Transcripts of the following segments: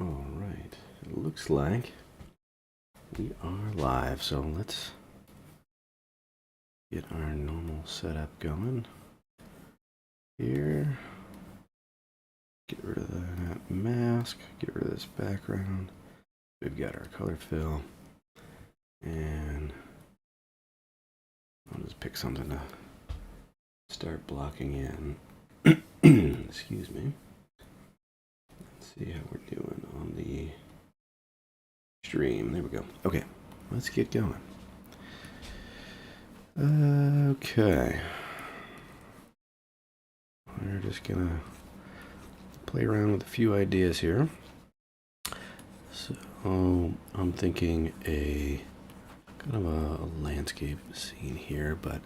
All right, it looks like we are live, so let's get our normal setup going here. Get rid of that mask, get rid of this background. We've got our color fill, and I'll just pick something to start blocking in. Excuse me. Let's see how we're doing on the stream. There we go. Okay, let's get going. Okay. We're just gonna play around with a few ideas here. So I'm thinking a kind of a landscape scene here, but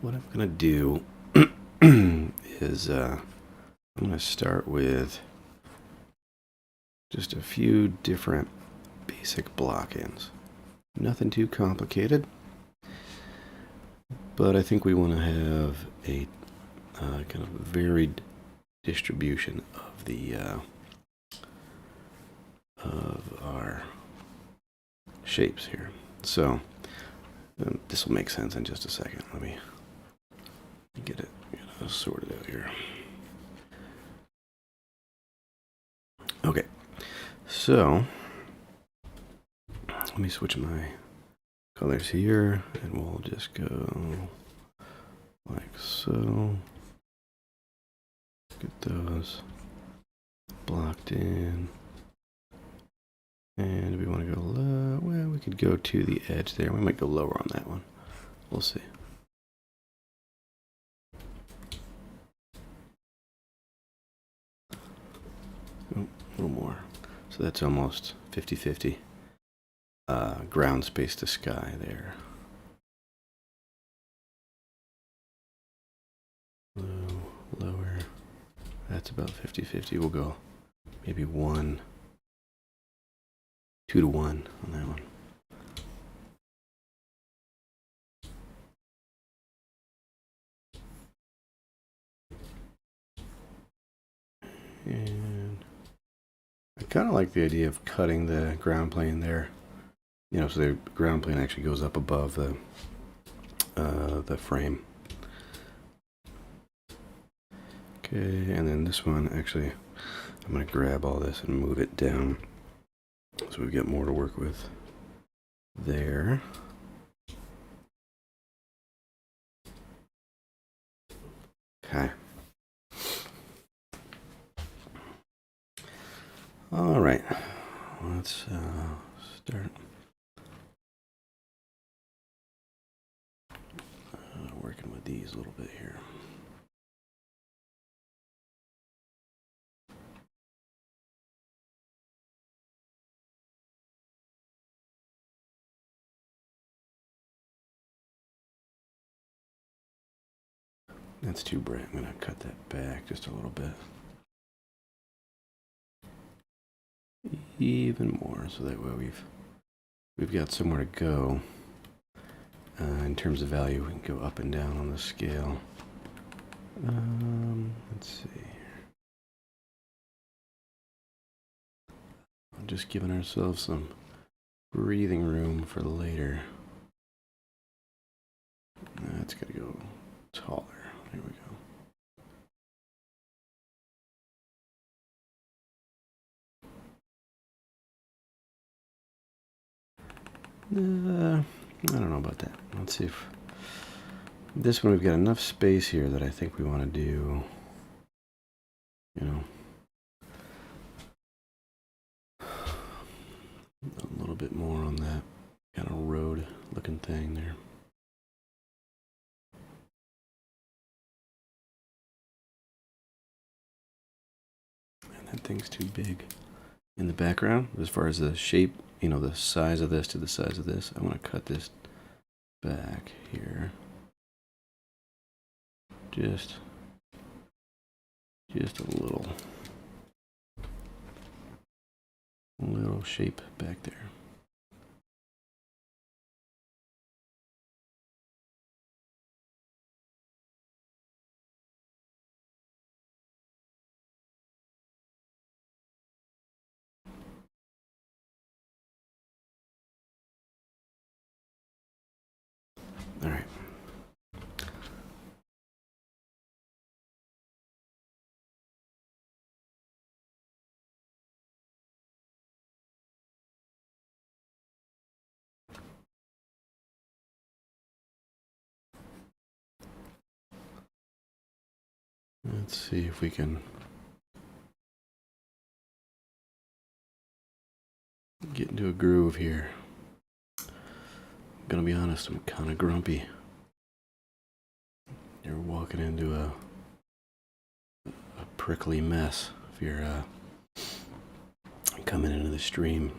what I'm gonna do is I'm gonna start with just a few different basic block-ins. Nothing too complicated, but I think we want to have a kind of varied distribution of the of our shapes here. So this will make sense in just a second. Let me get it sorted out here. Okay, so let me switch my colors here, and we'll just go like so. Get those blocked in. And if we want to go low, well, we could go to the edge there. We might go lower on that one. We'll see. Oh, a little more. So that's almost 50-50. Ground space to sky there. Low, lower. That's about 50-50. We'll go maybe 2 to 1 on that one. And I kind of like the idea of cutting the ground plane there. You know, so the ground plane actually goes up above the frame. Okay, and then this one, actually, I'm going to grab all this and move it down so we get more to work with there. Okay. All right, let's start working with these a little bit here. That's too bright. I'm going to cut that back just a little bit. Even more, so that way we've got somewhere to go. In terms of value, we can go up and down on the scale. Let's see. Just giving ourselves some breathing room for later. That's got to go taller. There we go. I don't know about that. Let's see if this one, we've got enough space here that I think we want to do, you know, a little bit more on that kind of road looking thing there. And that thing's too big in the background as far as the shape, you know, the size of this to the size of this. I want to cut this back here. Just a little shape back there. All right. Let's see if we can get into a groove here. I'm gonna be honest, I'm kind of grumpy. You're walking into a prickly mess if you're coming into the stream.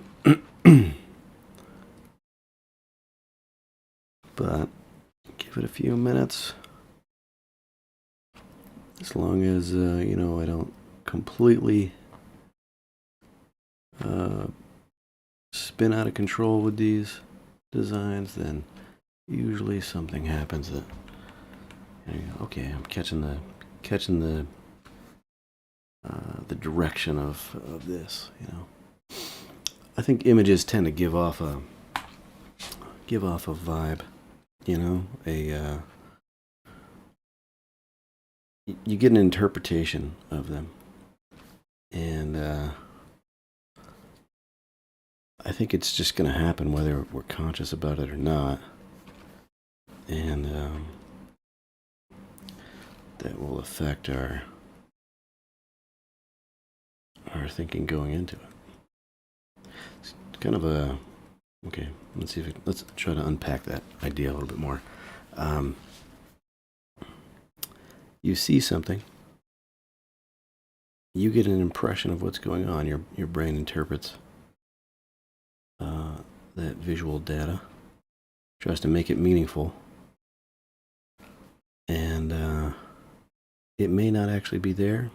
But give it a few minutes. As long as, I don't completely spin out of control with these designs, then usually something happens that, okay, I'm catching the direction of this, I think images tend to give off a vibe, you get an interpretation of them, and I think it's just going to happen whether we're conscious about it or not, and that will affect our thinking going into it. It's kind of a okay. Let's try to unpack that idea a little bit more. You see something, you get an impression of what's going on. Your brain interprets that visual data, tries to make it meaningful, and it may not actually be there,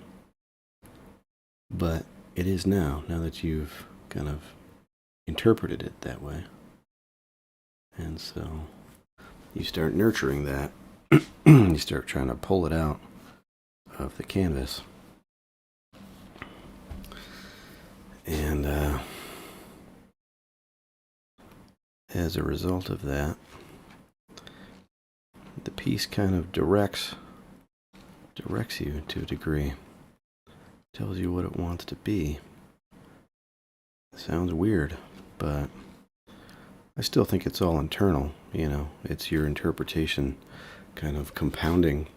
but it is now that you've kind of interpreted it that way. And so you start nurturing that. You start trying to pull it out of the canvas. And as a result of that, the piece kind of directs you to a degree. Tells you what it wants to be. It sounds weird, but I still think it's all internal, It's your interpretation kind of compounding,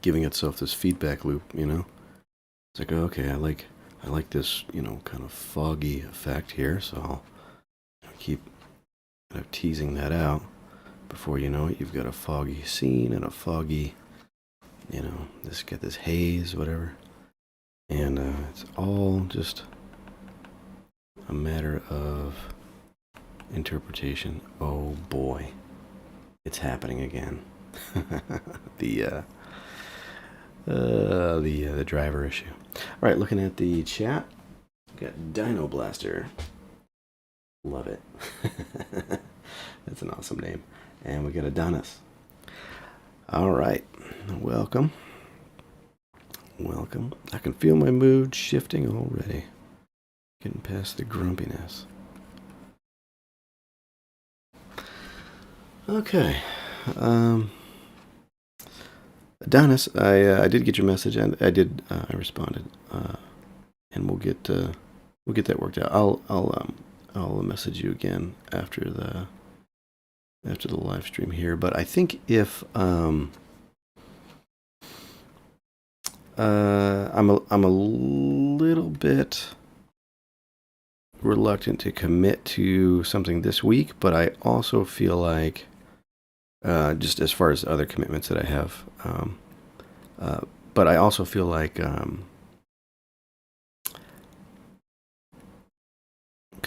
giving itself this feedback loop, It's like, okay, I like this, kind of foggy effect here, so I'll keep kind of teasing that out. Before you know it, you've got a foggy scene and a foggy, get this haze, whatever. And it's all just a matter of interpretation. Oh boy, it's happening again. The driver issue. All right, looking at the chat, we got Dino Blaster. Love it. That's an awesome name. And we got Adonis. All right, welcome. I can feel my mood shifting already. Getting past the grumpiness. Okay. Adonis, I did get your message, and I responded, and we'll get that worked out. I'll message you again after the live stream here. But I think if I'm a little bit reluctant to commit to something this week, but I also feel like just as far as other commitments that I have, but I also feel like kind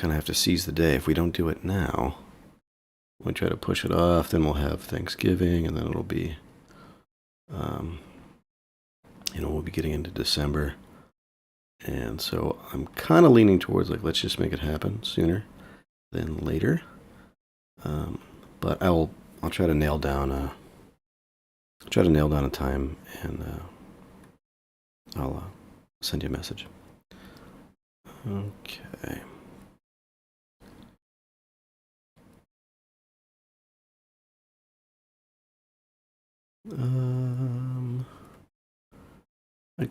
of have to seize the day. If we don't do it now, we try to push it off, then we'll have Thanksgiving, and then it'll be we'll be getting into December. And so I'm kind of leaning towards let's just make it happen sooner than later. But I'll try to nail down a time, and I'll send you a message. Okay. I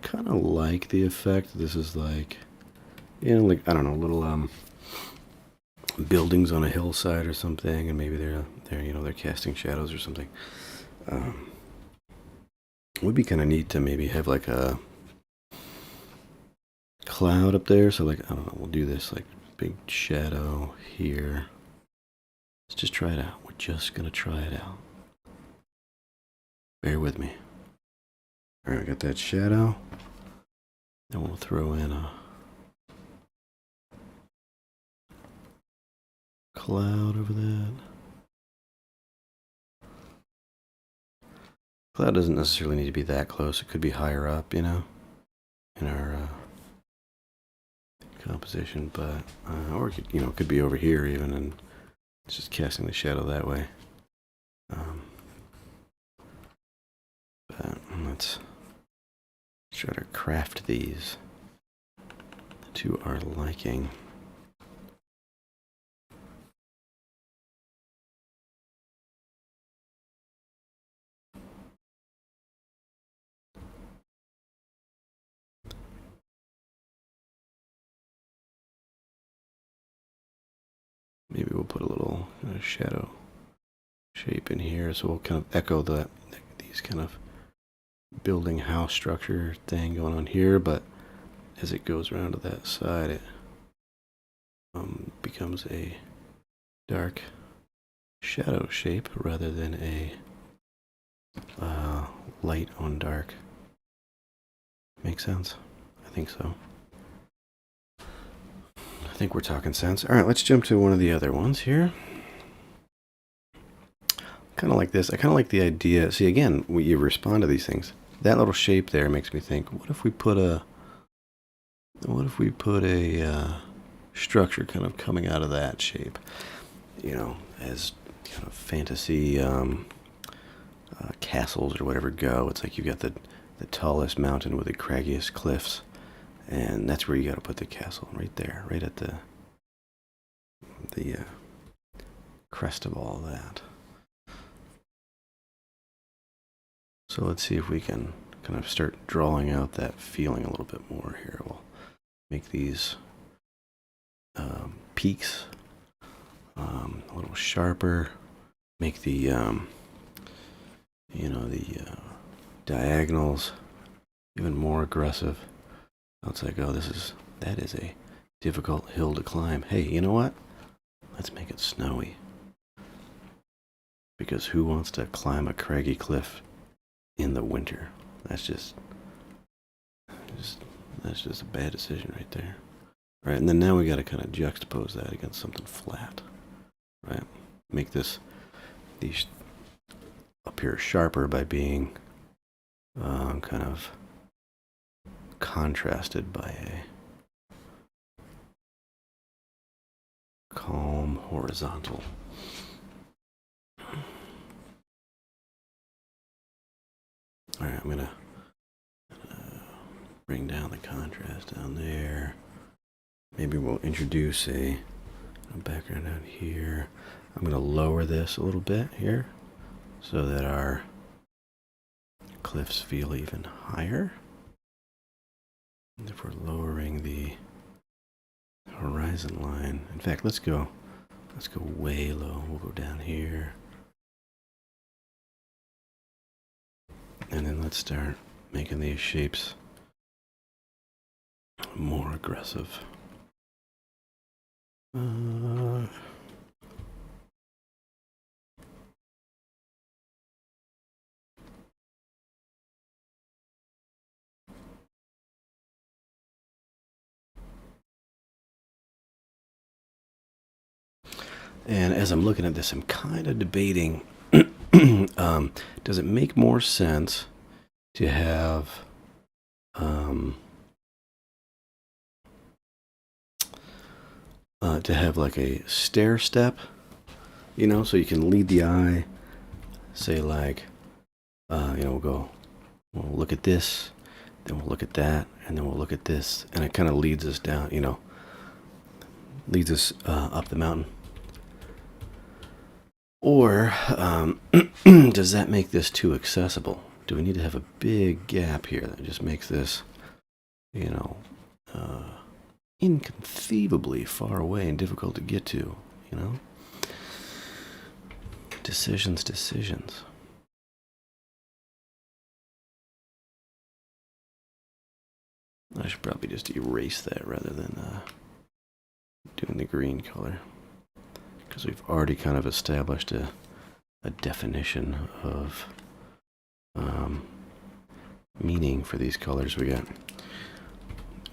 kind of like the effect. This is like, like, I don't know, little buildings on a hillside or something, and maybe they're casting shadows or something. It would be kind of neat to maybe have like a cloud up there. So like, I don't know, we'll do this like big shadow here. Let's just try it out. We're just gonna try it out. Bear with me. All right, I got that shadow. Then we'll throw in a cloud over that. Cloud doesn't necessarily need to be that close. It could be higher up, in our composition, but or it could, it could be over here even, and it's just casting the shadow that way. But let's try to craft these to our liking. Maybe we'll put a little shadow shape in here, so we'll kind of echo these kind of building house structure thing going on here, but as it goes around to that side, it becomes a dark shadow shape rather than a light on dark. Make sense? I think so. I think we're talking sense. All right, let's jump to one of the other ones here. Kind of like this. I kind of like the idea. See, again, when you respond to these things, that little shape there makes me think, what if we put a structure kind of coming out of that shape, as kind of fantasy castles or whatever go. It's like you've got the tallest mountain with the craggiest cliffs, and that's where you got to put the castle, right there, right at the crest of all that. So let's see if we can kind of start drawing out that feeling a little bit more here. We'll make these peaks a little sharper. Make the diagonals even more aggressive. It's like, oh, that is a difficult hill to climb. Hey, you know what? Let's make it snowy. Because who wants to climb a craggy cliff in the winter? That's just a bad decision right there. Right, and then now we got to kind of juxtapose that against something flat. Right? Make these appear sharper by being kind of contrasted by a calm horizontal. All right, I'm gonna bring down the contrast down there. Maybe we'll introduce a background out here. I'm gonna lower this a little bit here so that our cliffs feel even higher. And if we're lowering the horizon line, in fact, let's go way low. We'll go down here. And then let's start making these shapes more aggressive. And as I'm looking at this, I'm kind of debating, does it make more sense to have like a stair step, so you can lead the eye, say like, we'll look at this, then we'll look at that, and then we'll look at this, and it kind of leads us down, leads us up the mountain. Or does that make this too accessible? Do we need to have a big gap here that just makes this, you know, inconceivably far away and difficult to get to, you know? Decisions. I should probably just erase that rather than doing the green color, because we've already kind of established a definition of meaning for these colors. We got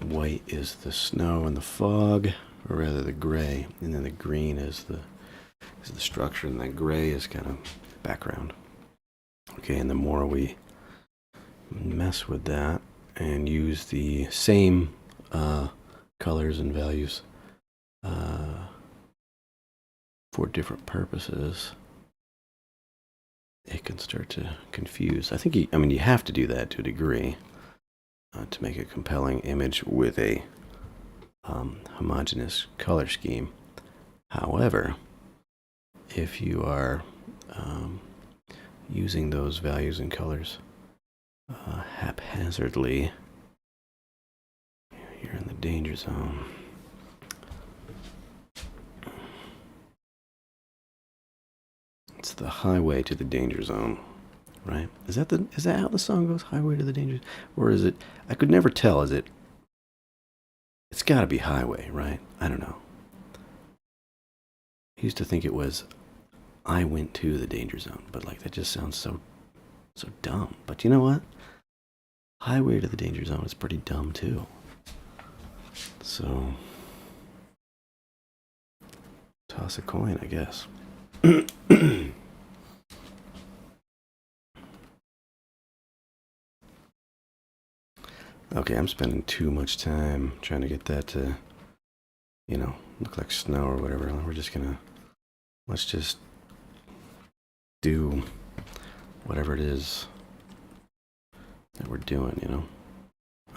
white is the snow and the fog, or rather the gray, and then the green is the structure, and that gray is kind of background. Okay, and the more we mess with that and use the same colors and values for different purposes, it can start to confuse. I think you have to do that to a degree to make a compelling image with a homogeneous color scheme. However, if you are using those values and colors haphazardly, you're in the danger zone. It's the highway to the danger zone, right? Is that how the song goes? Highway to the danger, or is it? I could never tell. Is it? It's got to be highway, right? I don't know. I used to think it was I went to the danger zone, but like that just sounds so dumb. But you know what? Highway to the danger zone is pretty dumb too. So toss a coin, I guess. Okay, I'm spending too much time trying to get that to, look like snow or whatever. Let's just do whatever it is that we're doing,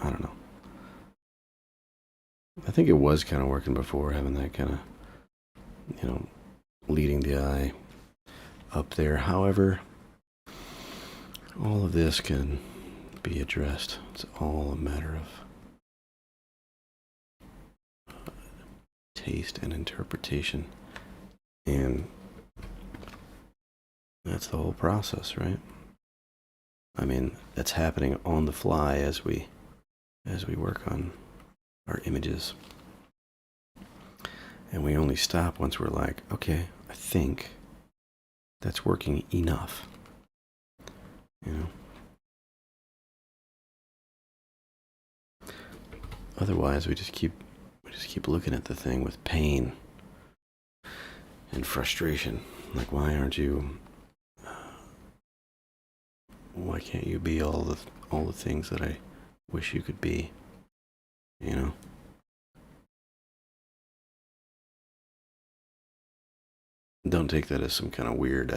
I don't know. I think it was kind of working before, having that kind of, leading the eye up there. However, all of this can be addressed. It's all a matter of taste and interpretation, and that's the whole process, right? I mean, that's happening on the fly as we work on our images, and we only stop once we're like, okay, I think that's working enough, Otherwise, we just keep looking at the thing with pain and frustration. Like, why can't you be all the things that I wish you could be? Don't take that as some kind of weird,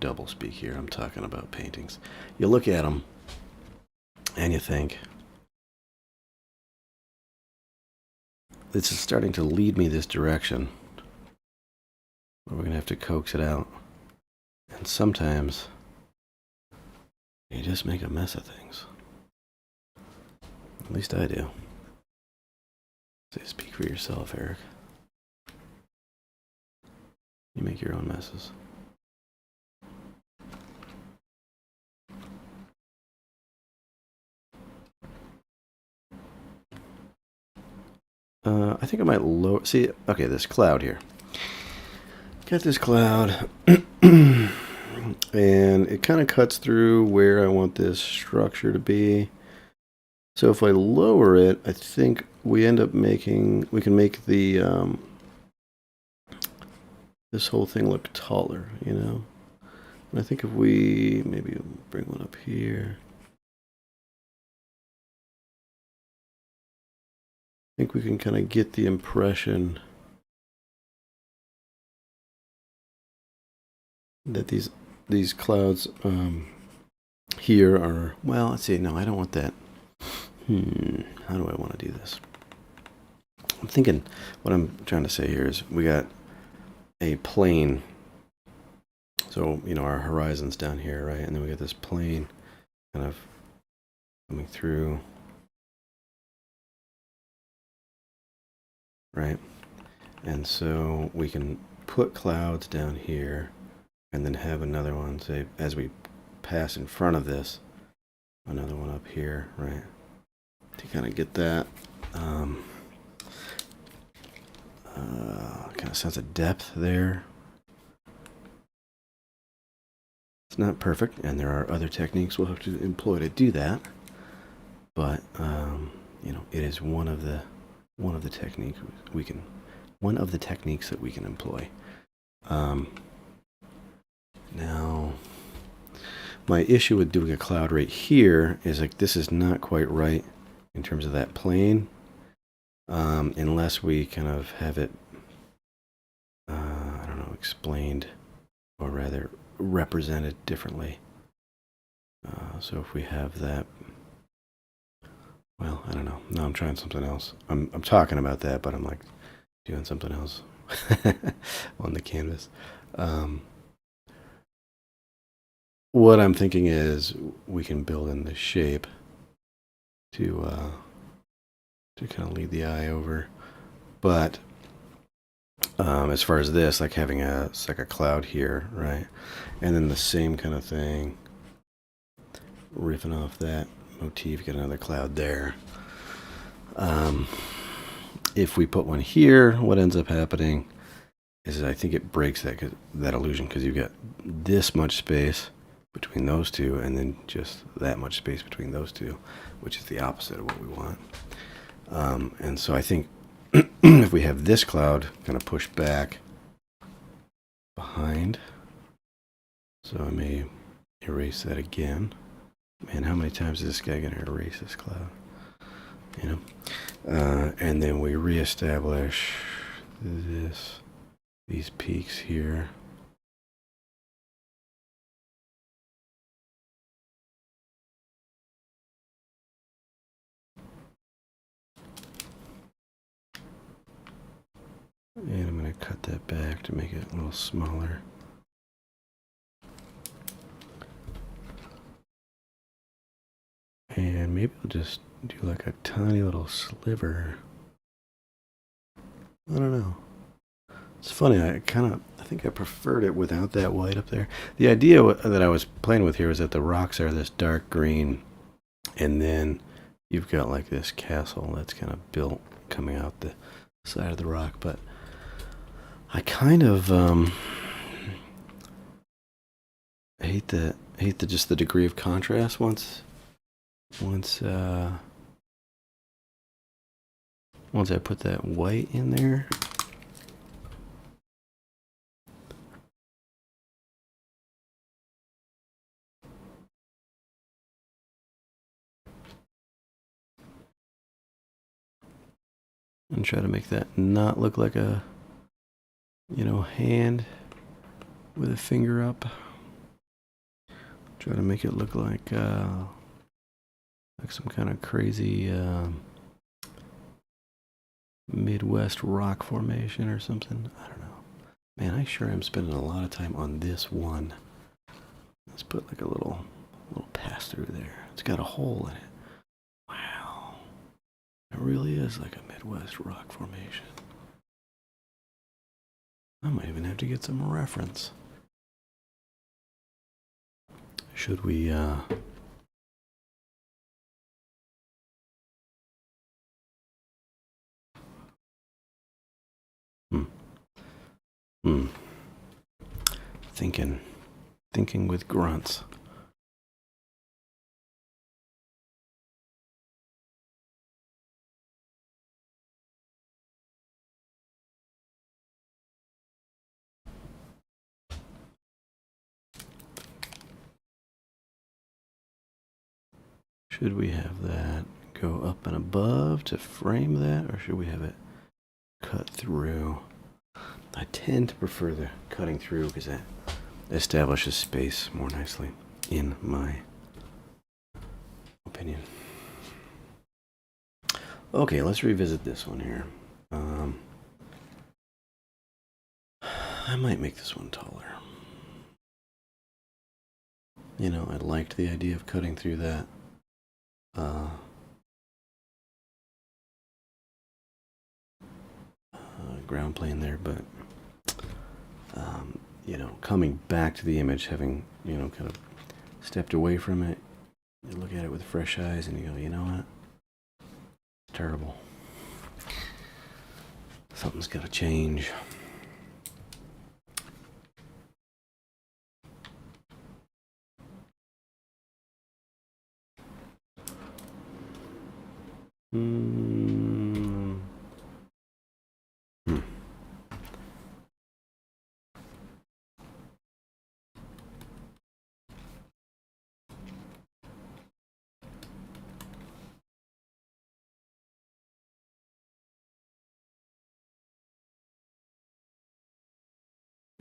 double speak here. I'm talking about paintings. You look at them and you think, this is starting to lead me this direction, but we're going to have to coax it out. And sometimes you just make a mess of things. At least I do. So speak for yourself, Eric. You make your own messes. I think I might lower... See, okay, this cloud here. Got this cloud. And it kind of cuts through where I want this structure to be. So if I lower it, I think we end up we can make the... this whole thing look taller, And I think if we maybe bring one up here... I think we can kind of get the impression that these clouds here are, well, let's see, no, I don't want that. How do I want to do this? I'm thinking, what I'm trying to say here is we got a plane. So, you know, our horizon's down here, right? And then we got this plane kind of coming through, right? And so we can put clouds down here and then have another one, say, as we pass in front of this, another one up here, right? To kind of get that kind of sense of depth there. It's not perfect, and there are other techniques we'll have to employ to do that. But you know, it is one of the techniques we can that we can employ. Now, my issue with doing a cloud right here is like this is not quite right in terms of that plane, unless we kind of have it, I don't know, explained, or rather represented differently. So if we have that, well, I don't know. No, I'm trying something else. I'm talking about that, but I'm like doing something else on the canvas. What I'm thinking is we can build in the shape to kind of lead the eye over, but as far as this, like having it's like a cloud here, right, and then the same kind of thing, riffing off that motif, get another cloud there. If we put one here, what ends up happening is I think it breaks that illusion, because you've got this much space between those two, and then just that much space between those two, which is the opposite of what we want. And so I think if we have this cloud kind of pushed back behind, so I may erase that again. Man, how many times is this guy going to erase this cloud? You know, and then we reestablish these peaks here. And I'm going to cut that back to make it a little smaller. And maybe I'll just do like a tiny little sliver. I don't know. It's funny, I think I preferred it without that white up there. The idea that I was playing with here was that the rocks are this dark green, and then you've got like this castle that's kind of built coming out the side of the rock. But I kind of hate just the degree of contrast once I put that white in there. And try to make that not look like a, you know, hand with a finger up. Try to make it look like some kind of crazy Midwest rock formation or something. I don't know. Man, I sure am spending a lot of time on this one. Let's put like a little pass through there. It's got a hole in it. Wow. It really is like a Midwest rock formation. I might even have to get some reference. Should we Thinking with grunts. Should we have that go up and above to frame that, or should we have it cut through? I tend to prefer the cutting through because that establishes space more nicely, in my opinion. Okay, let's revisit this one here. I might make this one taller. You know, I liked the idea of cutting through that ground plane there, but you know, coming back to the image, having, you know, kind of stepped away from it, you look at it with fresh eyes and you go, you know what? It's terrible. Something's got to change.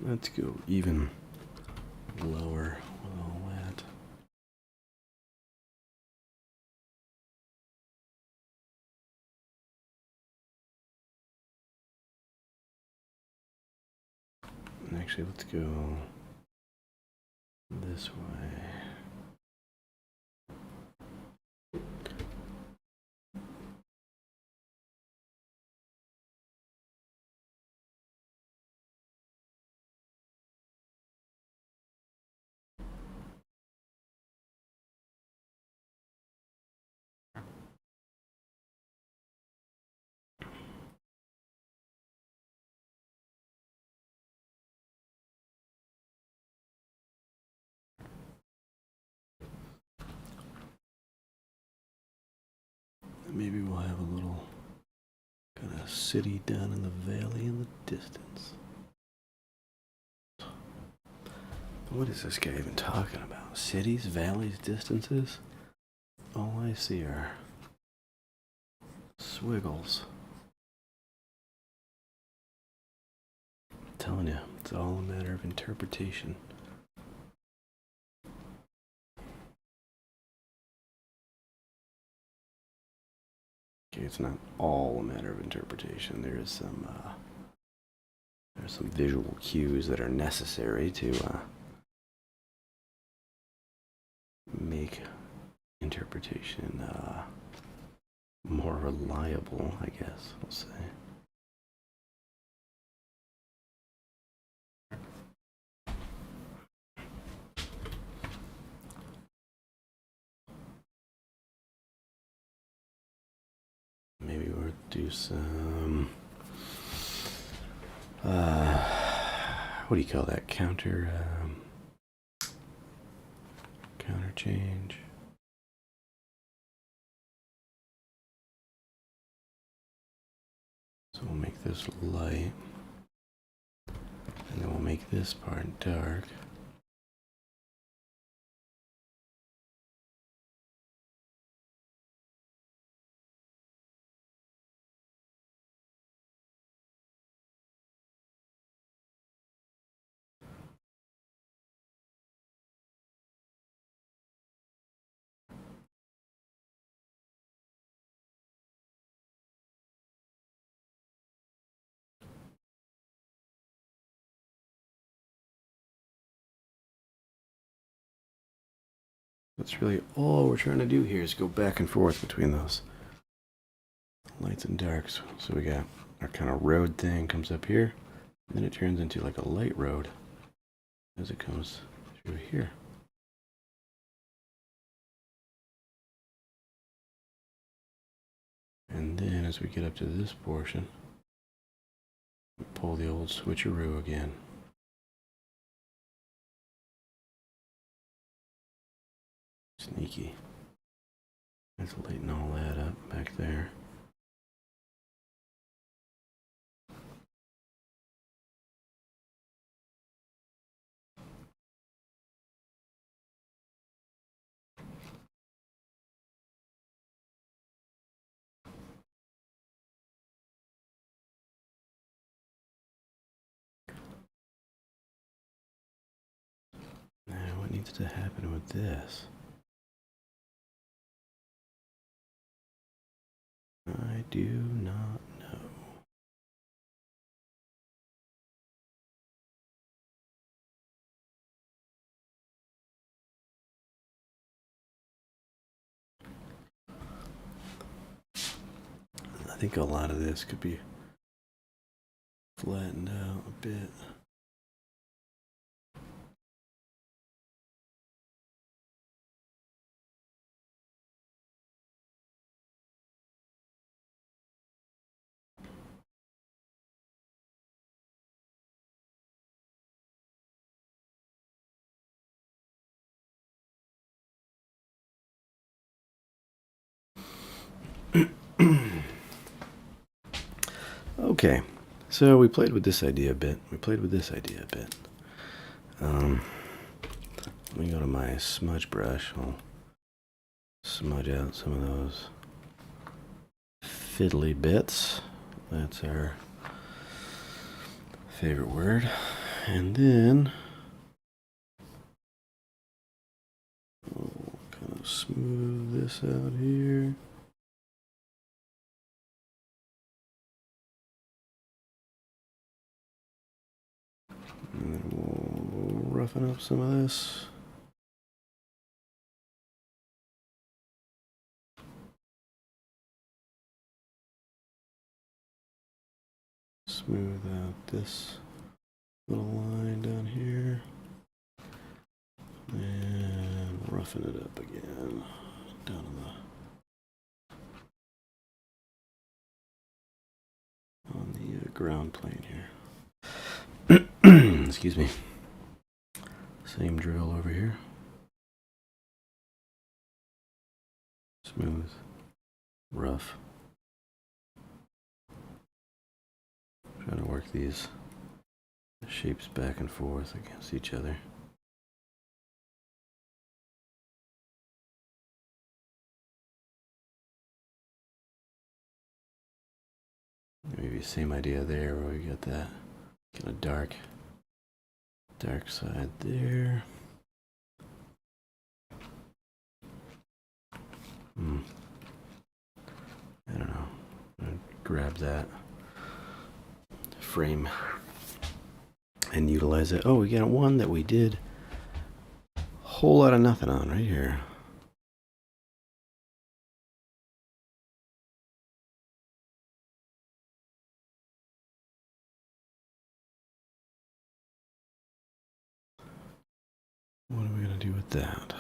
Let's go even lower with all that. And actually, let's go this way. Maybe we'll have a little kind of city down in the valley in the distance. What is this guy even talking about? Cities, valleys, distances? All I see are swiggles. I'm telling you, it's all a matter of interpretation. Okay, it's not all a matter of interpretation. There's some visual cues that are necessary to make interpretation more reliable, I guess we'll say. Maybe we'll do some what do you call that? Counter change. So we'll make this light, and then we'll make this part dark. That's really all we're trying to do here is go back and forth between those lights and darks. So we got our kind of road thing comes up here, and then it turns into like a light road as it comes through here. And then as we get up to this portion, we pull the old switcheroo again. Sneaky. Let's lighten all that up back there. Now, what needs to happen with this? I do not know. think a lot of this could be flattened out a bit. Okay, so we played with this idea a bit. Let me go to my smudge brush. I'll smudge out some of those fiddly bits. That's our favorite word. And then we'll kind of smooth this out here. And then we'll roughen up some of this. Smooth out this little line down here. And roughen it up again down on the ground plane here. Excuse me. Same drill over here. Smooth, rough. Trying to work these shapes back and forth against each other. Maybe same idea there where we got that kind of dark side there. I don't know. I'm gonna grab that frame and utilize it. Oh, we got one that we did a whole lot of nothing on right here. What are we gonna do with that?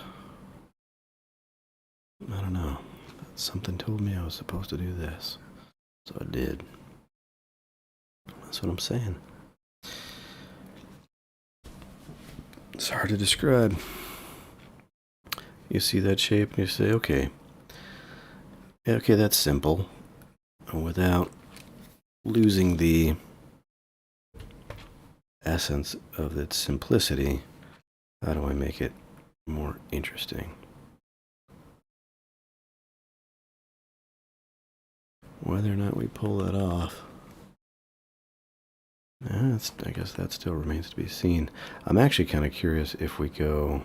I don't know. Something told me I was supposed to do this, so I did. That's what I'm saying. It's hard to describe. You see that shape and you say, okay, that's simple. Without losing the essence of its simplicity, how do I make it more interesting? Whether or not we pull that off, I guess that still remains to be seen. I'm actually kind of curious if we go,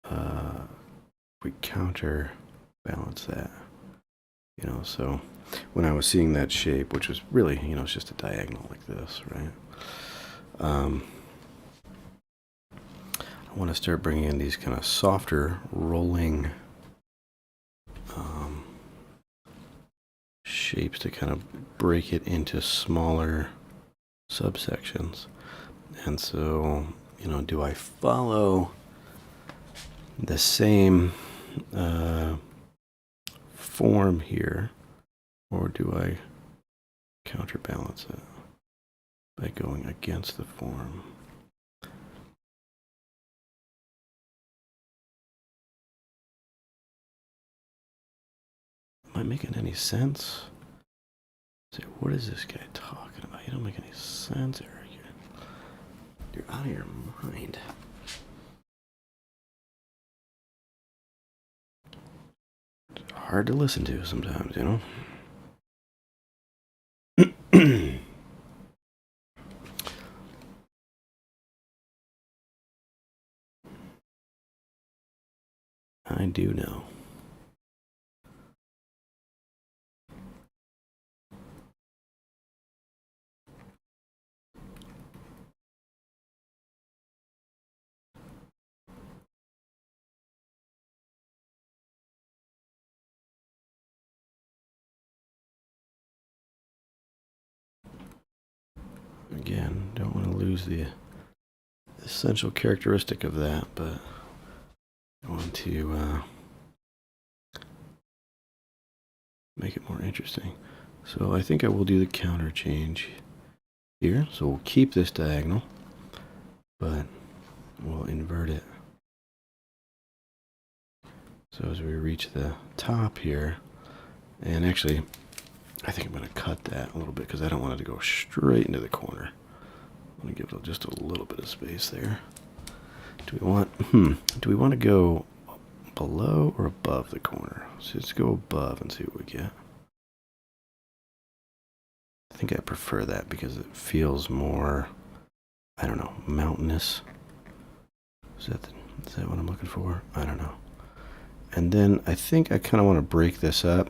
if we counterbalance that, so when I was seeing that shape, which was really, it's just a diagonal like this, right? I want to start bringing in these kind of softer rolling shapes to kind of break it into smaller subsections. And so, do I follow the same form here, or do I counterbalance it by going against the form? Am I making any sense? What is this guy talking about? You don't make any sense, Eric. You're out of your mind. It's hard to listen to sometimes, I do know. again, don't want to lose the essential characteristic of that, but I want to make it more interesting. So I think I will do the counter change here. So we'll keep this diagonal, but we'll invert it. So as we reach the top here, and actually, I think I'm going to cut that a little bit because I don't want it to go straight into the corner. I'm going to give it just a little bit of space there. Do we want to go below or above the corner? So let's go above and see what we get. I think I prefer that because it feels more, I don't know, mountainous. Is that what I'm looking for? I don't know. And then I think I kind of want to break this up.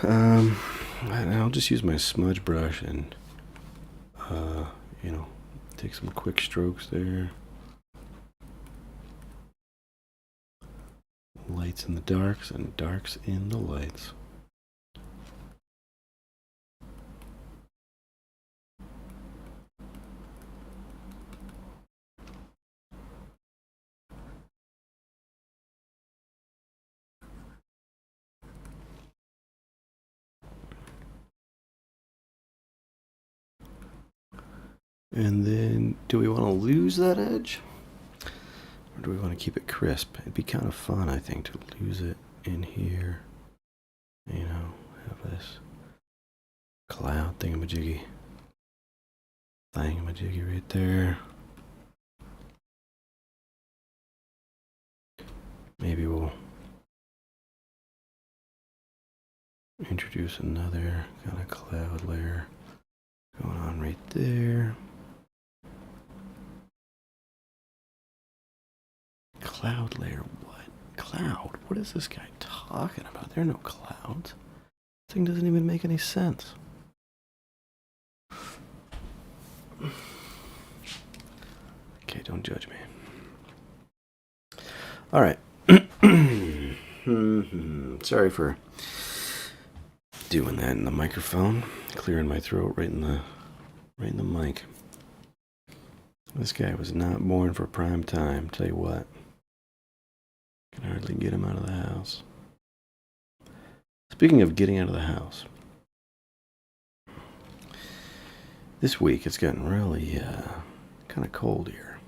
I'll just use my smudge brush and, take some quick strokes there. Lights in the darks and darks in the lights. And then, do we want to lose that edge? Or do we want to keep it crisp? It'd be kind of fun, I think, to lose it in here. Have this cloud thingamajiggy right there. Maybe we'll introduce another kind of cloud layer going on right there. Cloud layer, what? Cloud? What is this guy talking about? There are no clouds. This thing doesn't even make any sense. Okay, don't judge me. All right. Sorry for doing that in the microphone, clearing my throat right in the mic. This guy was not born for prime time, tell you what. Can hardly get him out of the house. Speaking of getting out of the house, this week it's gotten really kind of cold here,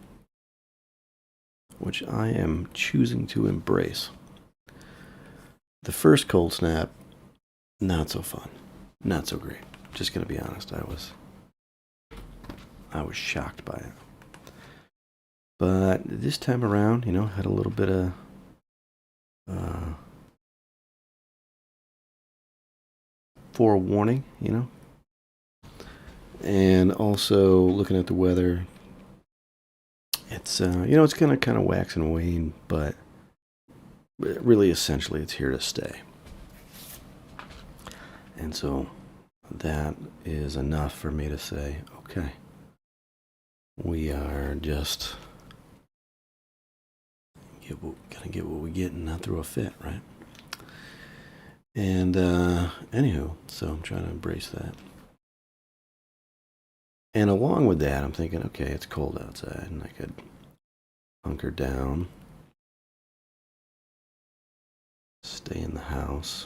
which I am choosing to embrace. The first cold snap, not so fun, not so great. Just gonna be honest, I was shocked by it. But this time around, had a little bit of forewarning, and also looking at the weather, it's it's gonna kind of wax and wane, but really essentially it's here to stay. And so that is enough for me to say, okay, we are just gonna get what we get and not throw a fit, right? And anywho, so I'm trying to embrace that. And along with that, I'm thinking, okay, it's cold outside, and I could hunker down, stay in the house,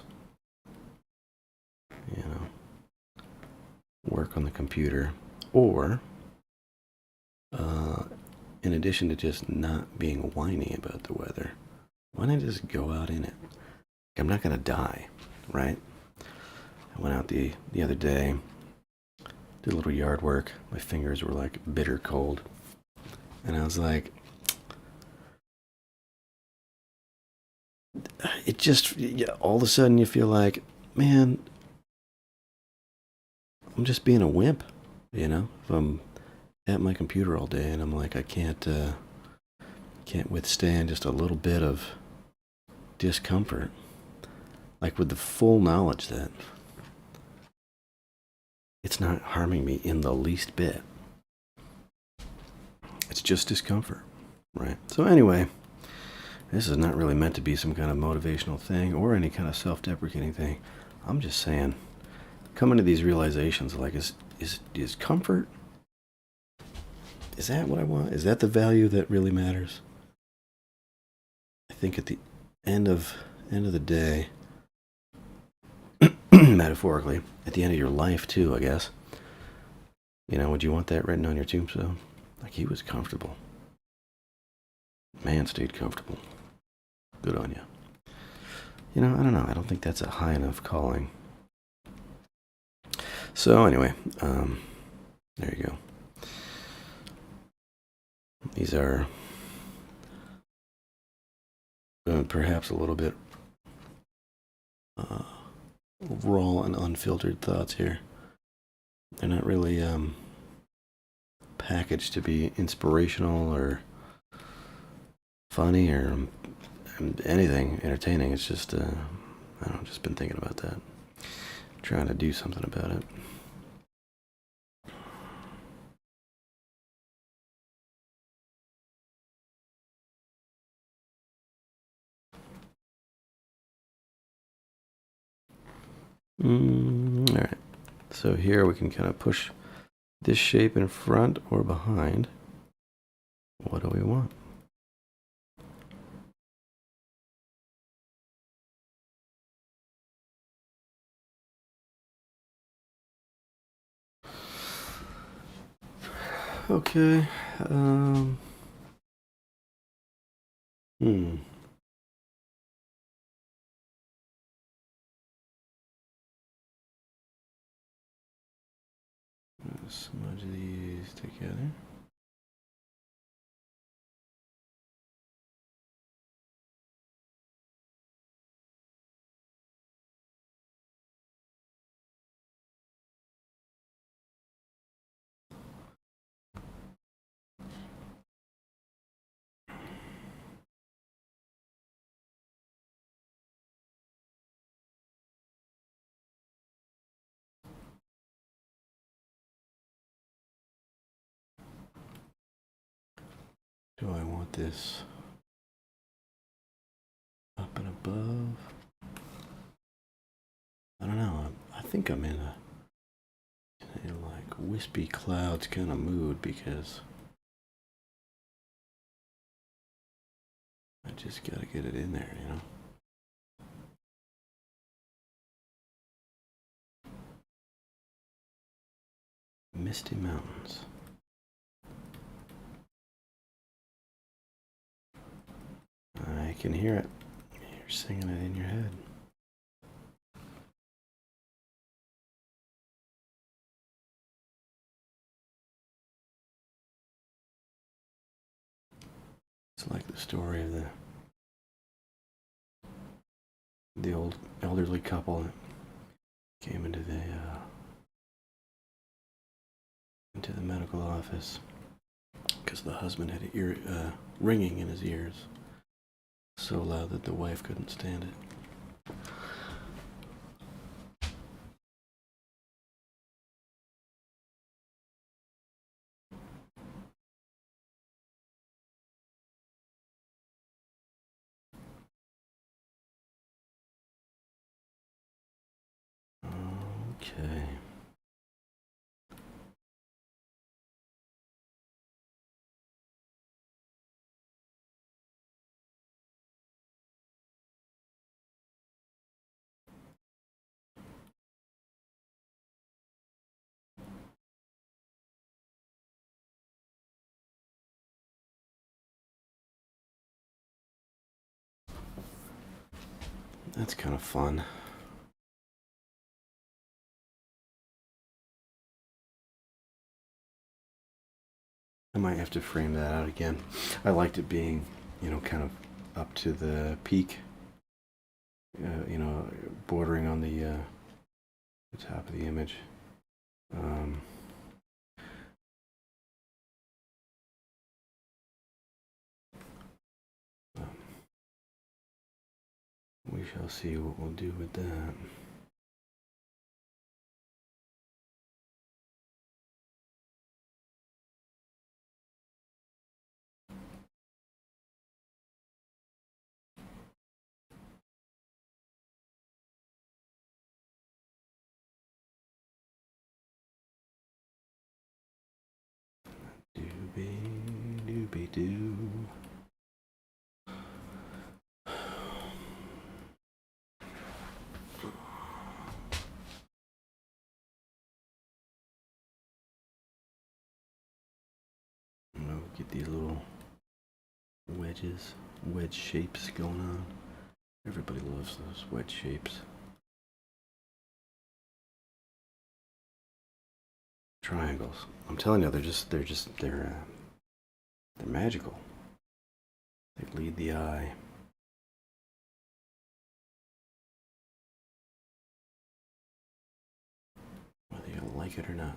work on the computer, or in addition to just not being whiny about the weather, why not just go out in it? I'm not gonna die, right? I went out the other day, did a little yard work. My fingers were like bitter cold, and I was like, it just, all of a sudden you feel like, man, I'm just being a wimp, if I'm at my computer all day and I'm like, I can't withstand just a little bit of discomfort, like with the full knowledge that it's not harming me in the least bit. It's just discomfort, right? So anyway, this is not really meant to be some kind of motivational thing or any kind of self-deprecating thing. I'm just saying, coming to these realizations, like, is comfort, is that what I want? Is that the value that really matters? I think at the end of the day, metaphorically, at the end of your life too, I guess. You know, would you want that written on your tombstone? Like, he was comfortable. Man stayed comfortable. Good on you. You know, I don't know. I don't think that's a high enough calling. So anyway, there you go. These are perhaps a little bit raw and unfiltered thoughts here. They're not really packaged to be inspirational or funny or anything entertaining. It's just, I don't know, just been thinking about that. Trying to do something about it. All right. So here we can kind of push this shape in front or behind. What do we want? Okay. Smudge these together. Do I want this up and above? I don't know. I think I'm in a like wispy clouds kind of mood because I just gotta get it in there, you know. Misty Mountains. I can hear it. You're singing it in your head. It's like the story of the old elderly couple that came into the medical office because the husband had ringing in his ears so loud that the wife couldn't stand it. Okay. That's kind of fun. I might have to frame that out again. I liked it being, you know, kind of up to the peak, you know, bordering on the top of the image. We shall see what we'll do with that. Doobie-doobie-doo. Get these little wedge shapes going on. Everybody loves those wedge shapes. Triangles. I'm telling you, they're magical. They lead the eye. Whether you like it or not.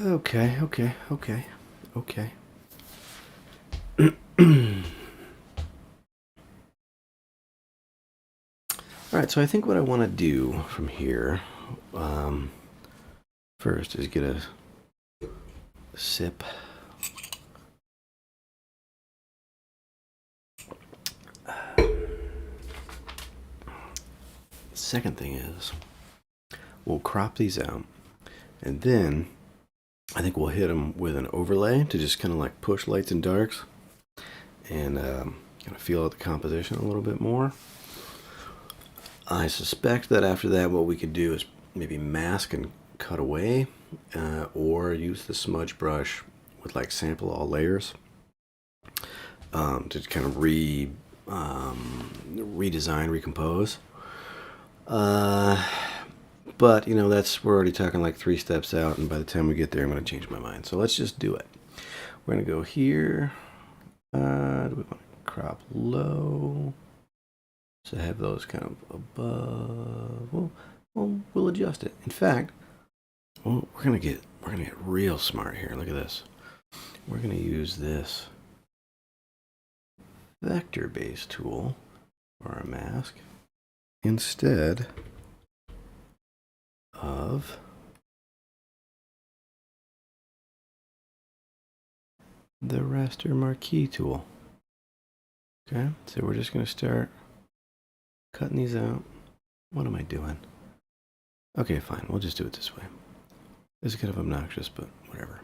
Okay. All right, so I think what I want to do from here, first is get a sip. Second thing is, we'll crop these out, and then I think we'll hit them with an overlay to just kind of like push lights and darks, and kind of feel out the composition a little bit more. I suspect that after that, what we could do is maybe mask and cut away, or use the smudge brush with like sample all layers to kind of redesign, recompose. But you know, we're already talking like 3 steps out, and by the time we get there, I'm going to change my mind. So let's just do it. We're going to go here. Do we want to crop low? So have those kind of above. We'll adjust it. In fact, we're gonna get real smart here. Look at this. We're gonna use this vector-based tool for our mask instead of the raster marquee tool. Okay, so we're just gonna start cutting these out. What am I doing? Okay, fine. We'll just do it this way. This is kind of obnoxious, but whatever.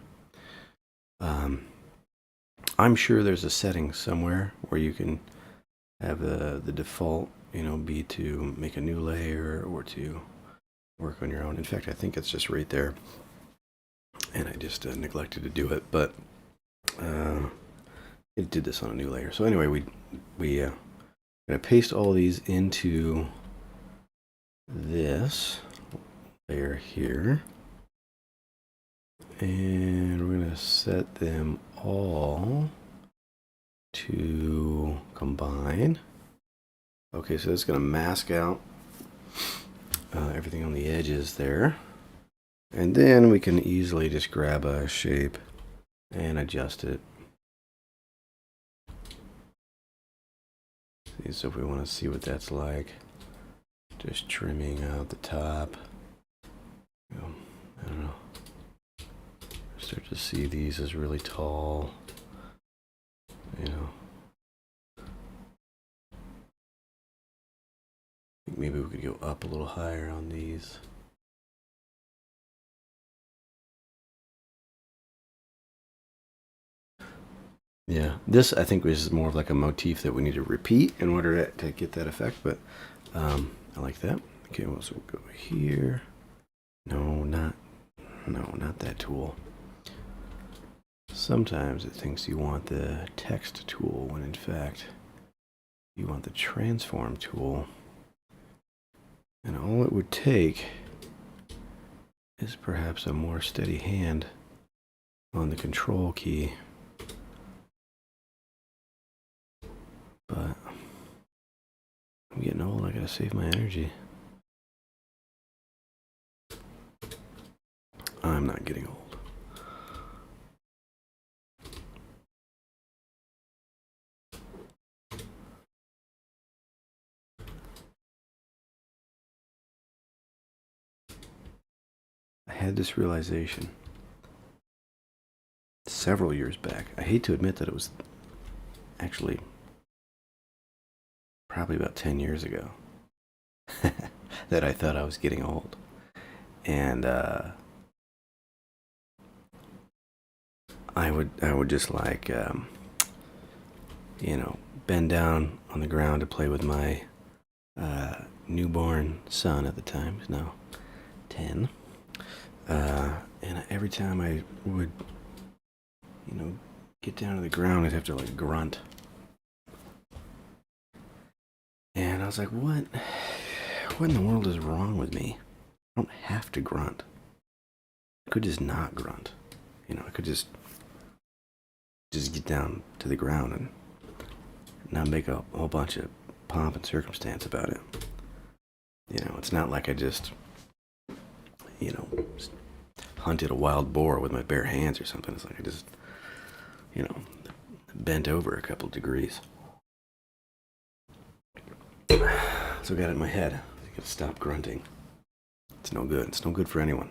I'm sure there's a setting somewhere where you can have the default, be to make a new layer or to work on your own. In fact, I think it's just right there, and I just neglected to do it. But it did this on a new layer. So anyway, we gonna paste all these into this layer here, and we're gonna set them all to combine. Okay, so that's gonna mask out everything on the edges there, and then we can easily just grab a shape and adjust it. So if we want to see what that's like, just trimming out the top. I don't know. Start to see these as really tall. I think maybe we could go up a little higher on these. Yeah, this I think is more of like a motif that we need to repeat in order to get that effect, but I like that. Okay, well, so we'll go here. No, not that tool. Sometimes it thinks you want the text tool when in fact you want the transform tool. And all it would take is perhaps a more steady hand on the control key. But I'm getting old, I gotta save my energy. I'm not getting old. I had this realization several years back. I hate to admit that it was actually probably about 10 years ago that I thought I was getting old. And I would just like bend down on the ground to play with my newborn son at the time. He's now 10. And every time I would, get down to the ground, I'd have to like grunt. And I was like, what in the world is wrong with me? I don't have to grunt. I could just not grunt. I could just get down to the ground and not make a whole bunch of pomp and circumstance about it. It's not like I just, hunted a wild boar with my bare hands or something. It's like I just, bent over a couple degrees. So I got it in my head. I gotta stop grunting. It's no good. It's no good for anyone.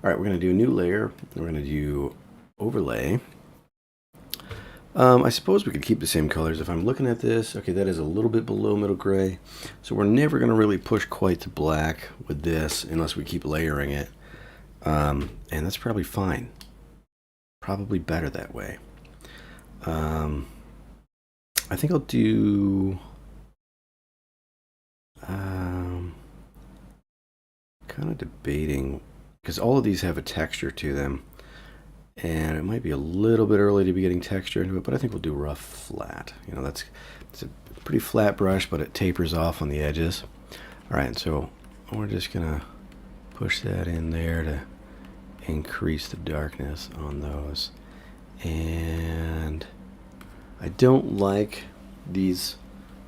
All right, we're gonna do a new layer. We're gonna do overlay. I suppose we could keep the same colors. If I'm looking at this, okay, that is a little bit below middle gray. So we're never gonna really push quite to black with this unless we keep layering it. And that's probably fine. Probably better that way. I think I'll do kind of debating because all of these have a texture to them, and it might be a little bit early to be getting texture into it, but I think we'll do rough flat. It's a pretty flat brush, but it tapers off on the edges. All right, so we're just gonna push that in there to increase the darkness on those. And I don't like these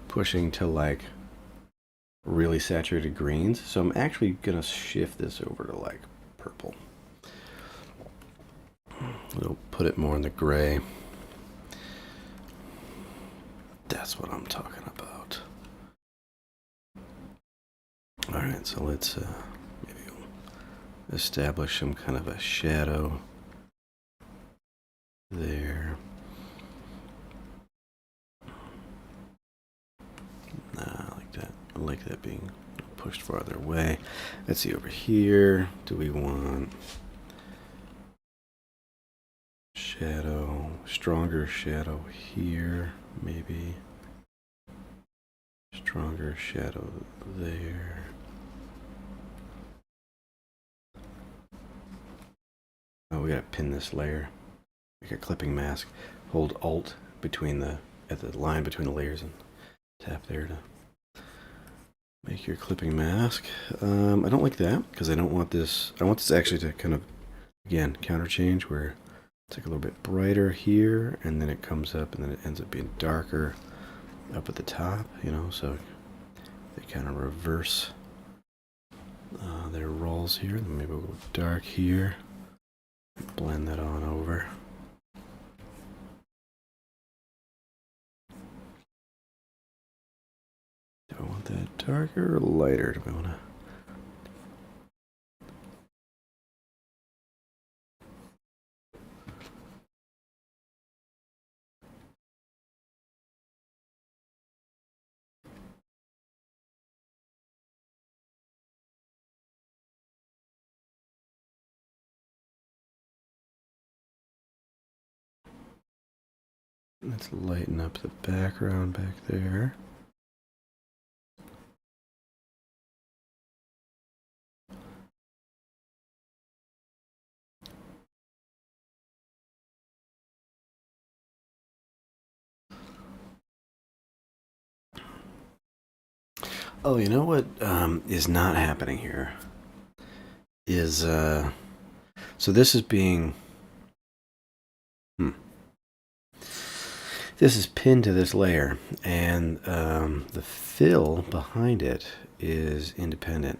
pushing to like really saturated greens, so I'm actually gonna shift this over to like purple. We'll put it more in the gray. That's what I'm talking about. All right, so let's maybe establish some kind of a shadow there. I like that. I like that being pushed farther away. Let's see over here. Do we want shadow, stronger shadow here, maybe stronger shadow there. Oh, we gotta pin this layer. Make a clipping mask. Hold Alt at the line between the layers and tap there to make your clipping mask. I don't like that because I don't want this. I want this actually to kind of, again, counter change where it's like a little bit brighter here and then it comes up and then it ends up being darker up at the top, so they kind of reverse their roles here. Then maybe we'll go dark here. Blend that on over. Do I want that darker or lighter? Do I want to? Let's lighten up the background back there. Oh, you know what is not happening here? is so this is being this is pinned to this layer, and the fill behind it is independent.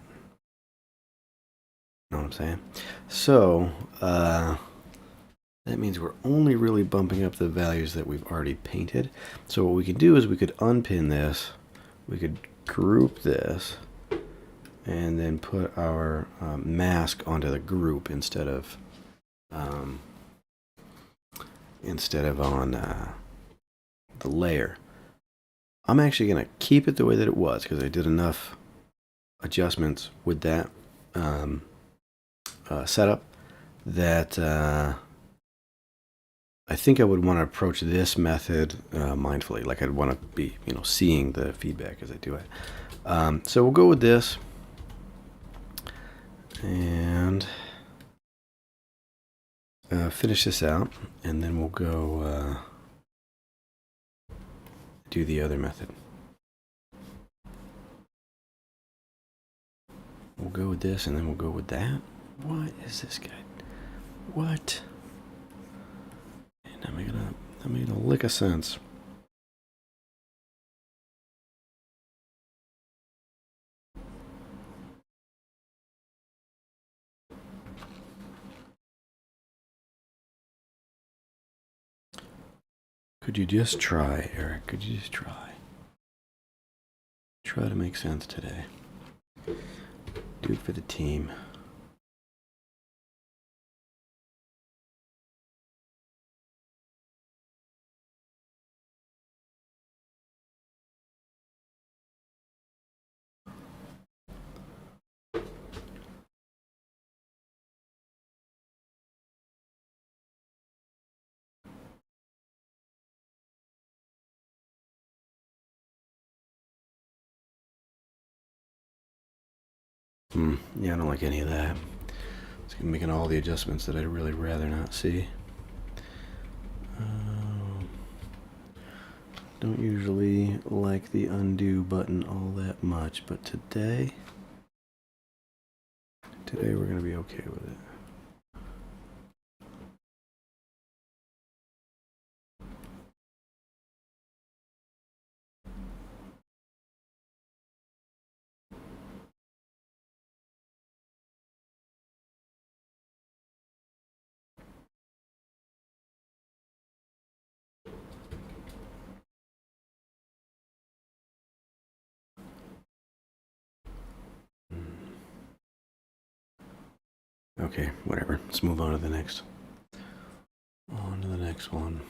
Know what I'm saying? So that means we're only really bumping up the values that we've already painted. So what we could do is we could unpin this, we could group this, and then put our mask onto the group instead of on the layer. I'm actually going to keep it the way that it was because I did enough adjustments with that setup that I think I would want to approach this method mindfully. Like I'd want to be, seeing the feedback as I do it. So we'll go with this, and finish this out, and then we'll go do the other method. We'll go with this, and then we'll go with that. What is this guy? What? And I'm gonna lick a sense. Could you just try, Eric? Could you just try? Try to make sense today. Do it for the team. Yeah, I don't like any of that. It's making all the adjustments that I'd really rather not see. Don't usually like the undo button all that much, but today we're going to be okay with it. Okay, whatever. Let's move on to the next. On to the next one.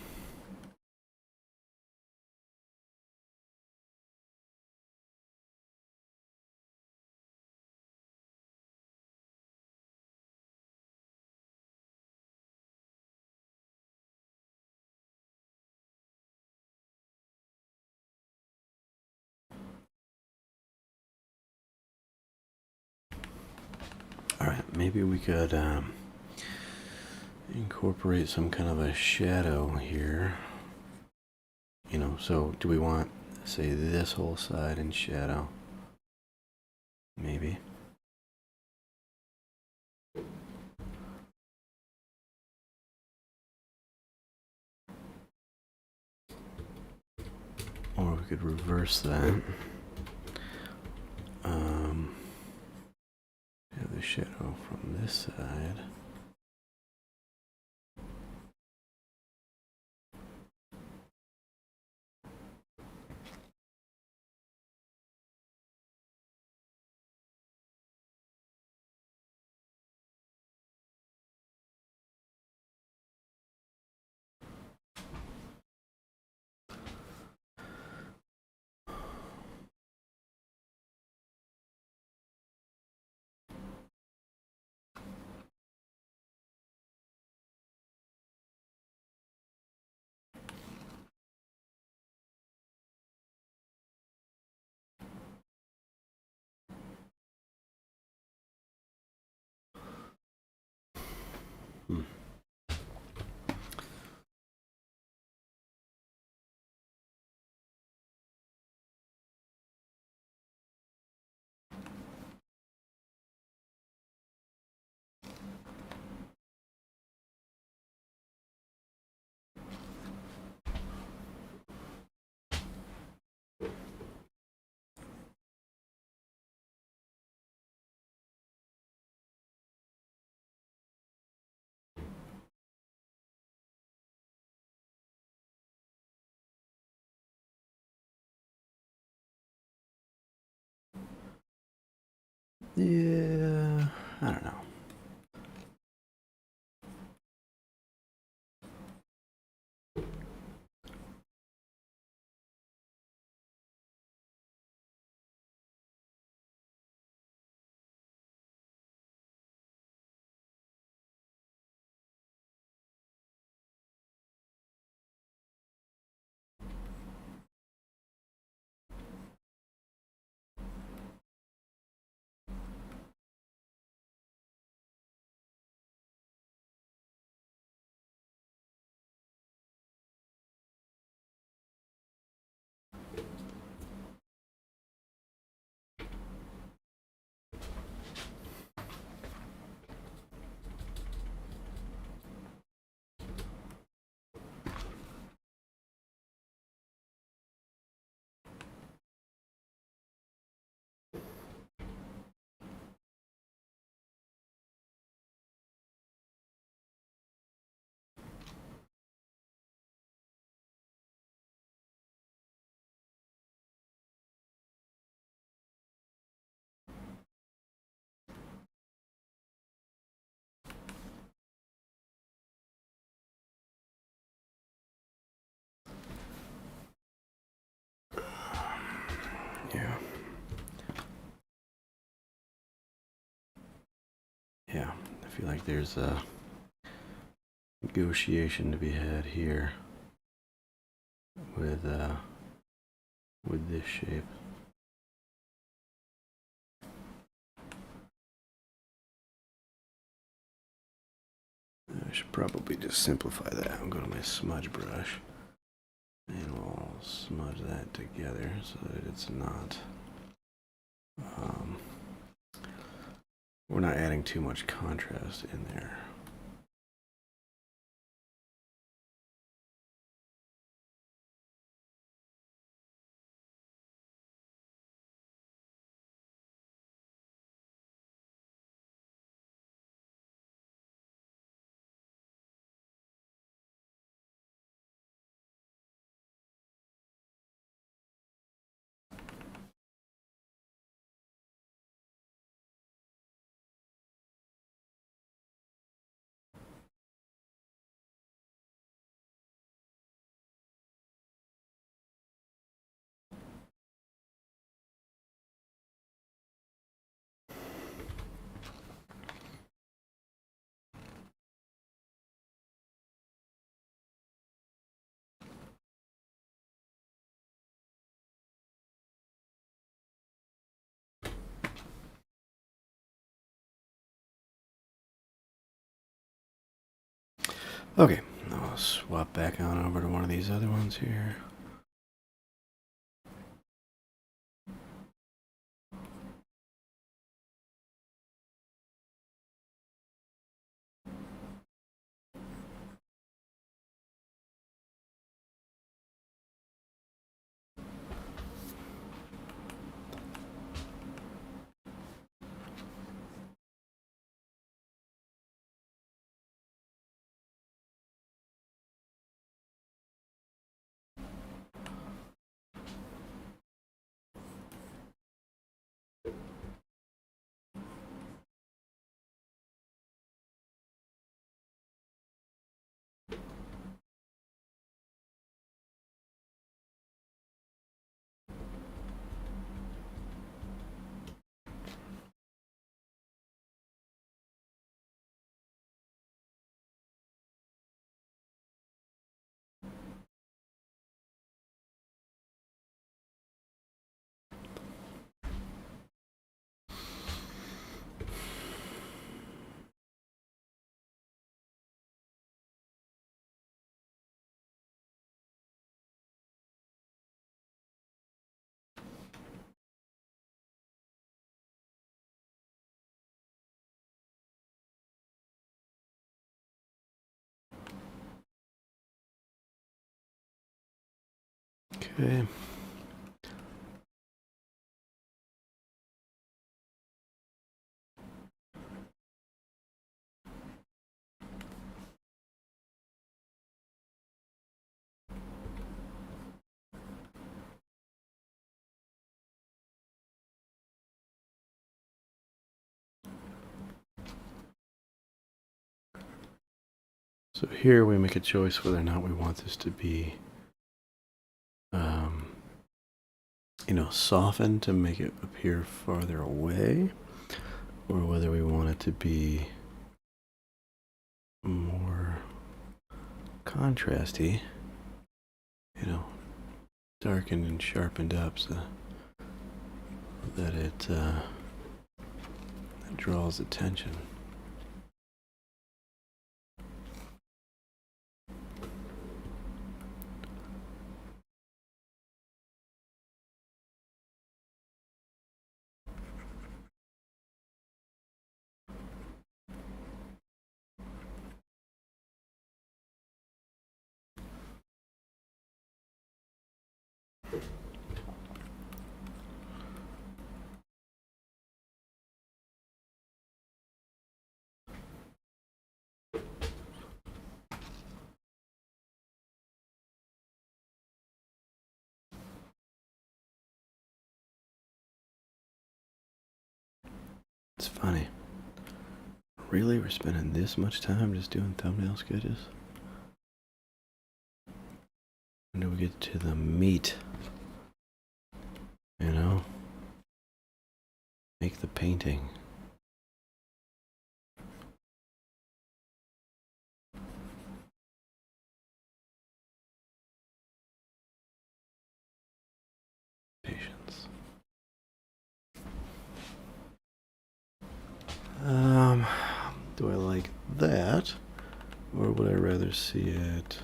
All right, maybe we could incorporate some kind of a shadow here. So do we want, say, this whole side in shadow? Maybe. Or we could reverse that. Have the shadow from this side. Yeah, I don't know. Yeah. Yeah, I feel like there's a negotiation to be had here with this shape. I should probably just simplify that and go to my smudge brush, and we'll smudge that together so that it's not we're not adding too much contrast in there. Okay, I'll swap back on over to one of these other ones here. Okay. So here we make a choice whether or not we want this to be, softened to make it appear farther away, or whether we want it to be more contrasty, darkened and sharpened up so that it draws attention. It's funny. Really, we're spending this much time just doing thumbnail sketches? When do we get to the meat? Make the painting. Patience. Do I like that? Or would I rather see it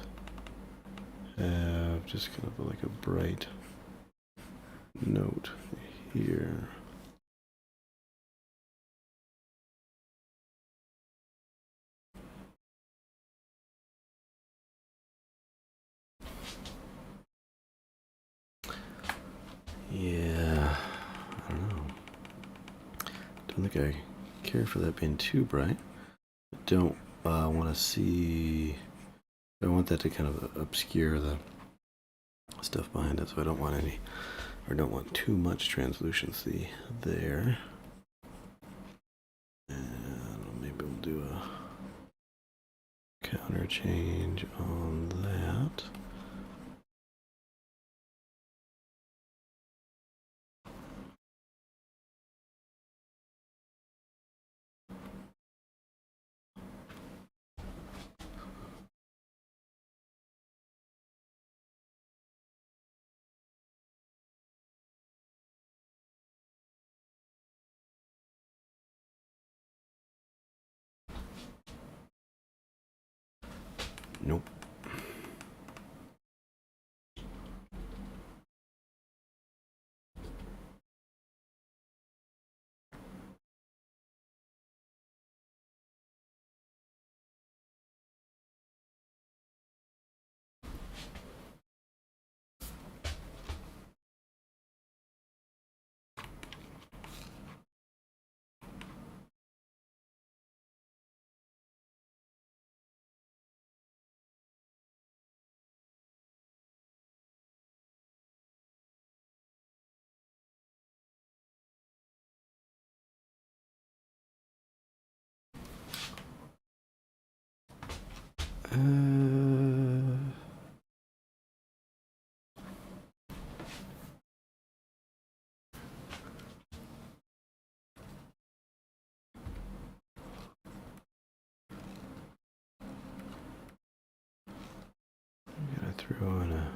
have just kind of like a bright note here? Yeah, I don't know. Don't think I care for that being too bright. I don't want to see. I want that to kind of obscure the stuff behind it, so I don't want any, or don't want too much translucency there. And maybe we'll do a counter change on that. Nope. Gotta throw in a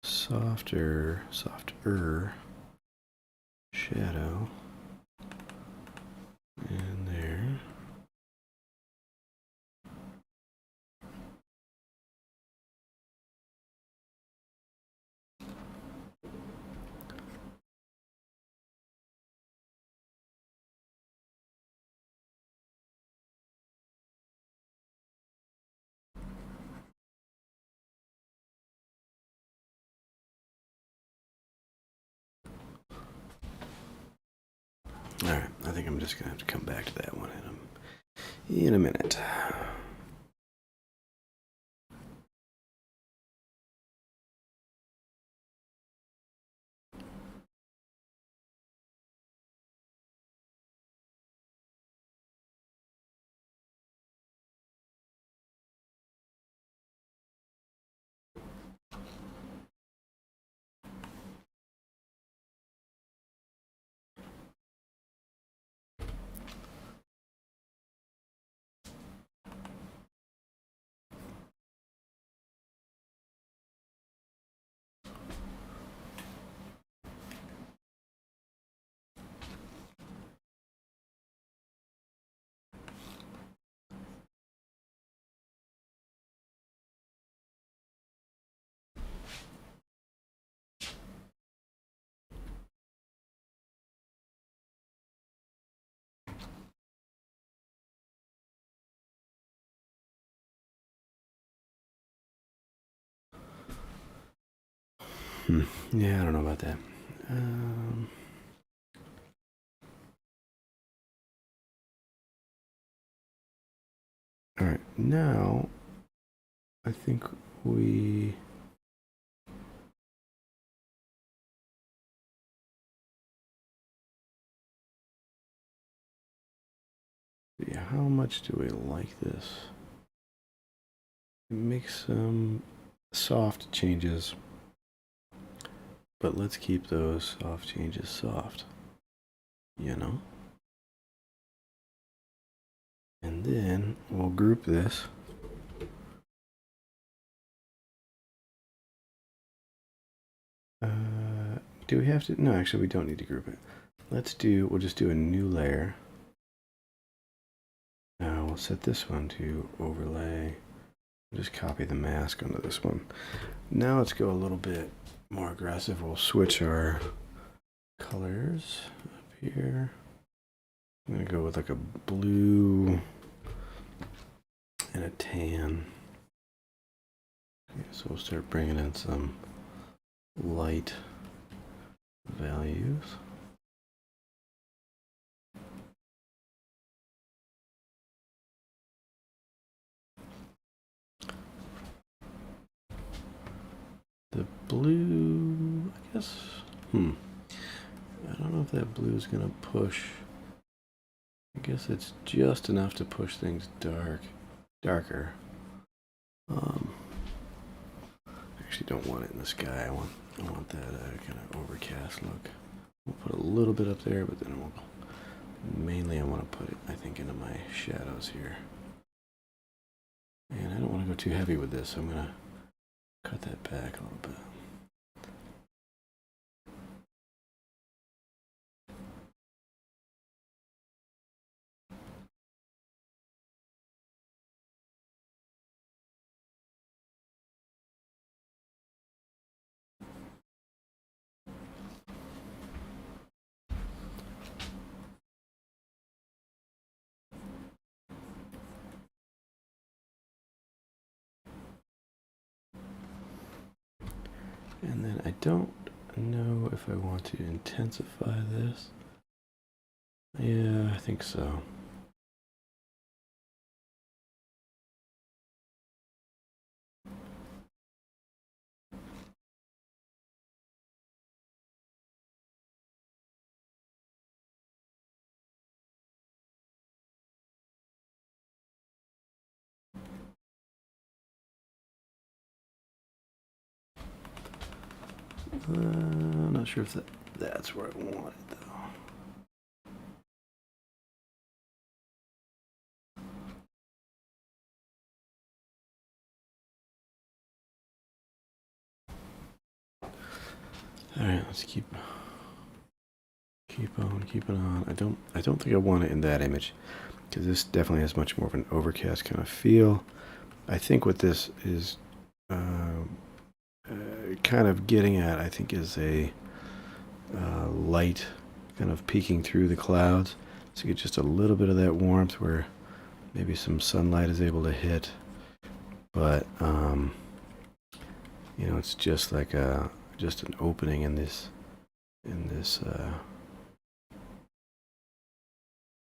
softer shadow in there. Alright, I think I'm just gonna have to come back to that one in a minute. Yeah, I don't know about that. All right, now I think we. Yeah, how much do we like this? Make some soft changes, but let's keep those soft changes soft, you know? And then we'll group this. Do we have to? No, actually, we don't need to group it. We'll just do a new layer. Now we'll set this one to overlay. Just copy the mask onto this one. Now let's go a little bit more aggressive. We'll switch our colors up here. I'm gonna go with like a blue and a tan. Okay, so we'll start bringing in some light values. The blue, I guess, I don't know if that blue is gonna push. I guess it's just enough to push things darker. I actually don't want it in the sky. I want that kind of overcast look. We'll put a little bit up there, but then mainly I want to put it, I think, into my shadows here. And I don't want to go too heavy with this, so I'm gonna cut that back a little bit. And then I don't know if I want to intensify this. Yeah, I think so. I'm not sure if that's where I want it though. All right, let's keep on. I don't think I want it in that image because this definitely has much more of an overcast kind of feel. I think what this is kind of getting at, I think, is a light kind of peeking through the clouds. So you get just a little bit of that warmth where maybe some sunlight is able to hit, but you know, it's just like just an opening in this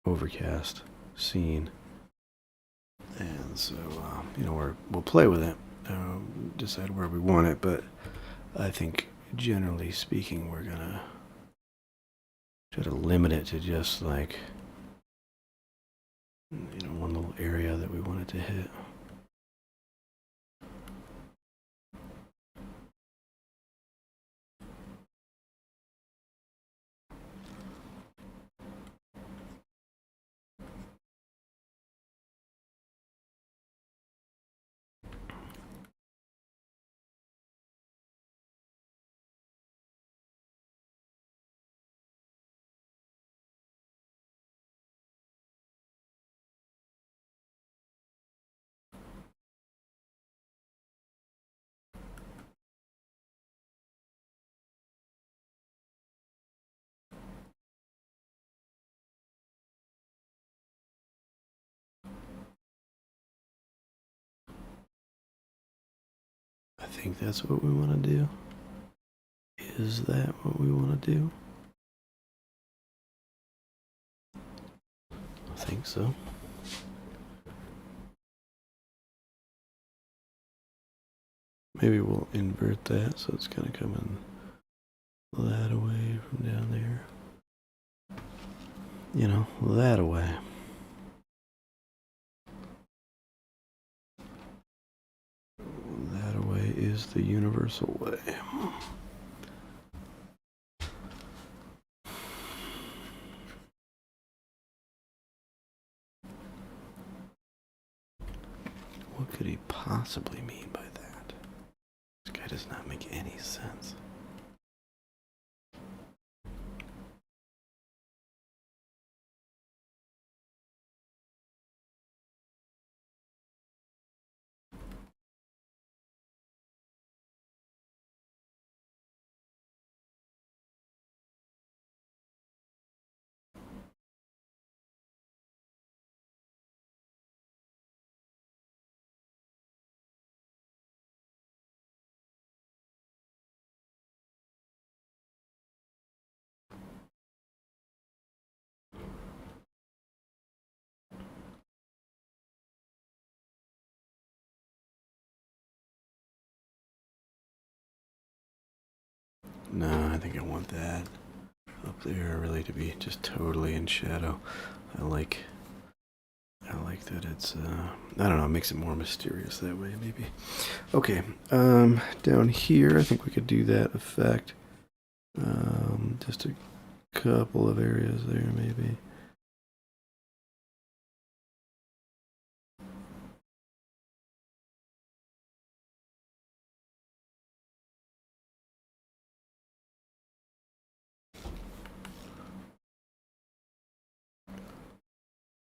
overcast scene. And so you know, we'll play with it, decide where we want it, but I think generally speaking we're gonna try to limit it to just like, you know, one little area that we want it to hit. think that's what we want to do? Is that what we want to do? I think so. Maybe we'll invert that so it's kind of coming that away from down there. You know, that away. That away is the universal way. What could he possibly mean by that? This guy does not make any sense. No, I think I want that up there really to be just totally in shadow. I like that it's I don't know, it makes it more mysterious that way maybe. Okay, down here I think we could do that effect. Just a couple of areas there maybe.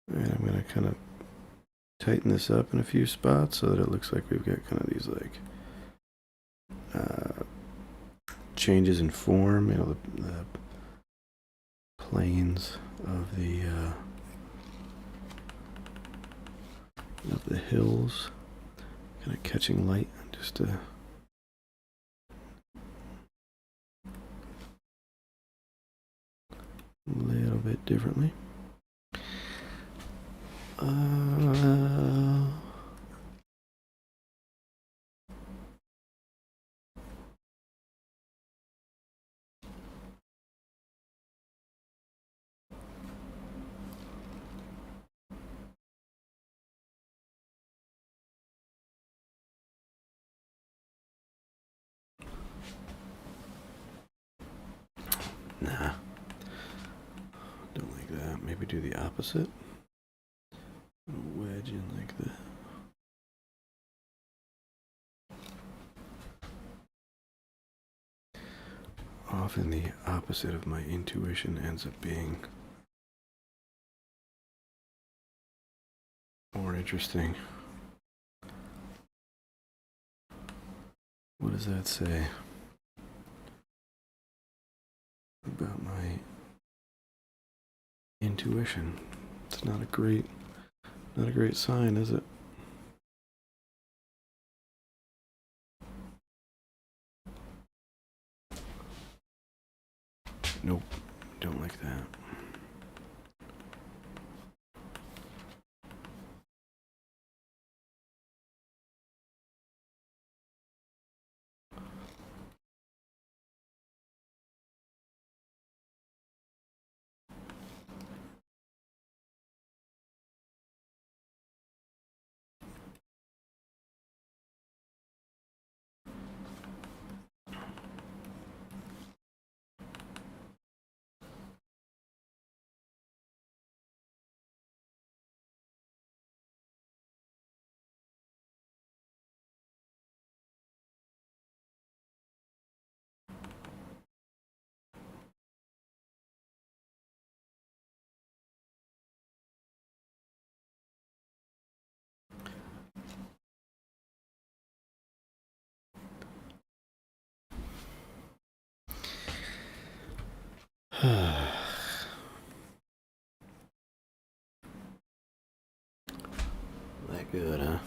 And I'm gonna kind of tighten this up in a few spots so that it looks like we've got kind of these like changes in form, you know, the planes of the hills, kind of catching light just a little bit differently. Nah, don't like that. Maybe do the opposite. Wedge in like that. Often the opposite of my intuition ends up being more interesting. What does that say about my intuition? It's not a great sign, is it? Nope, don't like that. That good, huh?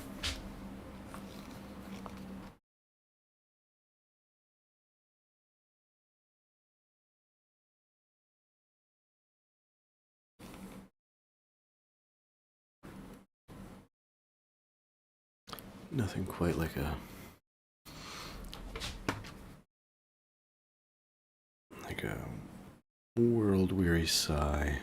Nothing quite like a world weary sigh.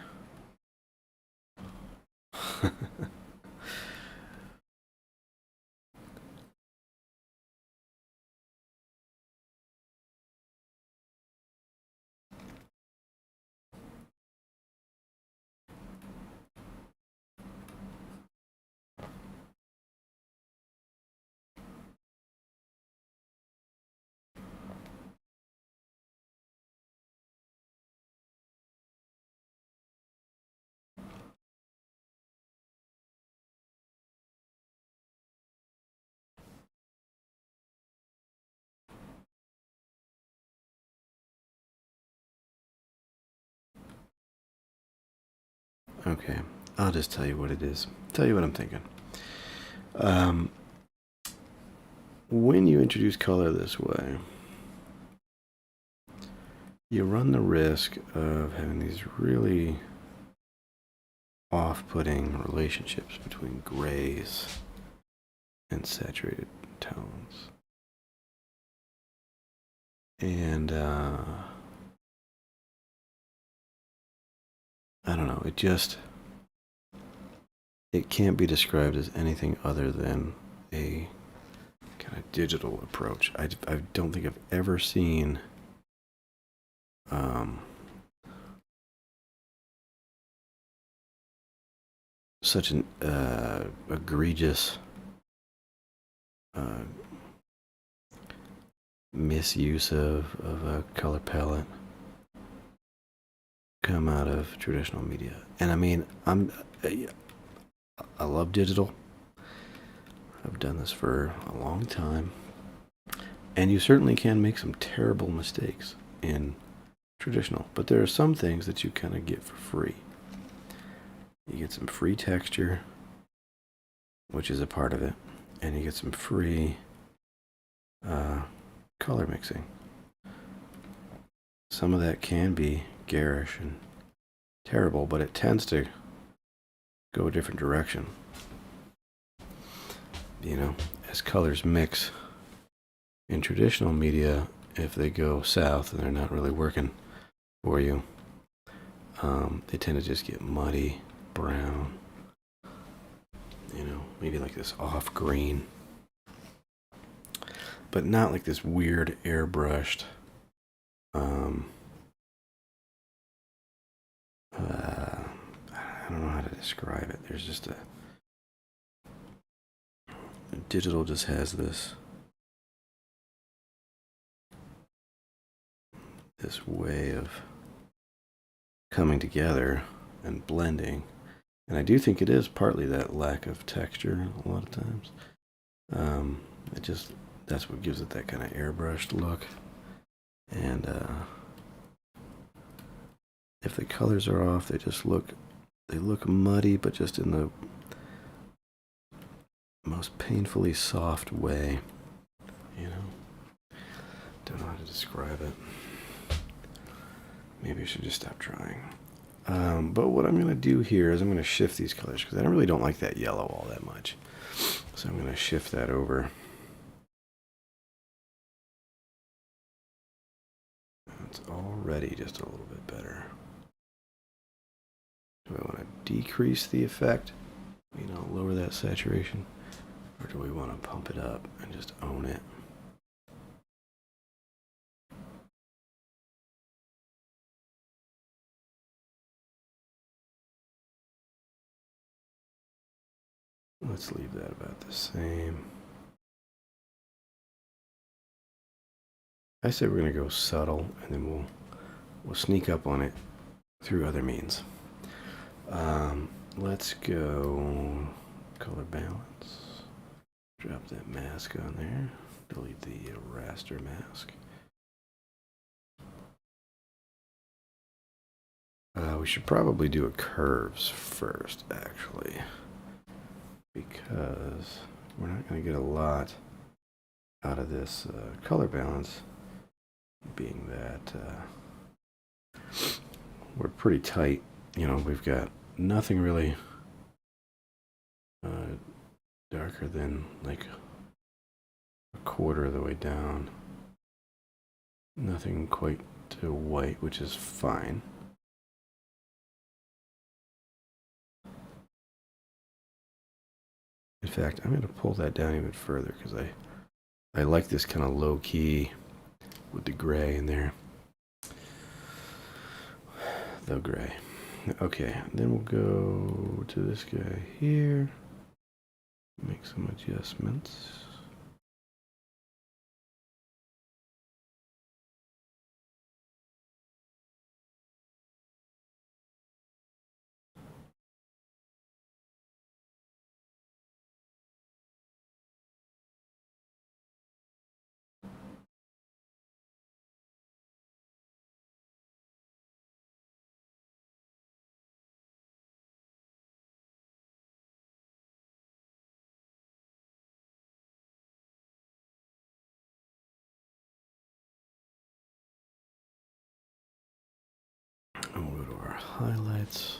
Okay, I'll just tell you what it is. Tell you what I'm thinking. When you introduce color this way, you run the risk of having these really off-putting relationships between grays and saturated tones. And I don't know, it can't be described as anything other than a kind of digital approach. I don't think I've ever seen such an egregious misuse of a color palette come out of traditional media. And I mean, I love digital. I've done this for a long time. And you certainly can make some terrible mistakes in traditional, but there are some things that you kind of get for free. You get some free texture, which is a part of it, and you get some free color mixing. Some of that can be garish and terrible, but it tends to go a different direction. You know, as colors mix in traditional media, if they go south and they're not really working for you, they tend to just get muddy, brown, you know, maybe like this off green, but not like this weird airbrushed I don't know how to describe it. There's just digital just has this way of coming together and blending, and I do think it is partly that lack of texture a lot of times. That's what gives it that kind of airbrushed look. And if the colors are off, they look muddy, but just in the most painfully soft way. You know, don't know how to describe it. Maybe I should just stop trying. But what I'm going to do here is I'm going to shift these colors because I really don't like that yellow all that much. So I'm going to shift that over. It's already just a little bit better. Do I want to decrease the effect? You know, lower that saturation? Or do we want to pump it up and just own it? Let's leave that about the same. I say we're going to go subtle, and then we'll sneak up on it through other means. Let's go color balance. Drop that mask on there. Delete the raster mask. We should probably do a curves first, actually, because we're not going to get a lot out of this color balance, being that we're pretty tight. You know, we've got nothing really darker than like a quarter of the way down. Nothing quite to white, which is fine. In fact, I'm going to pull that down even further because I like this kind of low key with the gray in there. The gray. Okay, then we'll go to this guy here. Make some adjustments. And we'll go to our highlights.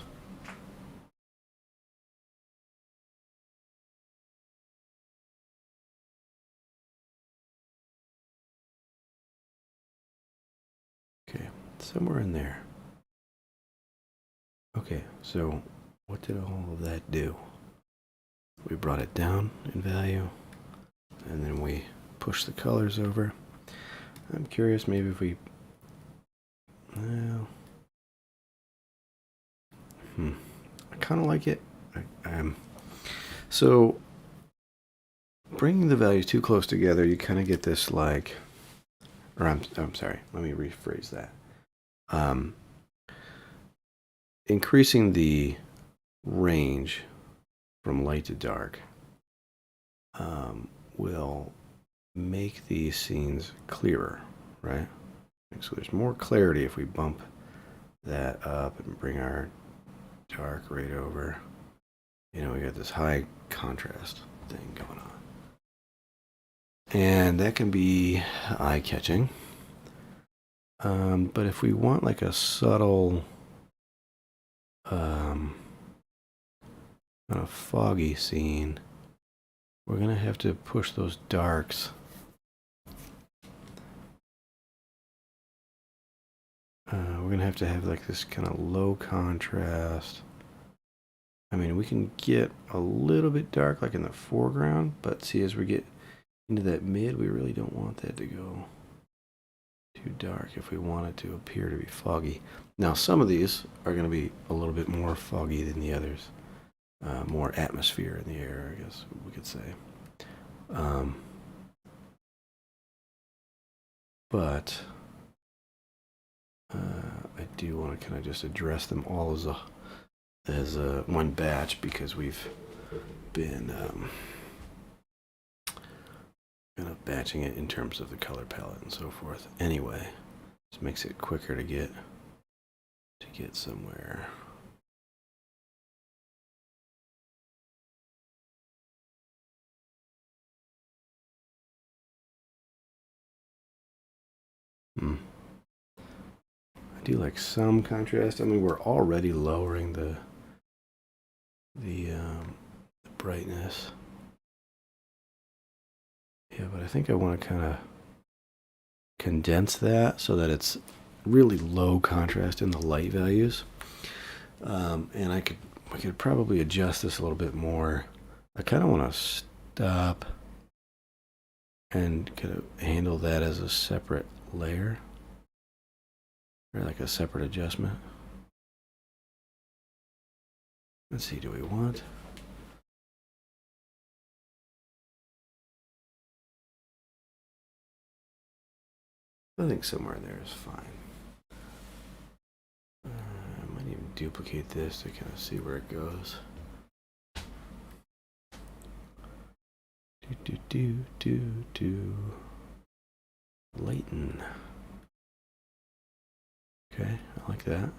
Okay, somewhere in there. Okay, so what did all of that do? We brought it down in value, and then we pushed the colors over. I'm curious, maybe if we... Well... I kind of like it. So, bringing the values too close together, you kind of get this like... Or I'm sorry, let me rephrase that. Increasing the range from light to dark will make these scenes clearer, right? So there's more clarity if we bump that up and bring our dark right over. You know, we got this high contrast thing going on. And that can be eye-catching. But if we want like a subtle, kind of foggy scene, we're going to have to push those darks we're going to have like this kind of low contrast. I mean, we can get a little bit dark like in the foreground, but see, as we get into that mid, we really don't want that to go too dark if we want it to appear to be foggy. Now, some of these are going to be a little bit more foggy than the others. More atmosphere in the air, I guess we could say. But I do want to kind of just address them all as a one batch, because we've been kind of batching it in terms of the color palette and so forth. Anyway, this makes it quicker to get somewhere. I do like some contrast. I mean, we're already lowering the brightness. Yeah, but I think I want to kind of condense that so that it's really low contrast in the light values. And we could probably adjust this a little bit more. I kind of want to stop and kind of handle that as a separate layer, or like a separate adjustment. Let's see, do we want... I think somewhere in there is fine. I might even duplicate this to kind of see where it goes. Lighten. Okay, I like that.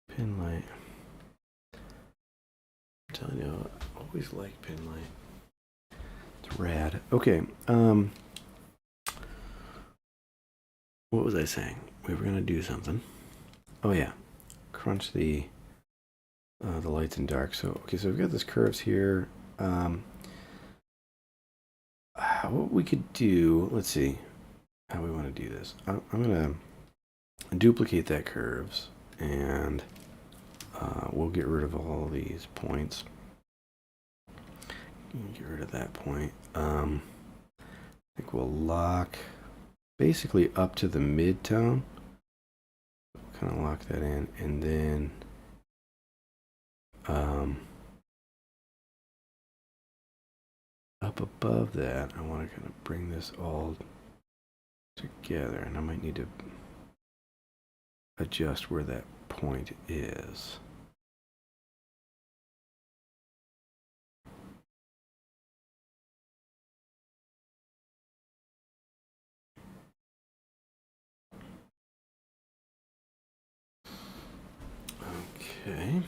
Pin light. I'm telling you, I always like pin light. It's rad. Okay, what was I saying? We were gonna do something. Oh yeah, crunch the lights and dark. So okay, so we've got this curves here. What we could do, let's see how we want to do this. I'm gonna duplicate that curves, and we'll get rid of all these points. Get rid of that point. I think we'll lock basically up to the mid-tone. Kind of lock that in, and then up above that, I want to kind of bring this all together, and I might need to adjust where that point is. Okay.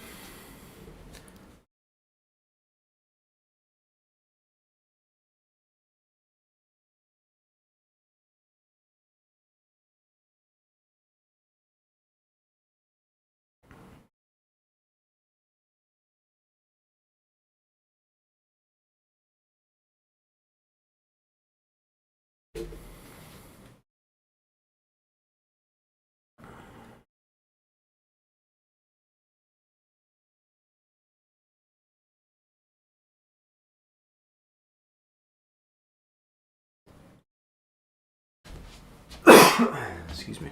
Excuse me.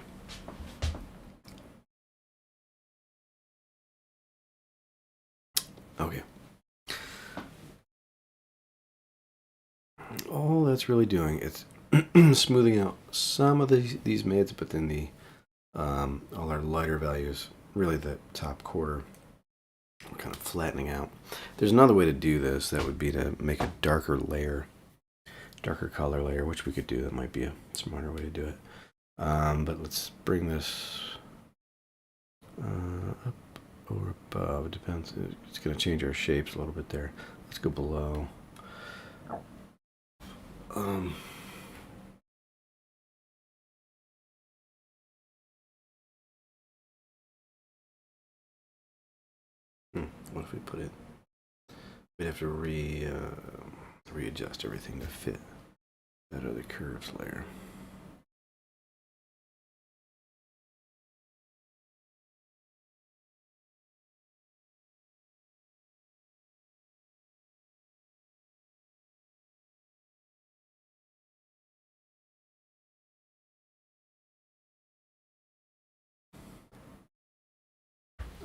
Okay. All that's really doing is smoothing out some of these mids, but then the all our lighter values, really the top quarter, kind of flattening out. There's another way to do this. That would be to make a darker layer, darker color layer, which we could do. That might be a smarter way to do it. But let's bring this up or above. It depends. It's going to change our shapes a little bit there. Let's go below. What if we put it? We'd have to readjust everything to fit that other curves layer.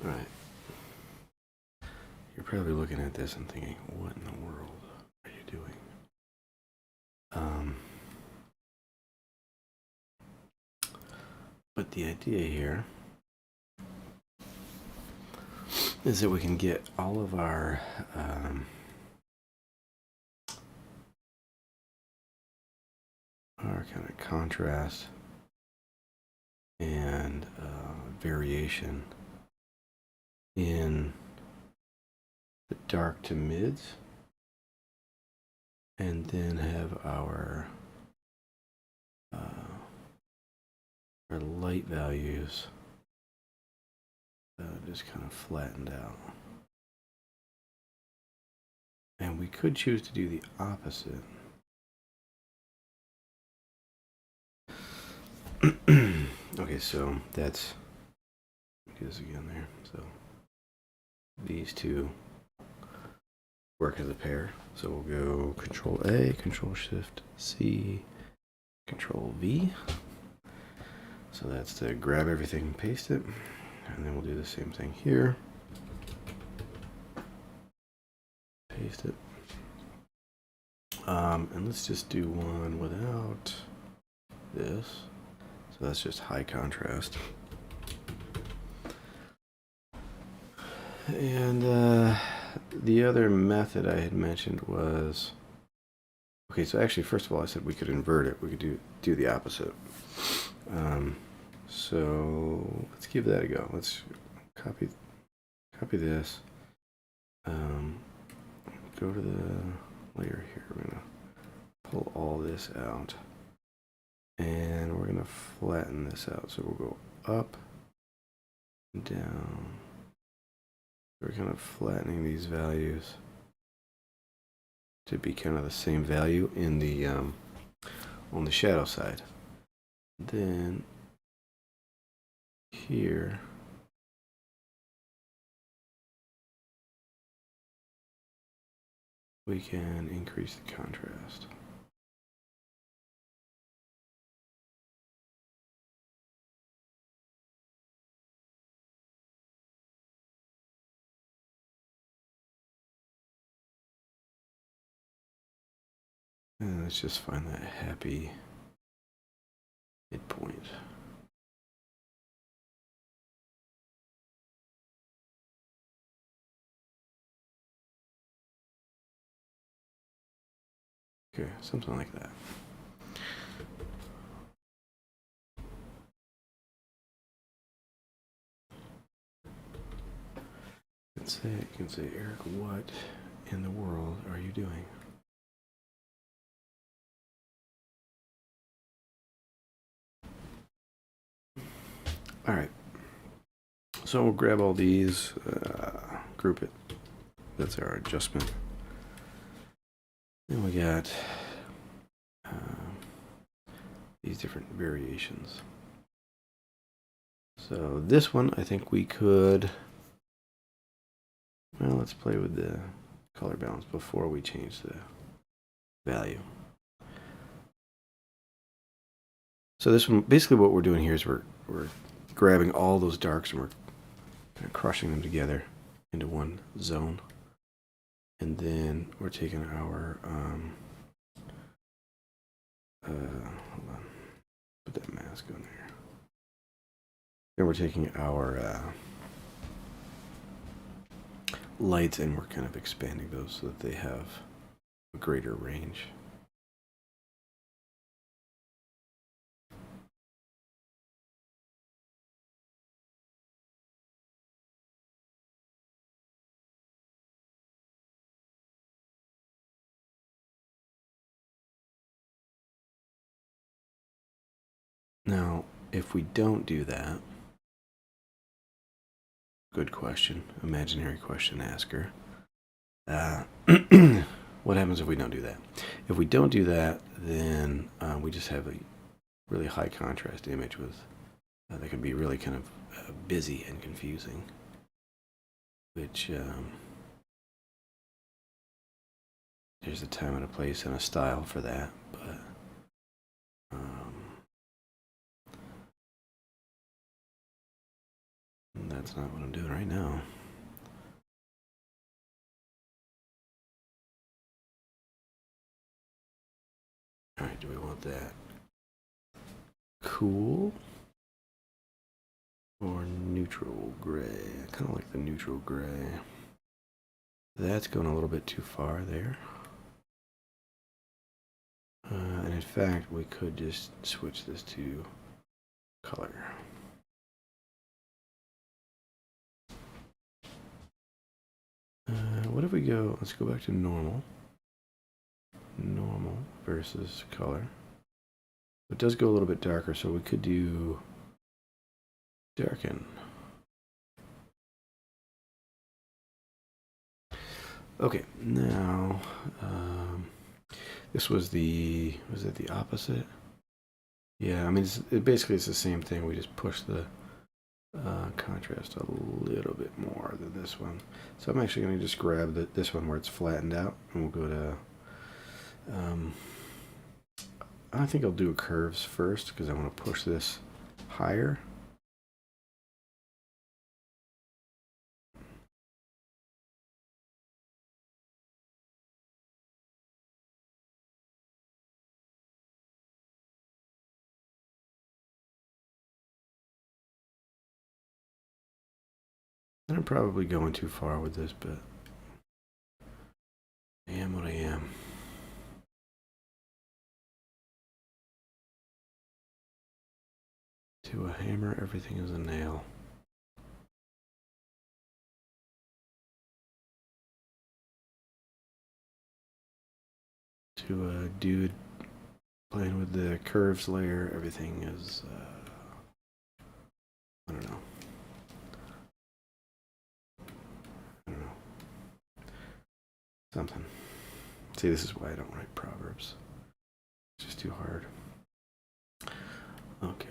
All right. You're probably looking at this and thinking, what in the world are you doing? But the idea here is that we can get all of our kind of contrast and variation in the dark to mids, and then have our light values just kind of flattened out. And we could choose to do the opposite. Okay, so that's, do this again there. So these two work as a pair. So we'll go Control A, Control Shift C, Control V. So that's to grab everything and paste it. And then we'll do the same thing here. Paste it. And let's just do one without this. So that's just high contrast. And the other method I had mentioned was, okay, so actually, first of all, I said we could invert it. We could do the opposite. So let's give that a go. Let's copy this. Go to the layer here. We're gonna pull all this out, and we're gonna flatten this out. So we'll go up down. We're kind of flattening these values to be kind of the same value in the on the shadow side. Then here we can increase the contrast. And let's just find that happy midpoint. Okay, something like that. You can say, Eric, what in the world are you doing? All right. So we'll grab all these, group it. That's our adjustment. Then we got these different variations. So this one, I think we could, well, let's play with the color balance before we change the value. So this one, basically what we're doing here is we're grabbing all those darks and we're kind of crushing them together into one zone. And then we're taking our, hold on, put that mask on there. Then we're taking our lights and we're kind of expanding those so that they have a greater range. Now, if we don't do that, good question, imaginary question asker. What happens if we don't do that? If we don't do that, then we just have a really high contrast image with that can be really kind of busy and confusing, which there's a time and a place and a style for that, but that's not what I'm doing right now. All right, do we want that cool or neutral gray? I kind of like the neutral gray. That's going a little bit too far there. And in fact, we could just switch this to color. What if we go, let's go back to normal. Normal versus color. It does go a little bit darker, so we could do darken. Okay, now this was it the opposite? Yeah, I mean, basically it's the same thing. We just push the contrast a little bit more than this one. So I'm actually going to just grab this one where it's flattened out, and we'll go to, I think I'll do curves first because I want to push this higher. And I'm probably going too far with this, but I am what I am. To a hammer, everything is a nail. To a dude playing with the curves layer, everything is, I don't know. something. See, this is why I don't write Proverbs. It's just too hard. Okay.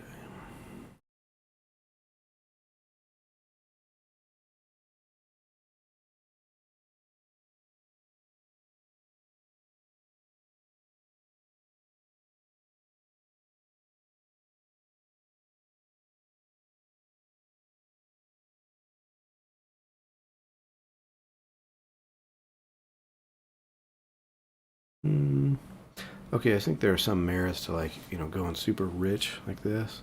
Okay, I think there are some merits to, like, going super rich like this.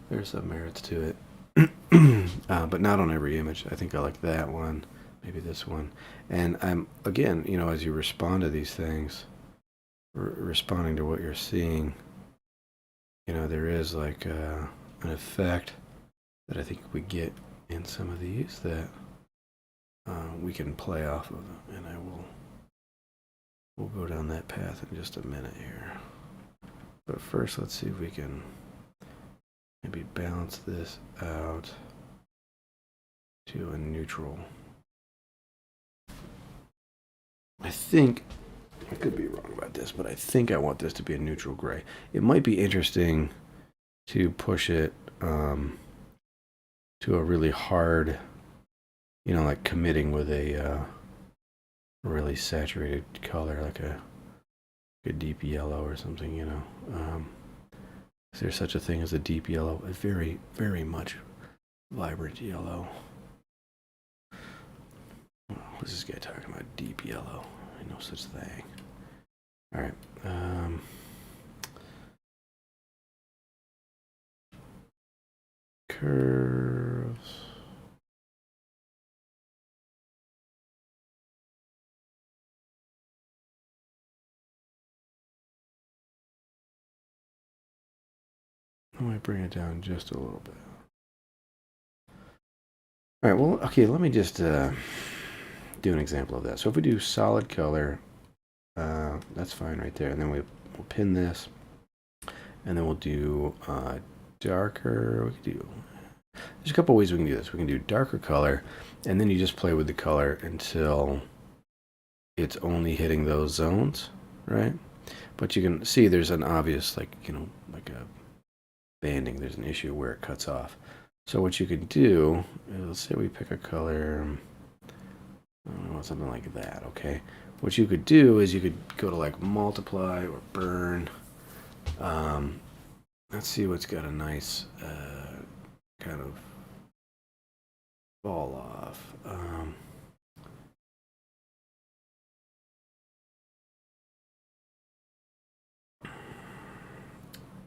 There's some merits to it. But not on every image. I think I like that one, maybe this one. And I'm, again, as you respond to these things, responding to what you're seeing, there is like an effect that I think we get in some of these that we can play off of, and we'll go down that path in just a minute here. But first, let's see if we can maybe balance this out to a neutral. I think, I could be wrong about this, but I think I want this to be a neutral gray. It might be interesting to push it to a really hard, like committing with a really saturated color, like a deep yellow or something, Is there such a thing as a deep yellow? A very, very much vibrant yellow. What's this guy talking about? Deep yellow. I know such thing. All right. Curves. I might bring it down just a little bit. All right, well, okay, let me just do an example of that. So if we do solid color, that's fine right there. And then we'll pin this, and then we'll do darker. We could do, there's a couple ways we can do this. We can do darker color, and then you just play with the color until it's only hitting those zones, right? But you can see there's an obvious, like a banding. There's an issue where it cuts off. So what you could do is, let's say we pick a color, I don't know, something like that, okay? What you could do is you could go to like multiply or burn. Let's see what's got a nice kind of fall off.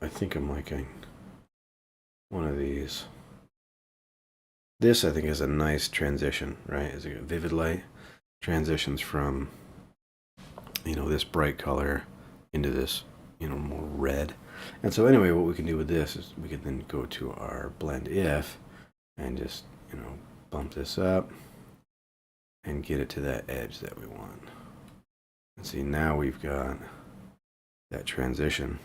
I think I'm liking one of these. This, I think, is a nice transition, right? Is a vivid light. Transitions from, this bright color into this, more red. And so anyway, what we can do with this is we can then go to our blend if and just, bump this up and get it to that edge that we want. And see, now we've got that transition.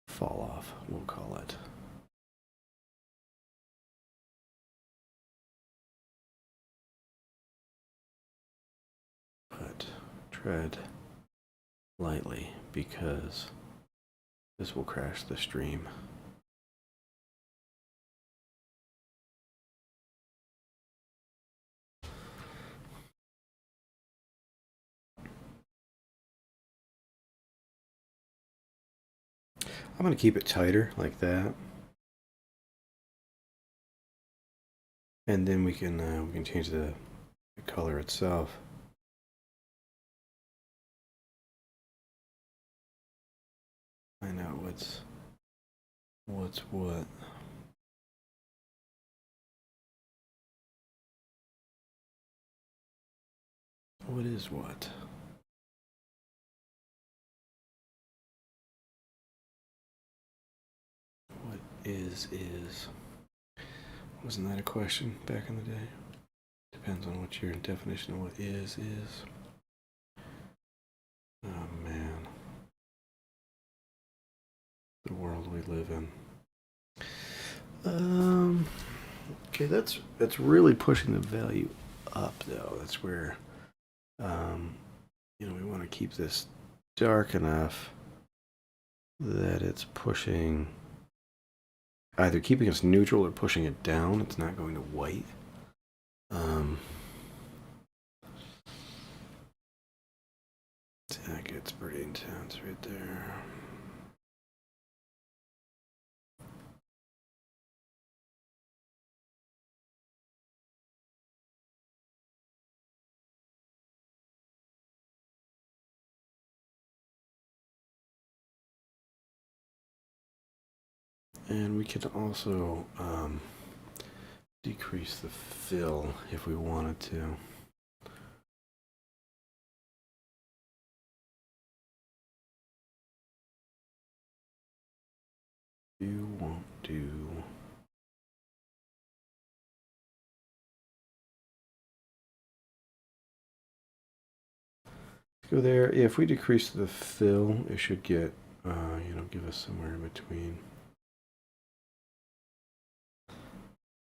Fall off, we'll call it. But tread lightly because this will crash the stream. I'm going to keep it tighter like that. And then we can change the color itself. Find out what's what. What is what? What is? Wasn't that a question back in the day? Depends on what your definition of what is. Oh man. The world we live in. Okay, that's really pushing the value up, though. That's where, you know, we want to keep this dark enough that it's pushing, either keeping us neutral or pushing it down. It's not going to white. That gets pretty intense right there. And we can also decrease the fill if we wanted to. You won't do. Go there. If we decrease the fill, it should get, you know, give us somewhere in between.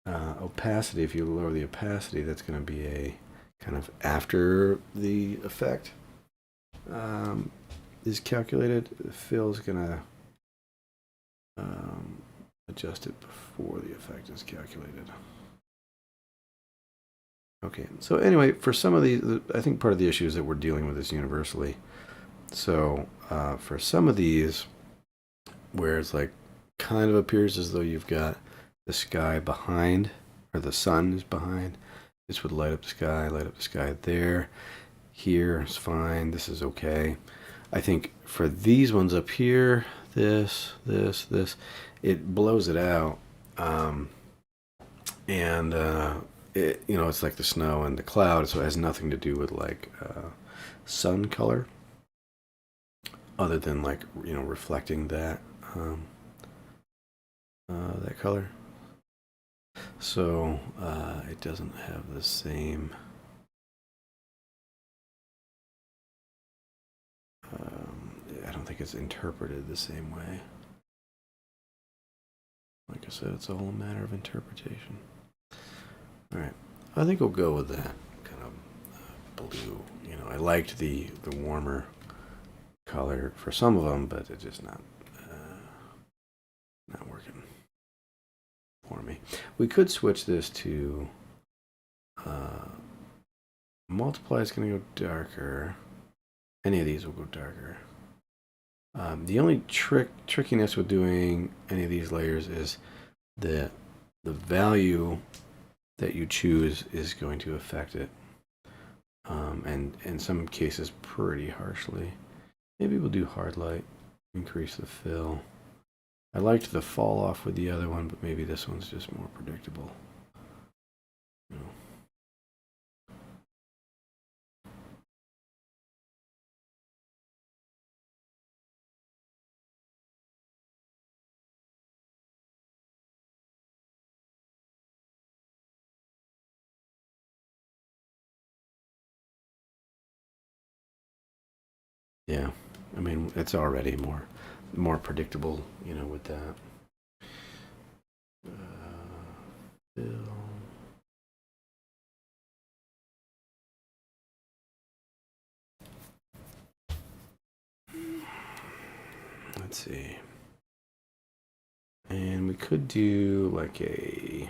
Opacity, if you lower the opacity, that's going to be a kind of after the effect is calculated. The fill is going to adjust it before the effect is calculated. Okay, so anyway, for some of these, I think part of the issue is that we're dealing with this universally. So for some of these, where it's like kind of appears as though you've got the sky behind, or the sun is behind, this would light up the sky there. Here is fine, this is okay. I think for these ones up here, this, it blows it out. It, you know, it's like the snow and the cloud, so it has nothing to do with like sun color, other than like, you know, reflecting that that color. So it doesn't have the same. I don't think it's interpreted the same way. Like I said, it's all a matter of interpretation. All right, I think we'll go with that kind of blue. You know, I liked the warmer color for some of them, but it's just not working for me. We could switch this to multiply is going to go darker. Any of these will go darker. The only trickiness with doing any of these layers is that the value that you choose is going to affect it, and in some cases pretty harshly. Maybe we'll do hard light, increase the fill. I liked the fall off with the other one, but maybe this one's just more predictable. You know. Yeah, I mean, it's already more predictable, you know, with that. Fill. Let's see. And we could do like a,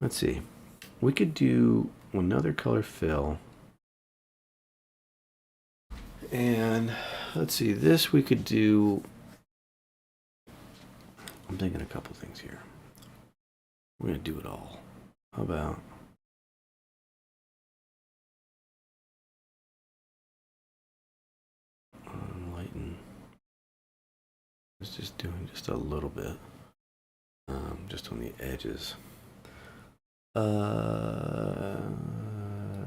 let's see, we could do another color fill. And let's see, this we could do, I'm thinking a couple things here. We're going to do it all. How about lighten? It's just doing just a little bit, just on the edges.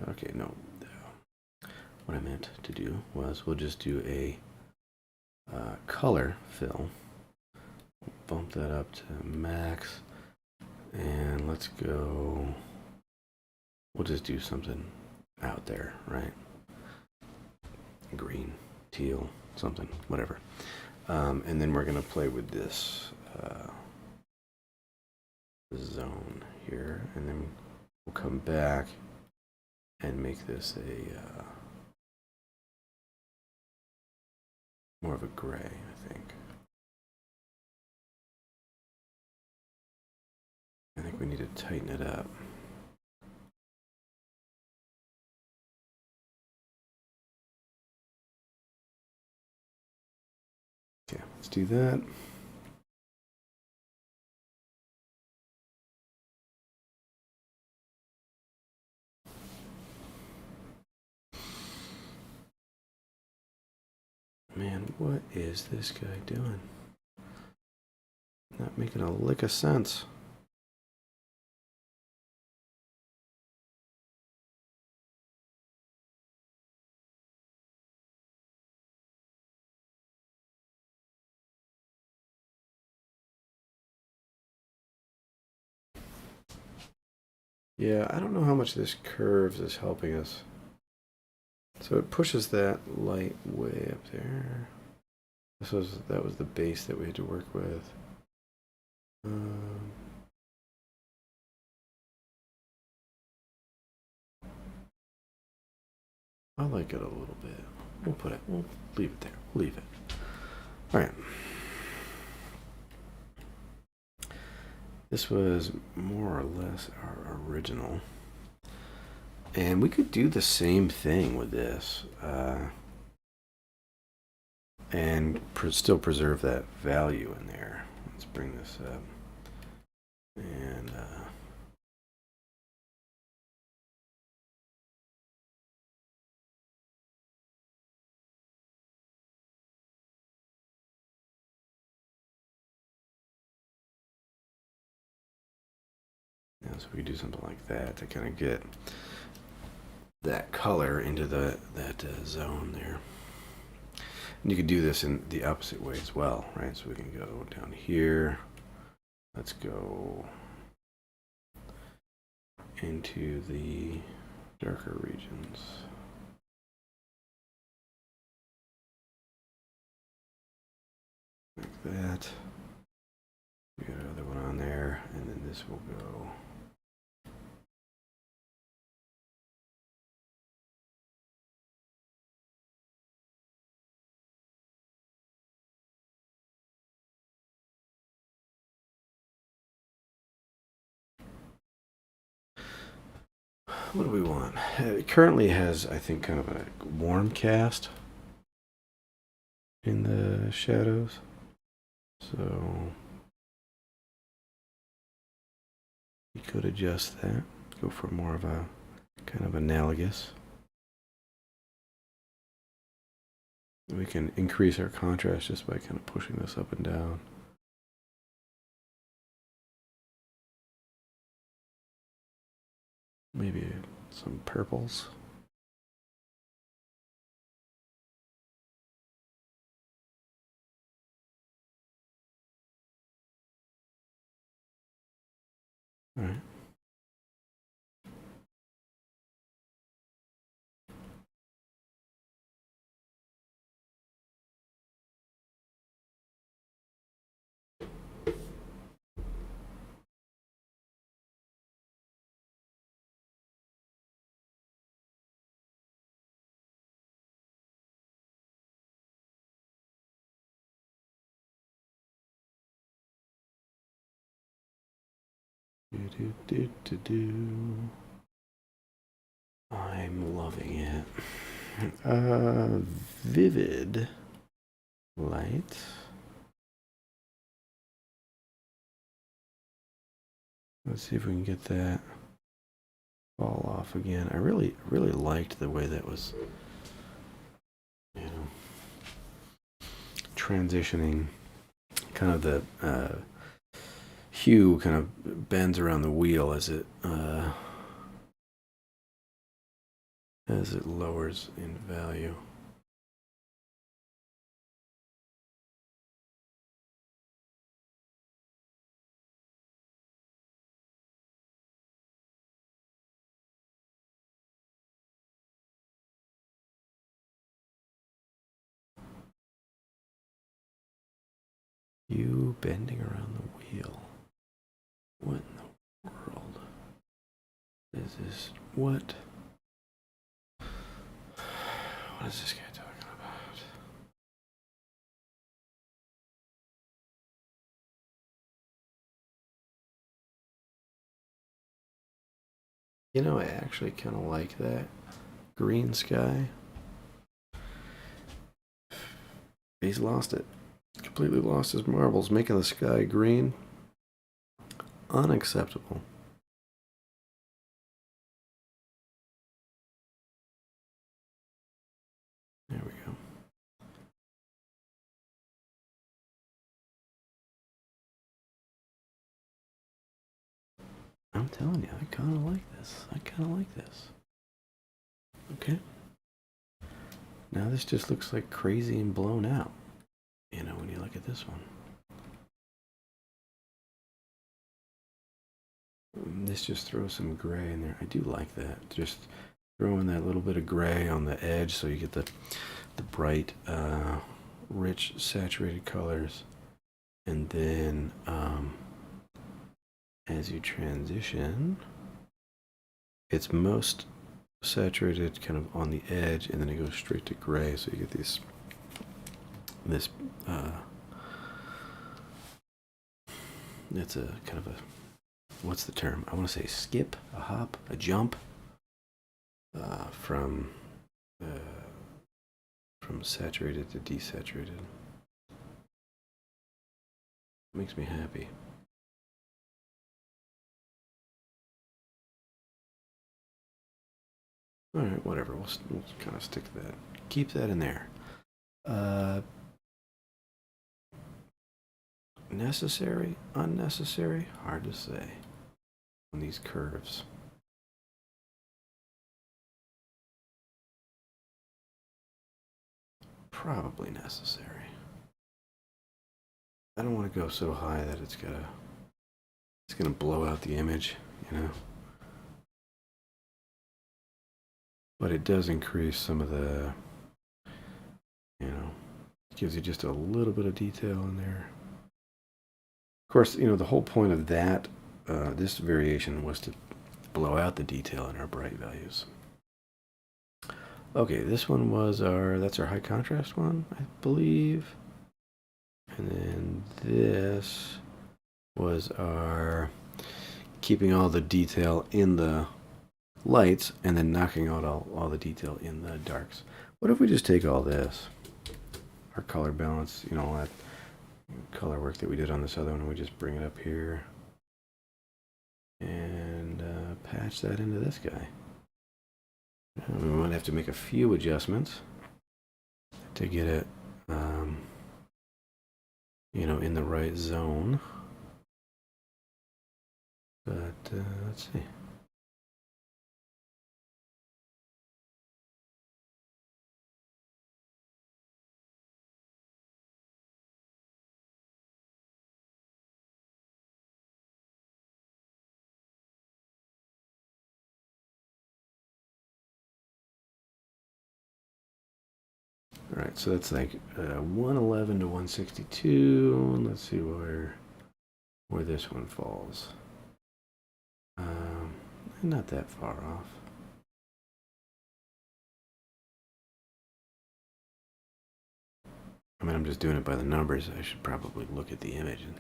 Okay, no. What I meant to do was we'll just do a color fill. Bump that up to max, and let's go. We'll just do something out there, right? Green, teal, something, whatever. And then we're gonna play with this zone here, and then we'll come back and make this a more of a gray, I think. I think we need to tighten it up. Okay, let's do that. Man, what is this guy doing? Not making a lick of sense. Yeah, I don't know how much this curves is helping us. So it pushes that light way up there. That was the base that we had to work with. I like it a little bit. We'll leave it there. We'll leave it. All right. This was more or less our original. And we could do the same thing with this. And still preserve that value in there. Let's bring this up. And so we do something like that to kind of get that color into that zone there. And you could do this in the opposite way as well, right? So we can go down here. Let's go into the darker regions. Like that. We got another one on there, and then this will go. What do we want? It currently has, I think, kind of a warm cast in the shadows. So we could adjust that. Go for more of a kind of analogous. We can increase our contrast just by kind of pushing this up and down. Maybe some purples. All right. I'm loving it. Vivid light. Let's see if we can get that fall off again. I really liked the way that was, you know, transitioning. Kind of the hue kind of bends around the wheel as it lowers in value. You bending around the wheel. What in the is this? What? What is this guy talking about? You know, I actually kind of like that green sky. He's lost it. Completely lost his marbles, making the sky green. Unacceptable. There we go. I'm telling you, I kind of like this. I kind of like this. Okay. Now this just looks like crazy and blown out. You know, when you look at this one. This just throws some gray in there. I do like that. Just throwing that little bit of gray on the edge so you get the bright, rich, saturated colors. And then as you transition, it's most saturated kind of on the edge, and then it goes straight to gray, so you get this it's a kind of a, what's the term? I want to say skip, a hop, a jump from saturated to desaturated. Makes me happy. All right, whatever. We'll kind of stick to that. Keep that in there. Necessary, unnecessary, hard to say on these curves. Probably necessary. I don't want to go so high that it's gonna blow out the image, you know. But it does increase some of the, you know, gives you just a little bit of detail in there. Of course, you know, the whole point of that, this variation was to blow out the detail in our bright values. Okay, this one was that's our high contrast one, I believe. And then this was our keeping all the detail in the lights and then knocking out all the detail in the darks. What if we just take all this, our color balance, you know, all that color work that we did on this other one, and we just bring it up here and patch that into this guy. We might have to make a few adjustments to get it, you know, in the right zone. But let's see. All right, so that's like 111 to 162. Let's see where this one falls. Not that far off. I mean, I'm just doing it by the numbers. I should probably look at the image and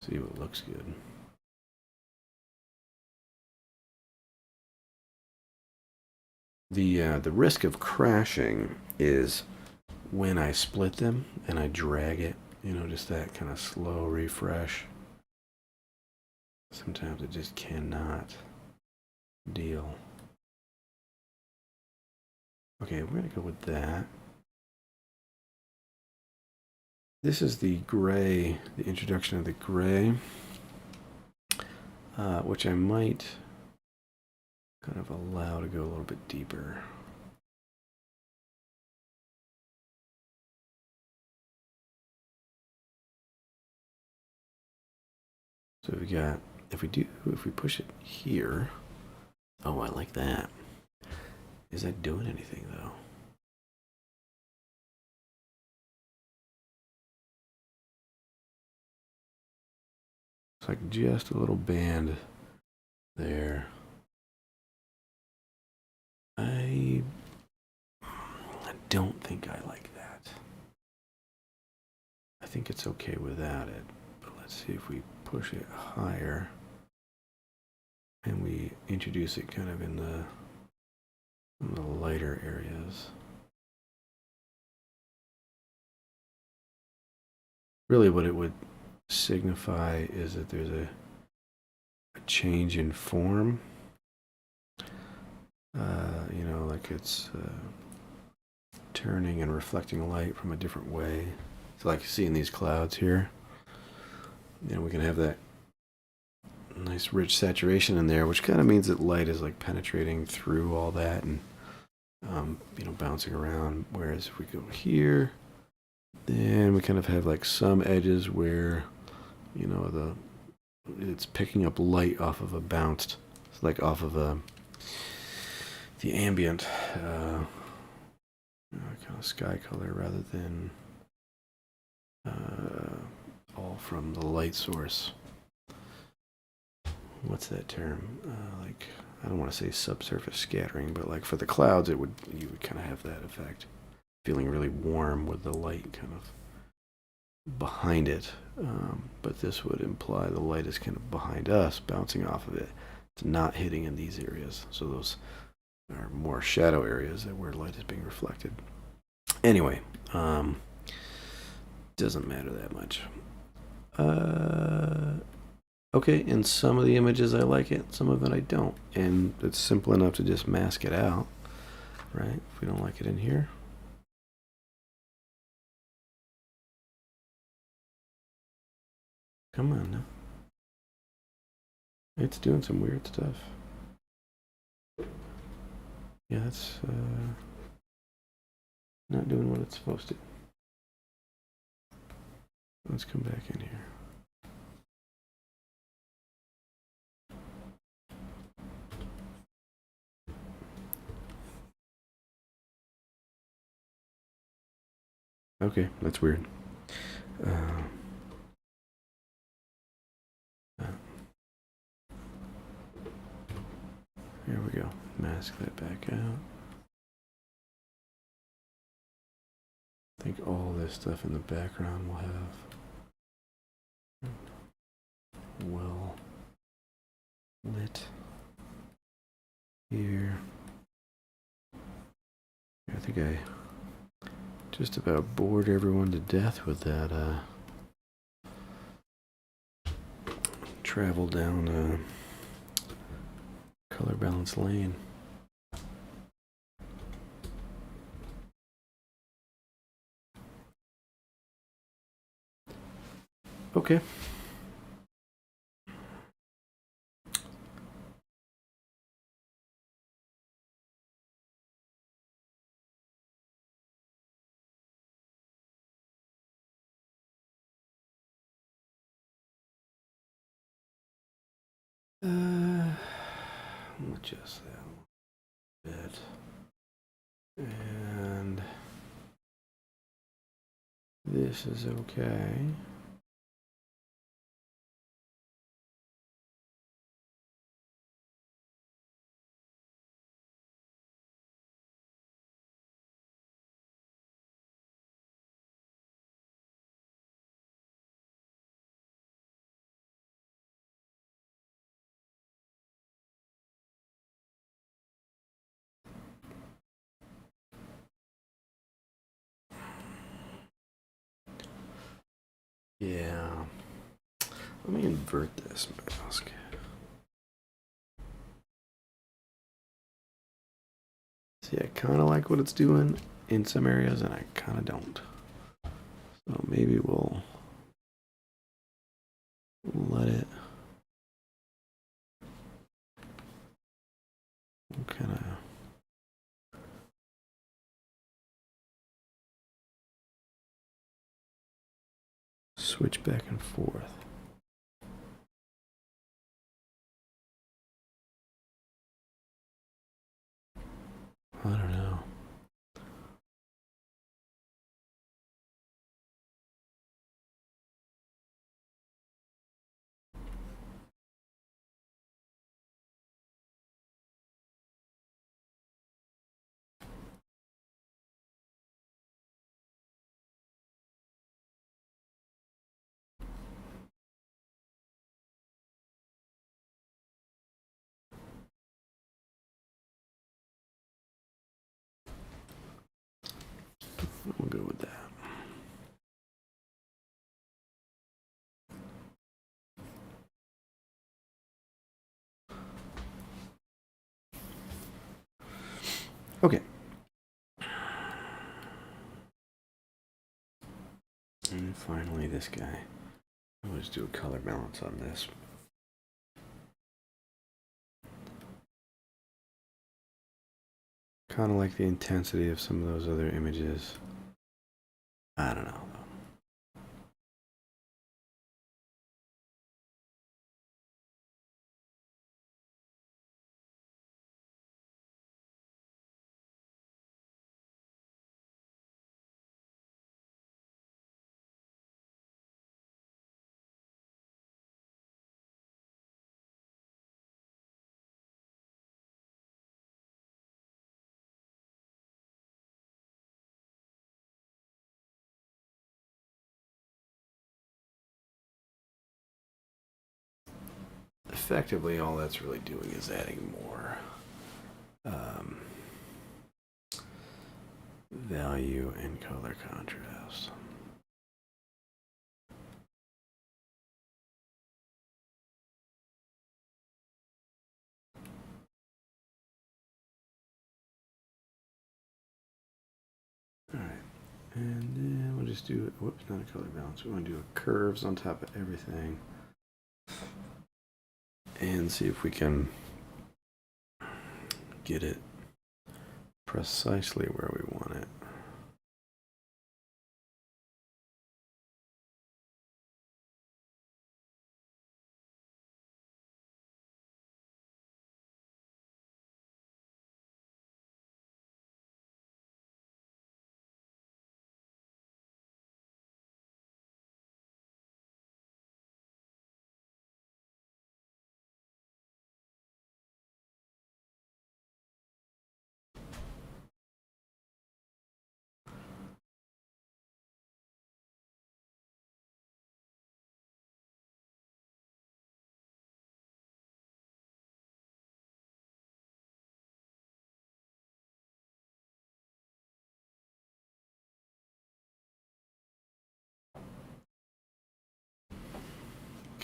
see what looks good. The risk of crashing is when I split them and I drag it, you know, just that kind of slow refresh. Sometimes it just cannot deal. Okay, we're going to go with that. This is the gray, the introduction of the gray, which I might kind of allow to go a little bit deeper. So we got, if we push it here, oh, I like that. Is that doing anything though? It's like just a little band there. I don't think I like that. I think it's okay without it, but let's see if we push it higher and we introduce it kind of in the lighter areas. Really what it would signify is that there's a change in form. You know, like it's turning and reflecting light from a different way. So like seeing these clouds here, you know, we can have that nice rich saturation in there, which kind of means that light is like penetrating through all that and you know, bouncing around. Whereas if we go here, then we kind of have like some edges where, you know, it's picking up light off of a bounced, like off of the ambient kind of sky color rather than all from the light source. What's that term? Like, I don't want to say subsurface scattering, but like for the clouds, you would kind of have that effect, feeling really warm with the light kind of behind it. But this would imply the light is kind of behind us, bouncing off of it. It's not hitting in these areas, so those are more shadow areas where light is being reflected. Anyway, doesn't matter that much. Okay, in some of the images I like it, some of it I don't. And it's simple enough to just mask it out, right? If we don't like it in here. Come on now. It's doing some weird stuff. Yeah, it's not doing what it's supposed to. Let's come back in here. Okay, that's weird. Here we go. Mask that back out. I think all this stuff in the background will have well lit here. I think I just about bored everyone to death with that travel down color balance lane. Okay. I'll adjust that a bit. And this is okay. Yeah. Let me invert this mask. See, I kind of like what it's doing in some areas, and I kind of don't. So maybe we'll let it kind of switch back and forth. I don't know. We'll go with that. Okay. And finally, this guy. I'll just do a color balance on this. Kind of like the intensity of some of those other images. I don't know. Effectively, all that's really doing is adding more value and color contrast. All right, and then we'll just do, whoops, not a color balance. We want to do a curves on top of everything and see if we can get it precisely where we want it.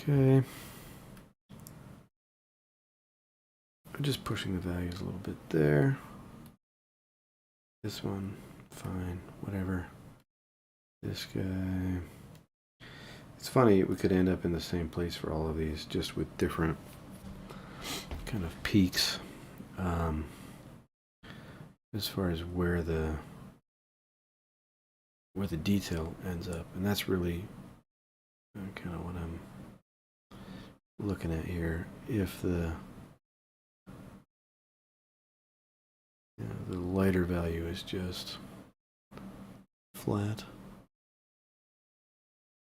Okay. I'm just pushing the values a little bit there. This one, fine, whatever. This guy. It's funny, we could end up in the same place for all of these, just with different kind of peaks as far as where the detail ends up, and that's really kind of what I'm looking at here. If the the lighter value is just flat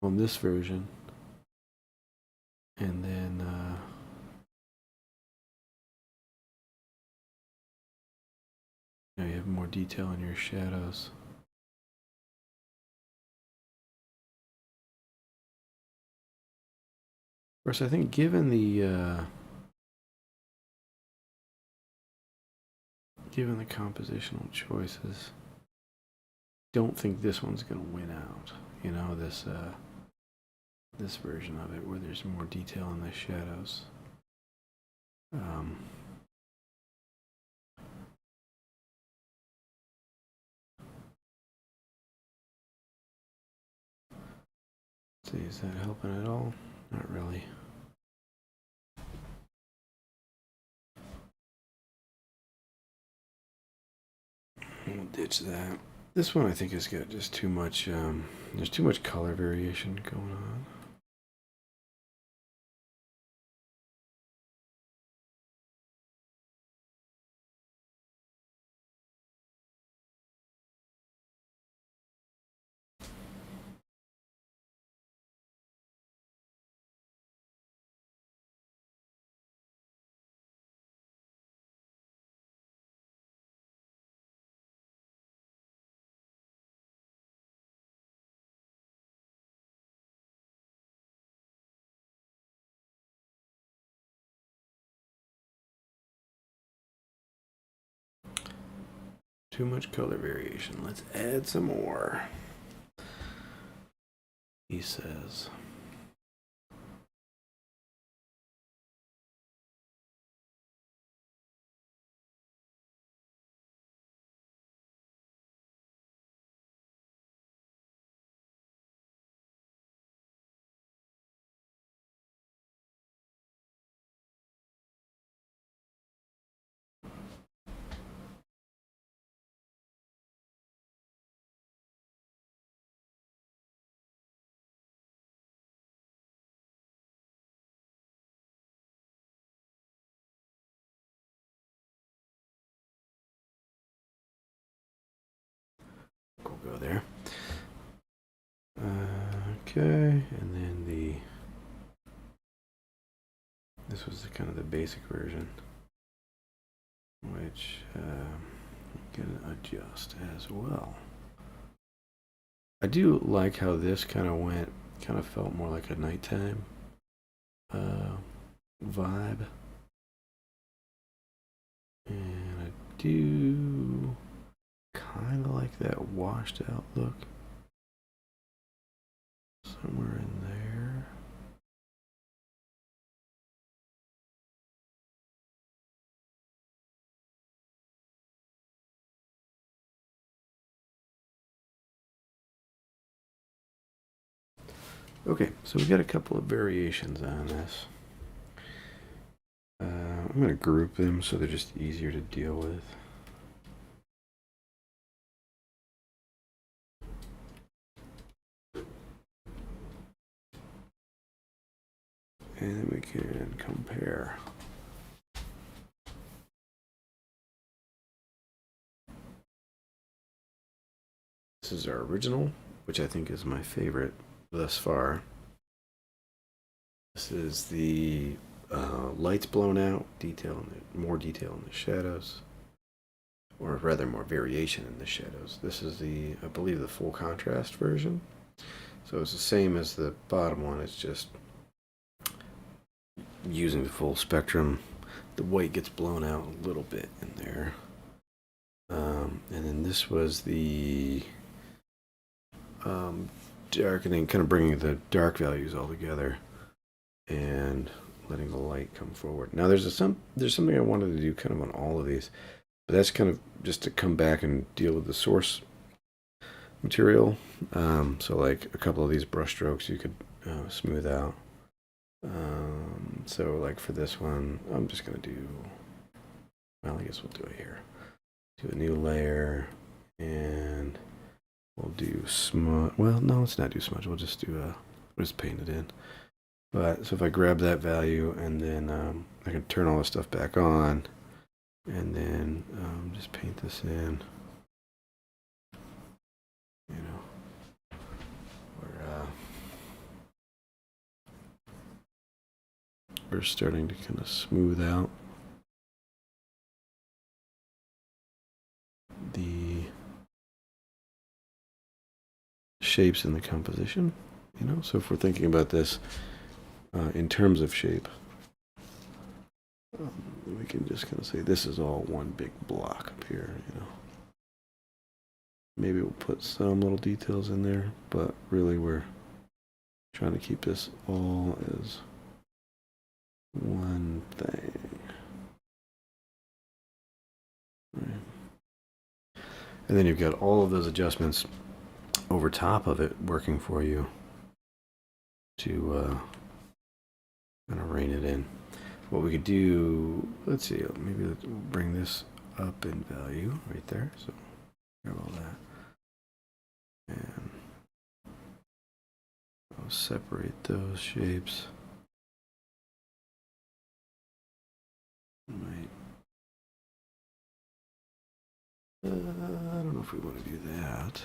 on this version, and then you have more detail in your shadows. Of course, I think given the compositional choices, don't think this one's going to win out. You know, this version of it where there's more detail in the shadows. See, is that helping at all? Not really. We'll ditch that. This one I think has got just too much, there's too much color variation going on. Too much color variation. Let's add some more. He says. We'll go there. Okay, and then this was kind of the basic version, which we can adjust as well. I do like how this kind of felt more like a nighttime vibe, and I do kind of like that washed out look somewhere in there. Okay, so we got a couple of variations on this. I'm going to group them so they're just easier to deal with. And then we can compare. This is our original, which I think is my favorite thus far. This is the lights blown out, more detail in the shadows, or rather more variation in the shadows. This is I believe, the full contrast version. So it's the same as the bottom one, it's just using the full spectrum. The white gets blown out a little bit in there. And then this was the darkening, kind of bringing the dark values all together and letting the light come forward. Now there's something I wanted to do kind of on all of these, but that's kind of just to come back and deal with the source material. So like a couple of these brush strokes you could smooth out. So like for this one, I'm just gonna do, well, I guess we'll do it here. Do a new layer, and we'll do smudge. Well, no, let's not do smudge. We'll just we'll just paint it in. But so if I grab that value, and then I can turn all this stuff back on, and then just paint this in. You know, we're starting to kind of smooth out the shapes in the composition, you know. So if we're thinking about this in terms of shape, we can just kind of say this is all one big block up here, you know. Maybe we'll put some little details in there, but really we're trying to keep this all as one thing. Right. And then you've got all of those adjustments over top of it working for you to kind of rein it in. What we could do, let's see, maybe we'll bring this up in value right there. So grab all that, and I'll separate those shapes. Right. I don't know if we want to do that.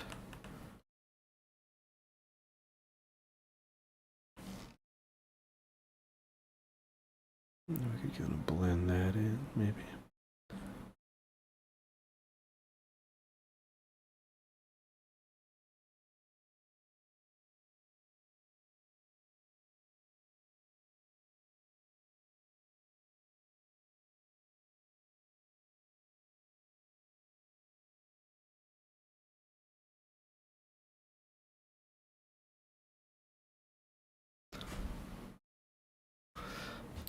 We could kind of blend that in, maybe.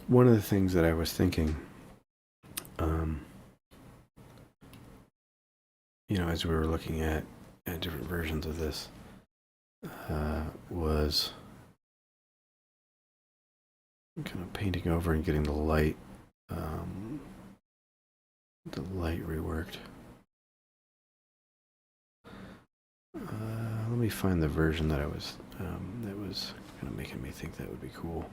one of the things that I was thinking, you know, as we were looking at different versions of this, was kind of painting over and getting the light reworked. Let me find the version that was kind of making me think that would be cool.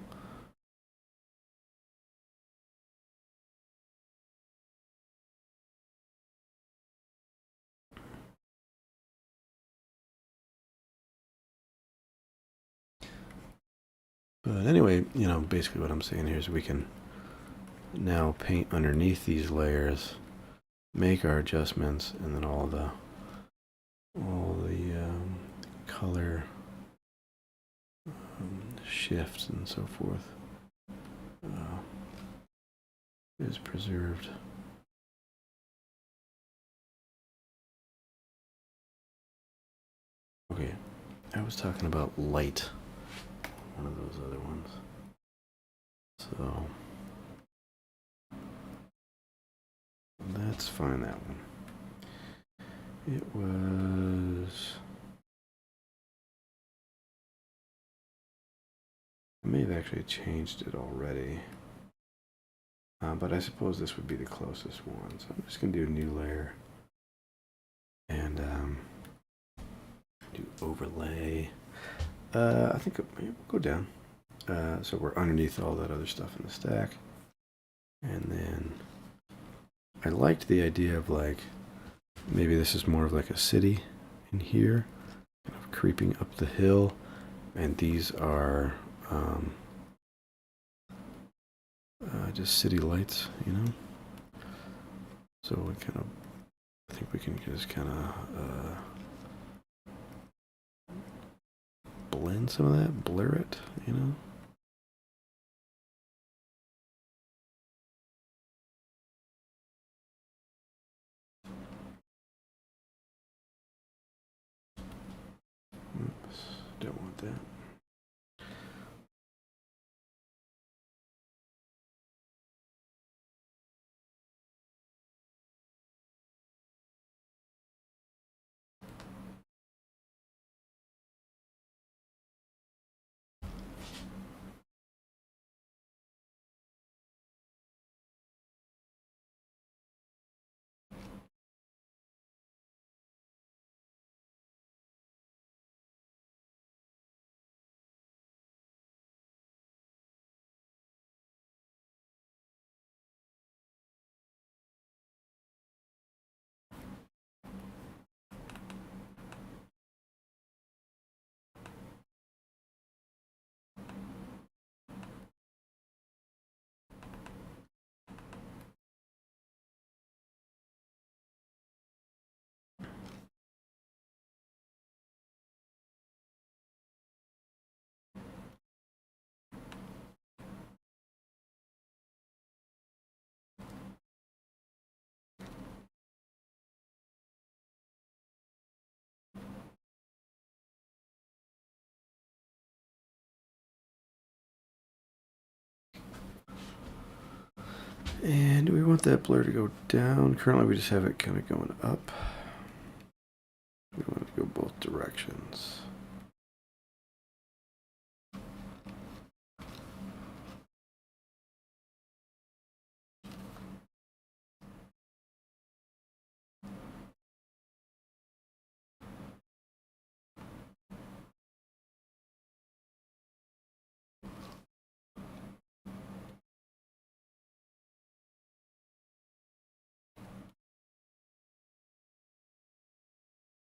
But anyway, you know, basically what I'm saying here is we can now paint underneath these layers, make our adjustments, and then all the color shifts and so forth is preserved. Okay, I was talking about light, one of those other ones. So let's find that one. It was, I may have actually changed it already, but I suppose this would be the closest one. So I'm just gonna do a new layer and do overlay. I think we'll go down. So we're underneath all that other stuff in the stack. And then I liked the idea of like, maybe this is more of like a city in here, kind of creeping up the hill. And these are just city lights, you know? So we kind of, I think we can just kind of blend some of that, blur it, you know? Oops, don't want that. And do we want that blur to go down? Currently we just have it kind of going up. We want it to go both directions.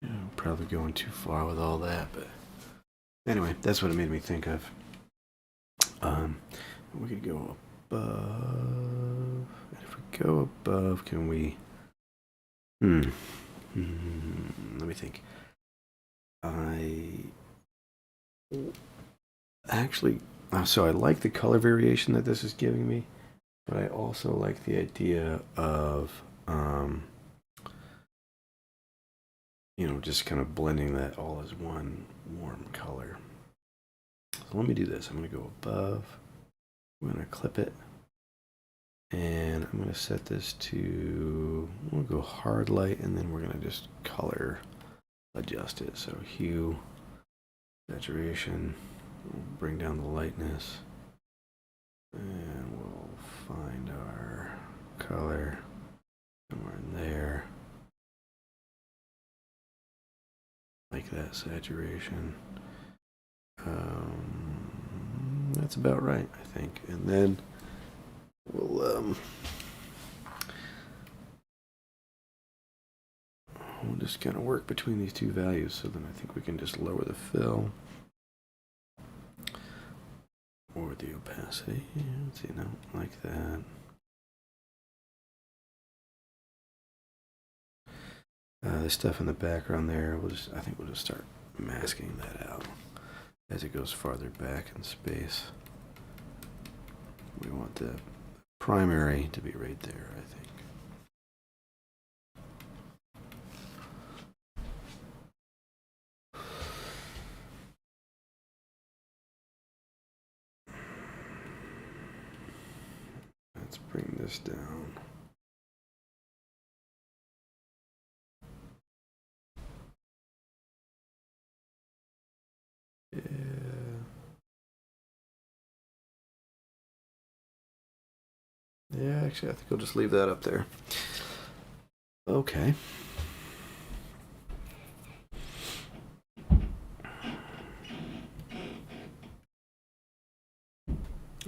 Yeah, I'm probably going too far with all that, but anyway, that's what it made me think of. We could go above. And if we go above, can we? Let me think. I actually, so I like the color variation that this is giving me, but I also like the idea of, you know, just kind of blending that all as one warm color. So let me do this. I'm going to go above. I'm going to clip it. And I'm going to set this to, we'll go hard light, and then we're going to just color adjust it. So hue, saturation, we'll bring down the lightness, and we'll find our color somewhere in there, like that saturation. That's about right, I think. And then we'll just kind of work between these two values. So then I think we can just lower the fill or the opacity. Let's see, no, like that. This stuff in the background there, I think we'll just start masking that out as it goes farther back in space. We want the primary to be right there, I think. Let's bring this down. Yeah. Yeah, actually, I think I'll just leave that up there. Okay.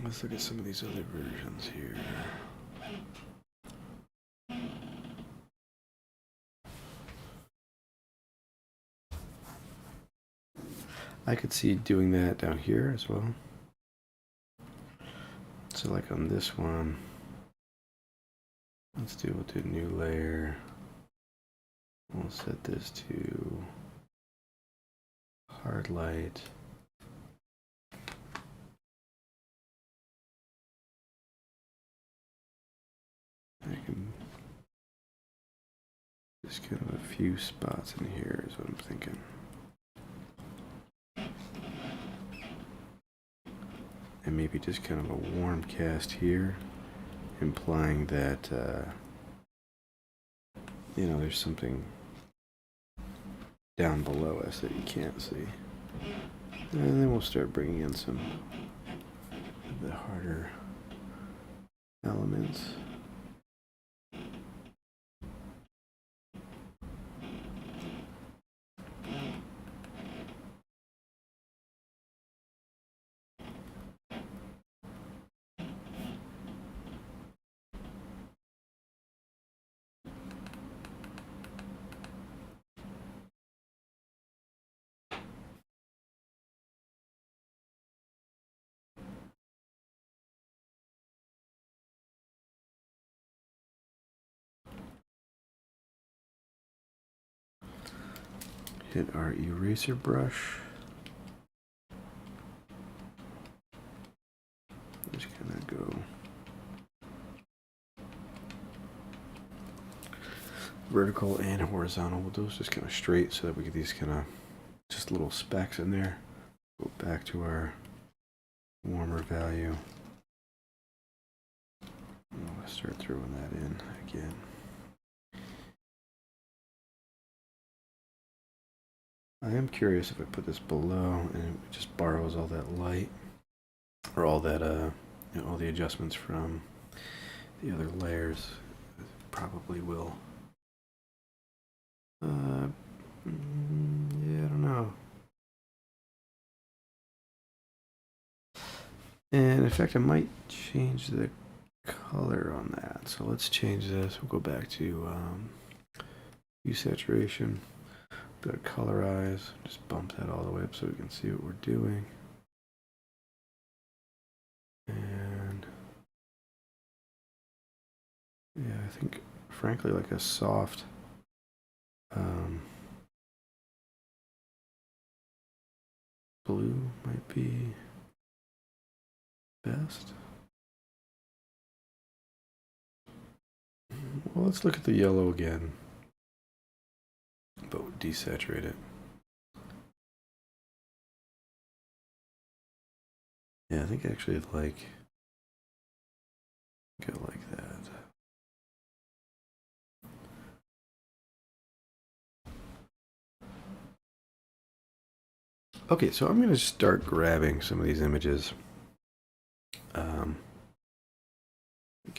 Let's look at some of these other versions here. I could see doing that down here as well. So like on this one, we'll do new layer. We'll set this to hard light. I can just kind of a few spots in here is what I'm thinking. And maybe just kind of a warm cast here, implying that, you know, there's something down below us that you can't see. And then we'll start bringing in some of the harder elements. Hit our eraser brush. Just kind of go vertical and horizontal with those just kind of straight so that we get these kind of just little specks in there. Go back to our warmer value. I'll start throwing that in again. I am curious if I put this below and it just borrows all that light or all that you know, all the adjustments from the other layers. It probably will. Yeah, I don't know. And in fact, I might change the color on that. So let's change this. We'll go back to hue saturation. Go to colorize. Just bump that all the way up so we can see what we're doing. And yeah, I think frankly like a soft blue might be best. Well, let's look at the yellow again, but we'll desaturate it. Yeah, I think actually like Go like that. Okay, so I'm going to start grabbing some of these images.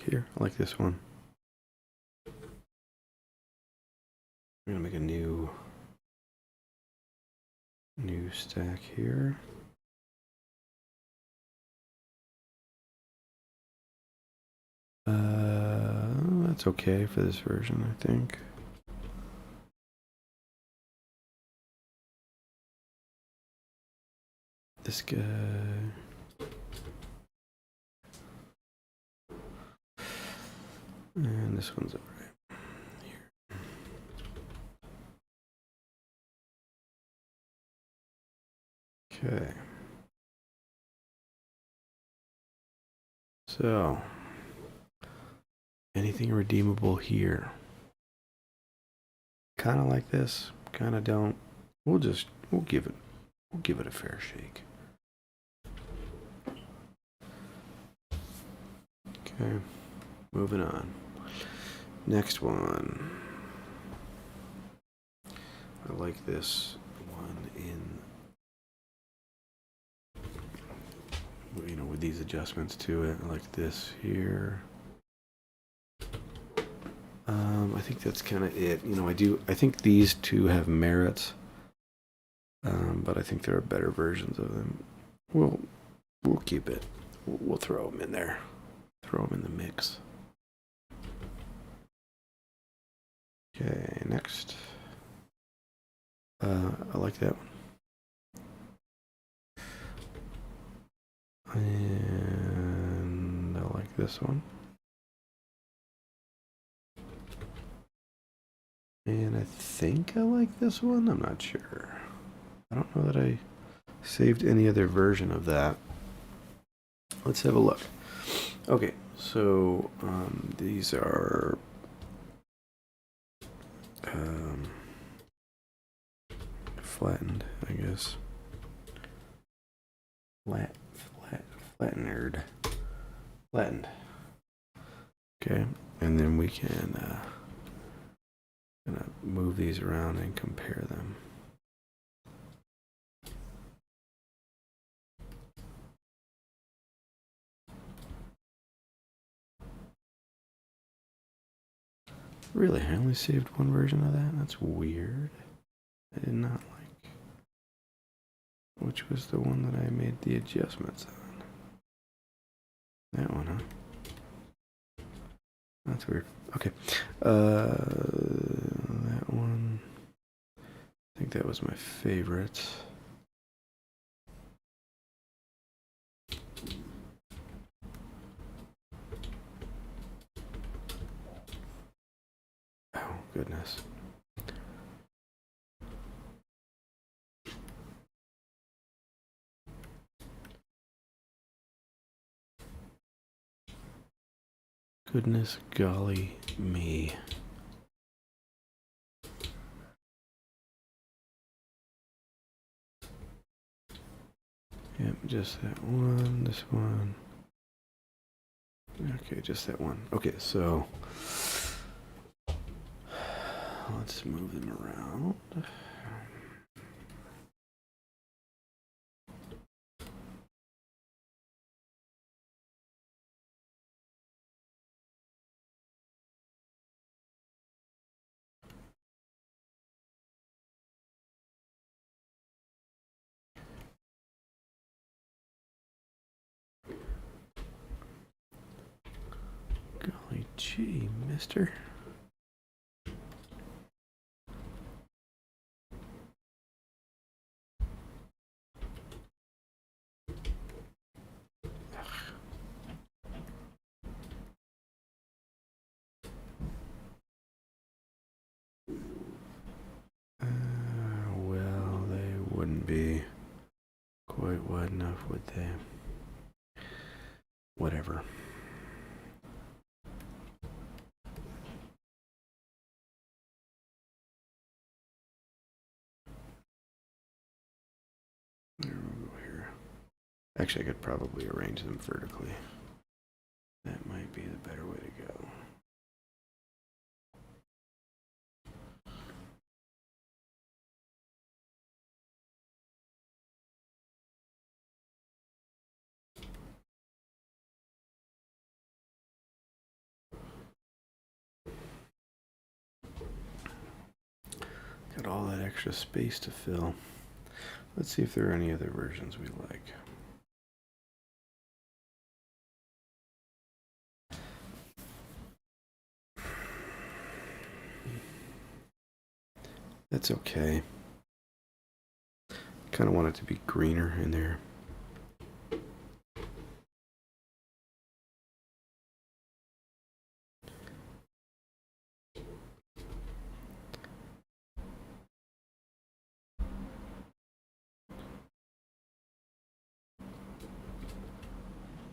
Here, I like this one. I'm going to make a new stack here. That's okay for this version, I think. This guy. And this one's alright. Here. Okay. So, anything redeemable here? Kind of like this, kind of don't. We'll give it a fair shake. Okay, moving on. Next one. I like this one with these adjustments to it. I like this here. I think that's kind of it. I think these two have merits, but I think there are better versions of them. We'll keep it. We'll throw them in there. Throw them in the mix. Okay, next. I like that one. And I like this one. And I think I like this one. I'm not sure. I don't know that I saved any other version of that. Let's have a look. Okay, so these are flattened, I guess. Flattened. Okay, and then we can gonna move these around and compare them. Really, I only saved one version of that? That's weird. I did not like. Which was the one that I made the adjustments on? That one, huh? That's weird. Okay. That one. I think that was my favorite. Oh, goodness. Goodness golly me. Yep, just that one, this one. Okay, just that one. Okay, so let's move them around. Golly gee, mister. Well, they wouldn't be quite wide enough, would they? Whatever. There we go here. Actually, I could probably arrange them vertically. That might be the Got all that extra space to fill. Let's see if there are any other versions we like. That's okay. Kind of want it to be greener in there.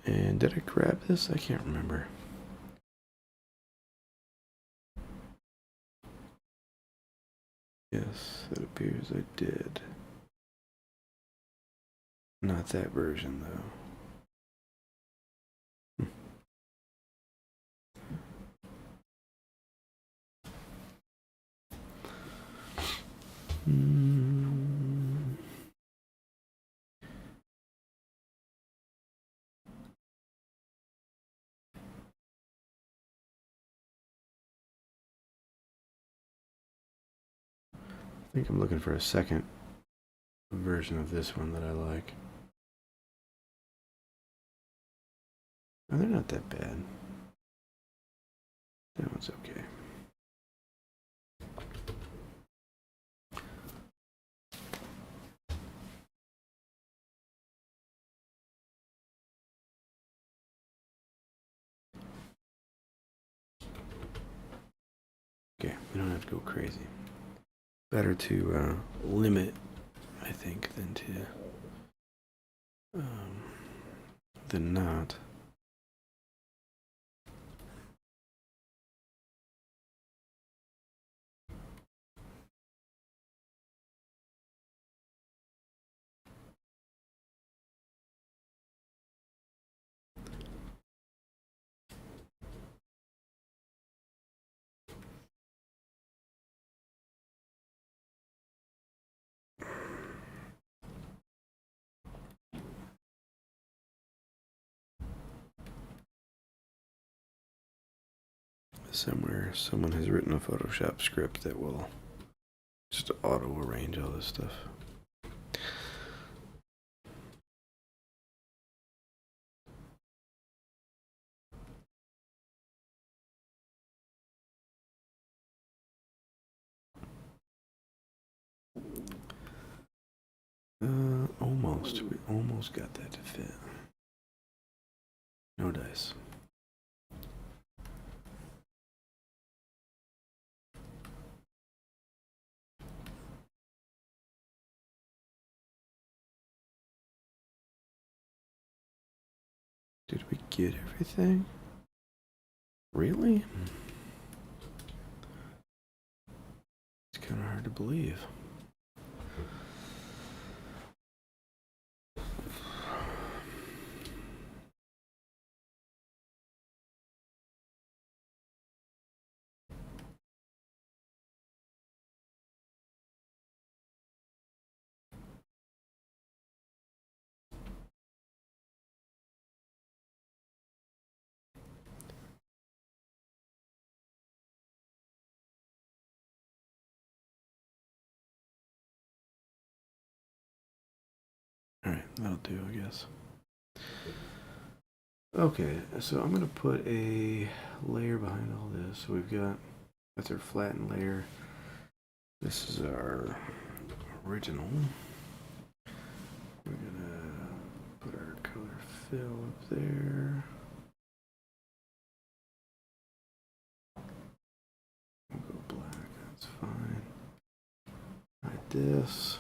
And did I grab this? I can't remember. Yes, it appears I did. Not that version, though. I think I'm looking for a second version of this one that I like. Oh, they're not that bad. That one's okay. Okay, we don't have to go crazy. Better to limit, I think, than not. Somewhere, someone has written a Photoshop script that will just auto-arrange all this stuff. Almost. We almost got that to fit. No dice. Did we get everything? Really? It's kind of hard to believe. Alright, that'll do, I guess. Okay, so I'm going to put a layer behind all this. So we've got, that's our flattened layer. This is our original. We're going to put our color fill up there. We'll go black, that's fine. Like this.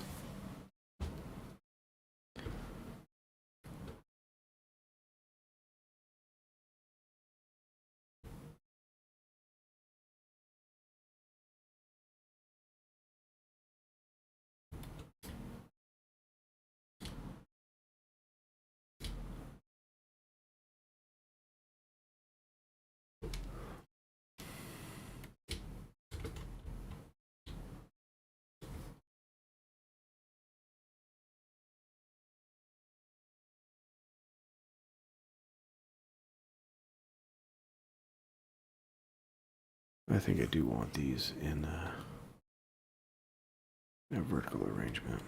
I think I do want these in A vertical arrangement.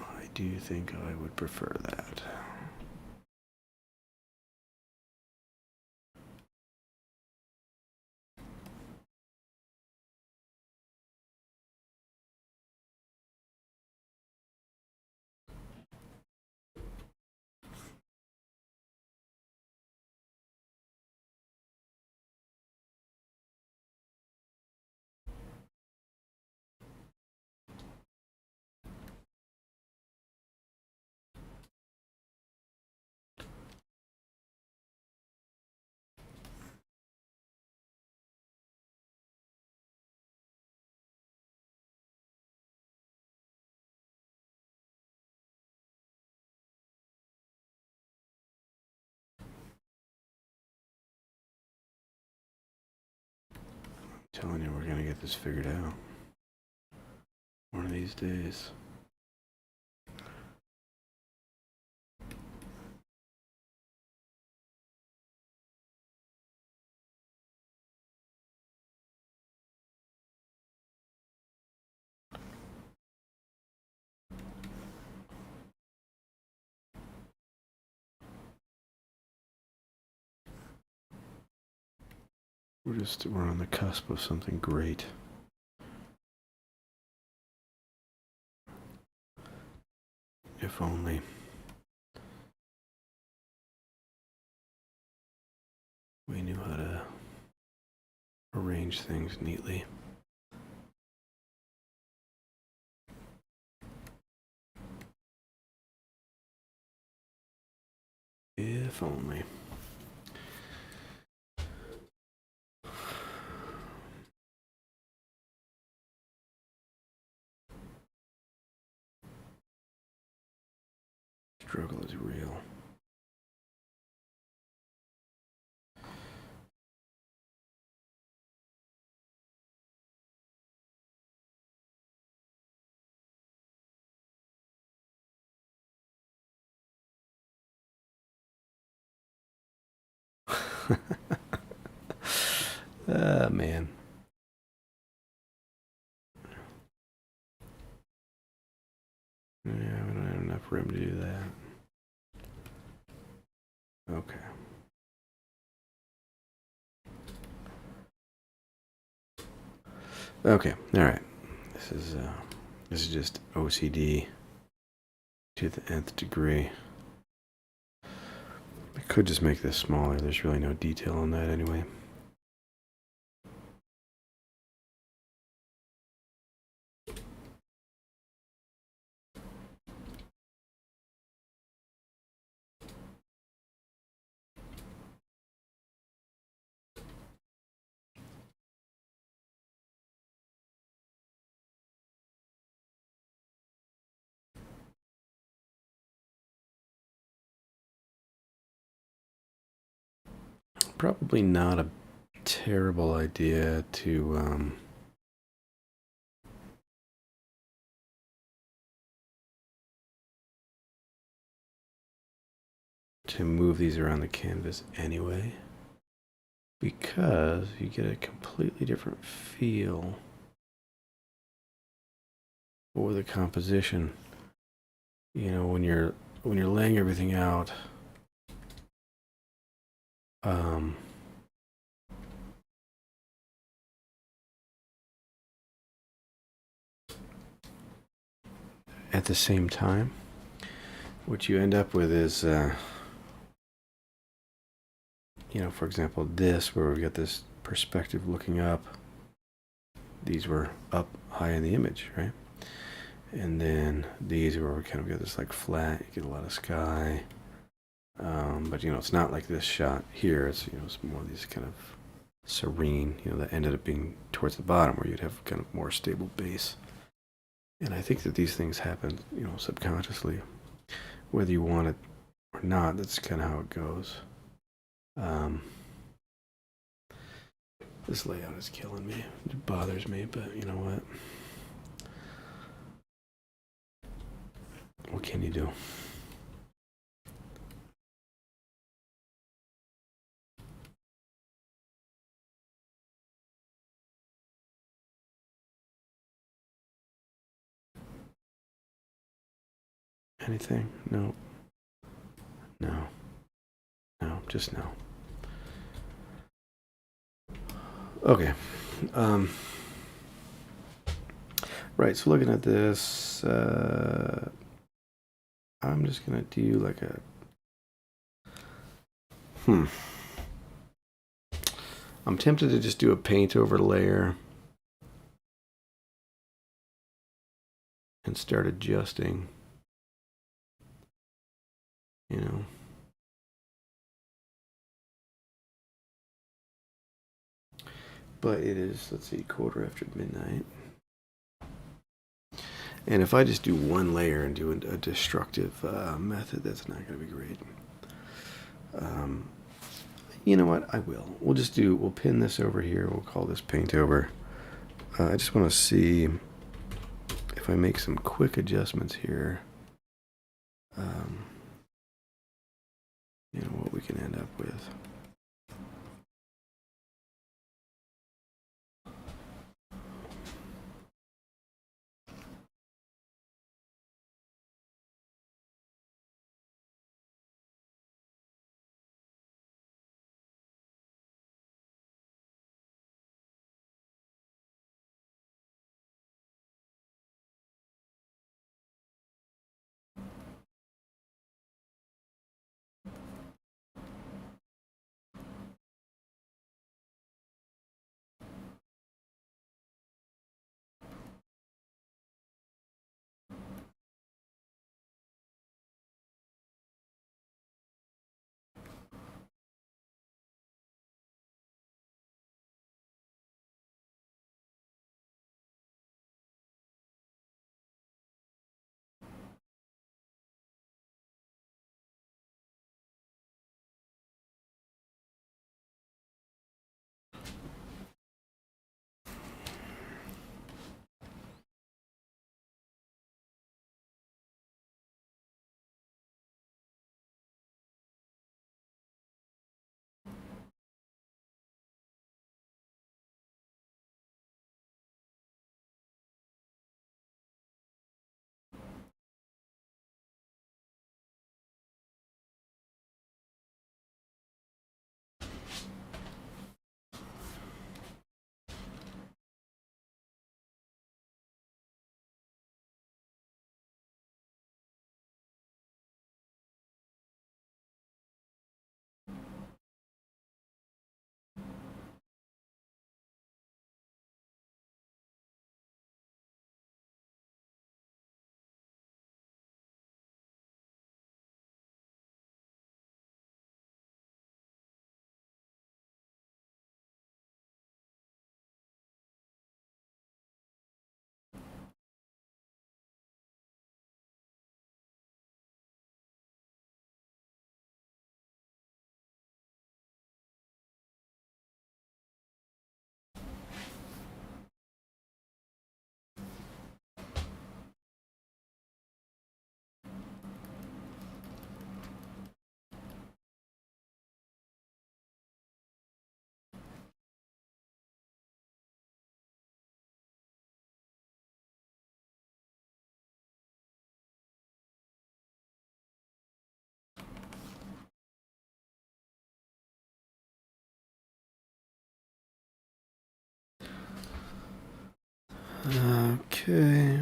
I do think I would prefer that. I'm telling you, we're gonna get this figured out one of these days. We're on the cusp of something great. If only. We knew how to arrange things neatly. If only. Struggle is real. Man. Yeah, we don't have enough room to do that. Okay. Okay, alright. This is just OCD to the nth degree. I could just make this smaller. There's really no detail on that anyway. Probably not a terrible idea to move these around the canvas anyway, because you get a completely different feel for the composition. You know, when you're laying everything out, at the same time, what you end up with is, you know, for example, this, where we've got this perspective looking up. These were up high in the image, right? And then these where we kind of get this like flat, you get a lot of sky. But you know, it's not like this shot here. It's, you know, it's more these kind of serene, you know, that ended up being towards the bottom where you'd have kind of more stable base. And I think that these things happen, you know, subconsciously, whether you want it or not. That's kind of how it goes. This layout is killing me. It bothers me, but you know what? What can you do? Anything? No. No. No. Just no. Okay. Right. So looking at this, I'm just gonna do like a. I'm tempted to just do a paint over layer and start adjusting. You know. But it is, let's see, 1:15 midnight. And if I just do one layer and do a destructive method, that's not going to be great. You know what? I will. We'll pin this over here. We'll call this paint over. I just want to see if I make some quick adjustments here. You know, what we can end up with. Okay.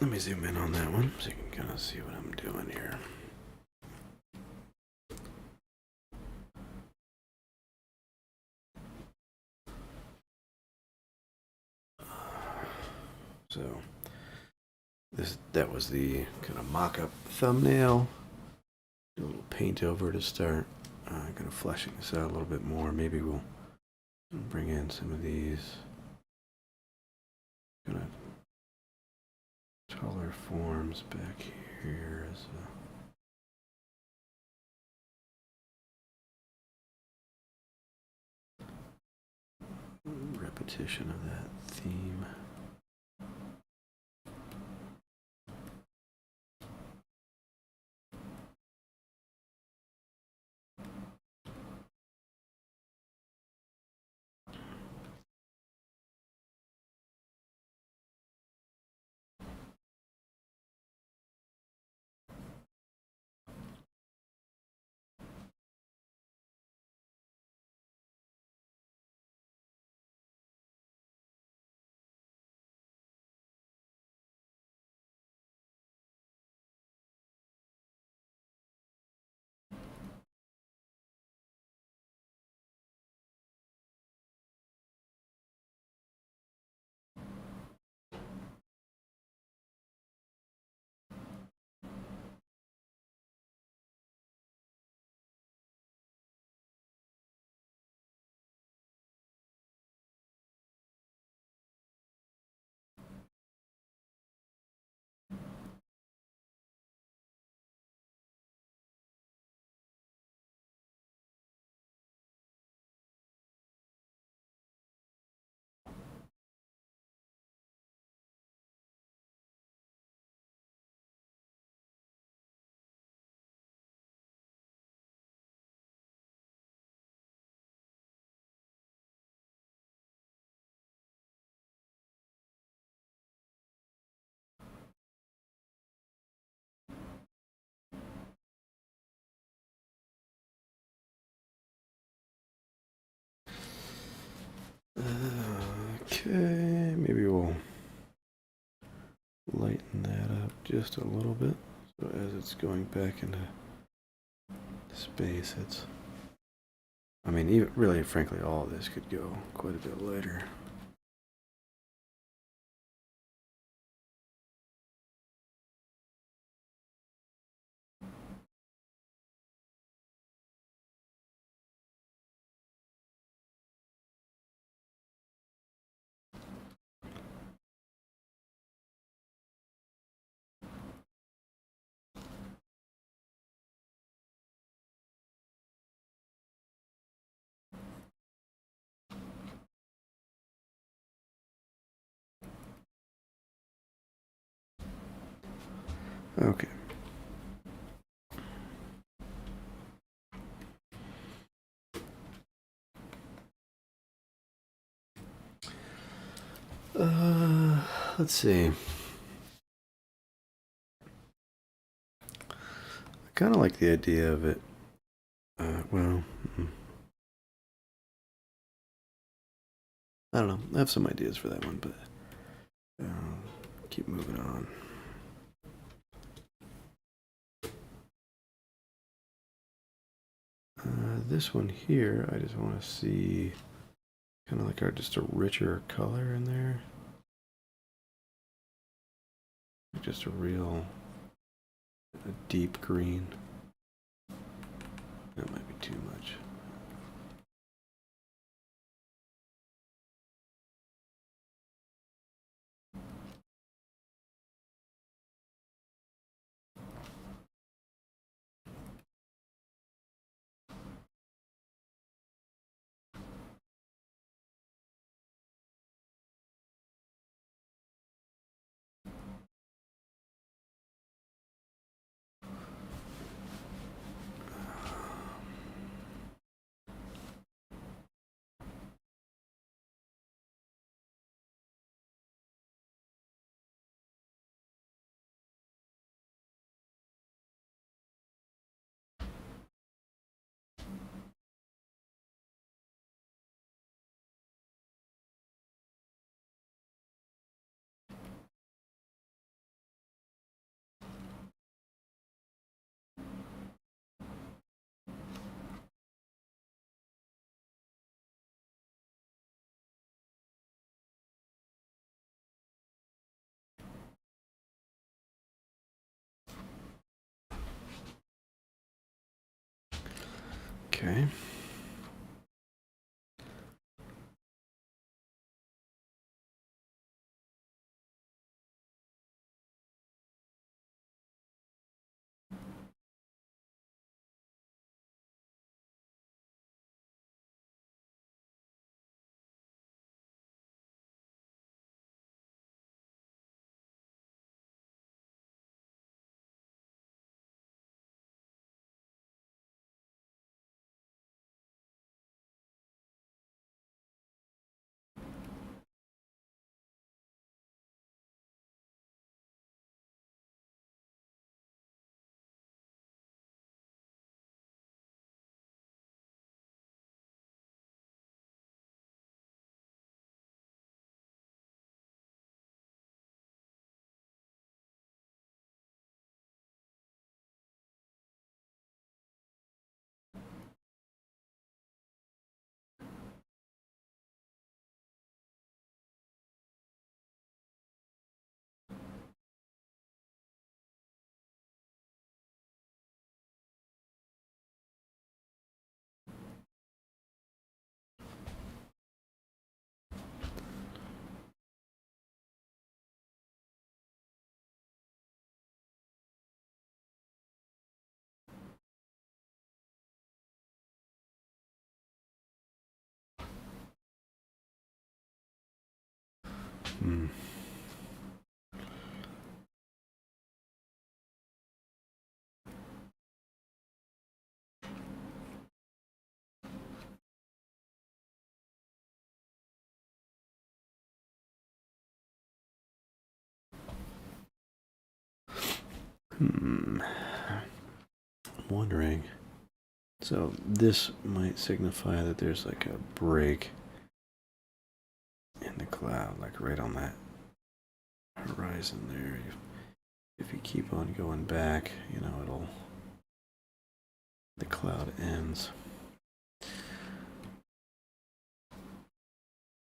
Let me zoom in on that one so you can kind of see what I'm doing here. So that was the kind of mock-up thumbnail. Do a little paint over to start. Kind of fleshing this out a little bit more. Maybe we'll bring in some of these kind of taller forms back here as a repetition of that theme. Okay, maybe we'll lighten that up just a little bit. So as it's going back into space, I mean, even, really, frankly, all of this could go quite a bit lighter. Okay. Let's see. I kind of like the idea of it. Well, I don't know. I have some ideas for that one, but keep moving on. This one here, I just want to see kind of like just a richer color in there. Just a real deep green. That might be too much. Okay. Hmm. Hmm. I'm wondering. So this might signify that there's like a break in the cloud, like right on that horizon there. If you keep on going back, you know, the cloud ends.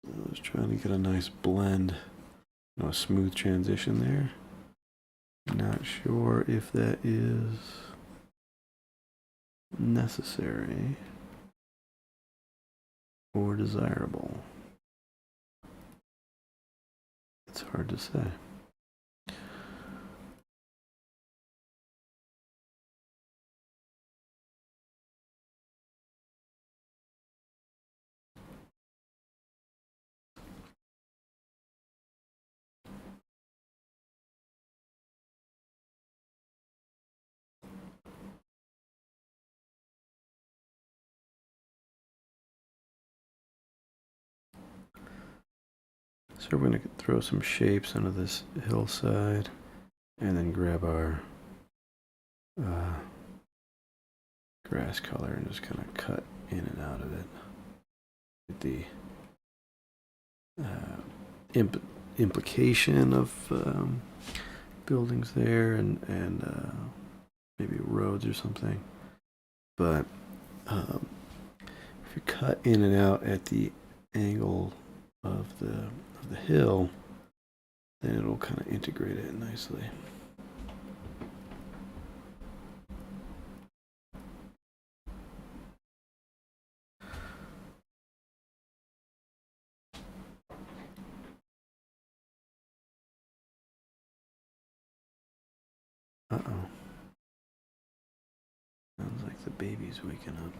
I was trying to get a nice blend, a smooth transition there. Not sure if that is necessary or desirable. It's hard to say. So we're going to throw some shapes onto this hillside and then grab our grass color and just kind of cut in and out of it. Get the implication of buildings there and maybe roads or something. But if you cut in and out at the angle of the hill, then it'll kind of integrate it nicely. Uh-oh. Sounds like the baby's waking up.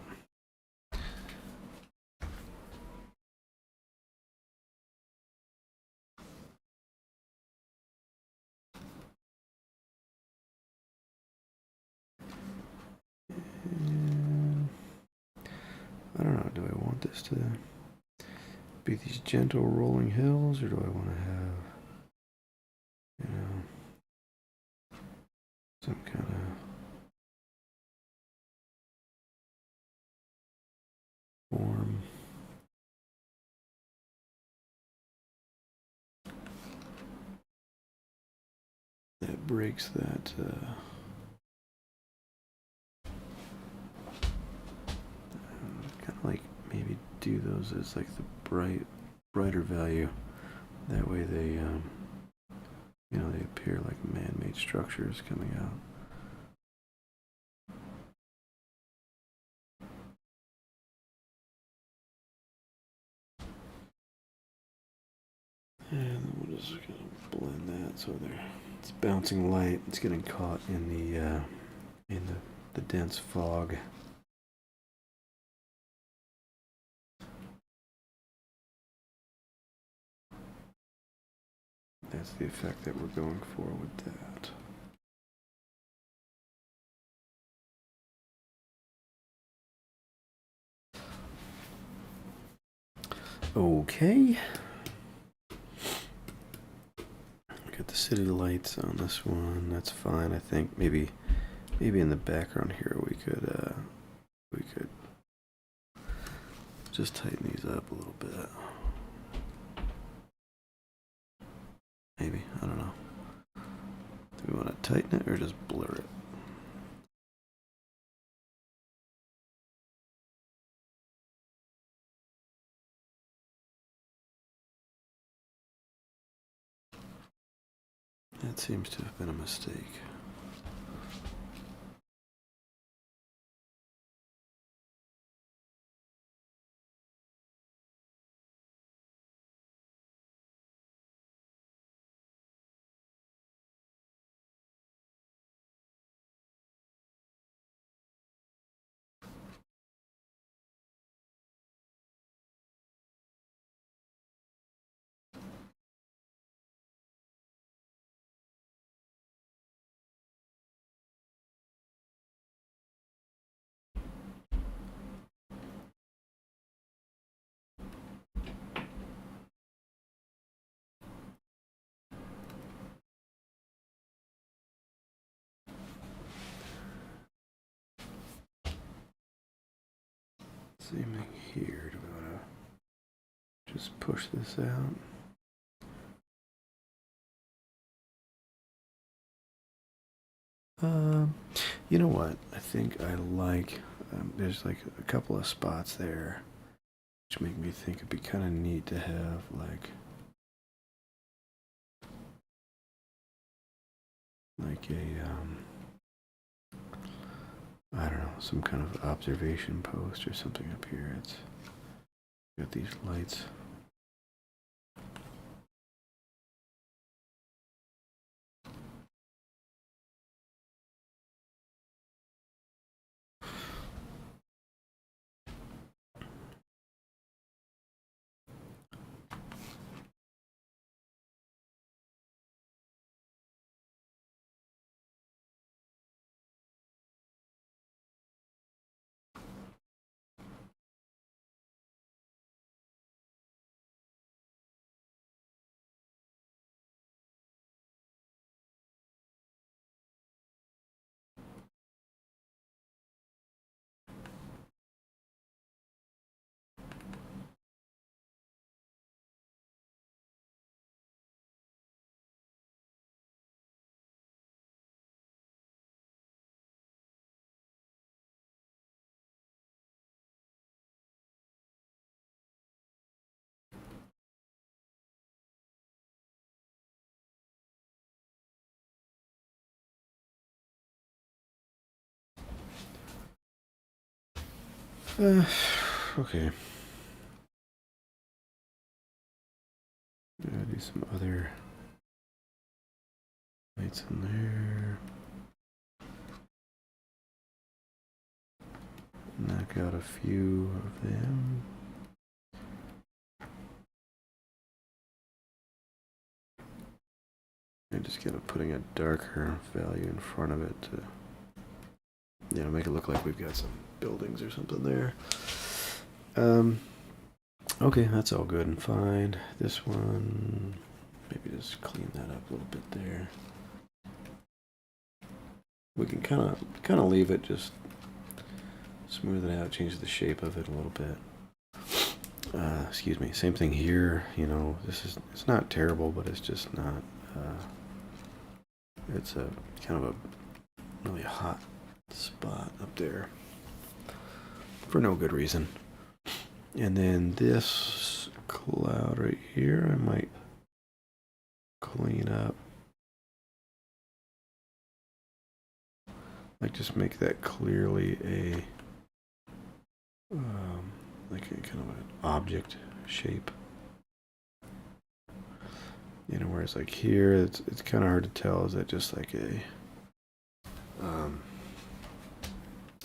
And I don't know, do I want this to be these gentle rolling hills, or do I want to have, some kind of form? That breaks that kind of like maybe do those as like the brighter value. That way they they appear like man-made structures coming out. So there, it's bouncing light. It's getting caught in the dense fog. That's the effect that we're going for with that. Okay. Got the city lights on this one. That's fine. I think maybe in the background here we could just tighten these up a little bit. Maybe, I don't know. Do we want to tighten it or just blur it? That seems to have been a mistake. Same thing here. Do we want to just push this out? You know what? I think I like. There's like a couple of spots there, which make me think it'd be kind of neat to have like a I don't know, some kind of observation post or something up here. It's got these lights. Okay. Do some other lights in there. Knock out a few of them. I'm just kind of putting a darker value in front of it to, make it look like we've got some buildings or something there. Okay, that's all good and fine. This one, maybe just clean that up a little bit there. We can kind of leave it, just smooth it out, change the shape of it a little bit. Excuse me. Same thing here. It's not terrible, but it's just not. It's a kind of a really hot spot up there for no good reason. And then this cloud right here, I might clean up. Like just make that clearly a like a kind of an object shape. You know, whereas like here, it's kind of hard to tell. Is that just like a,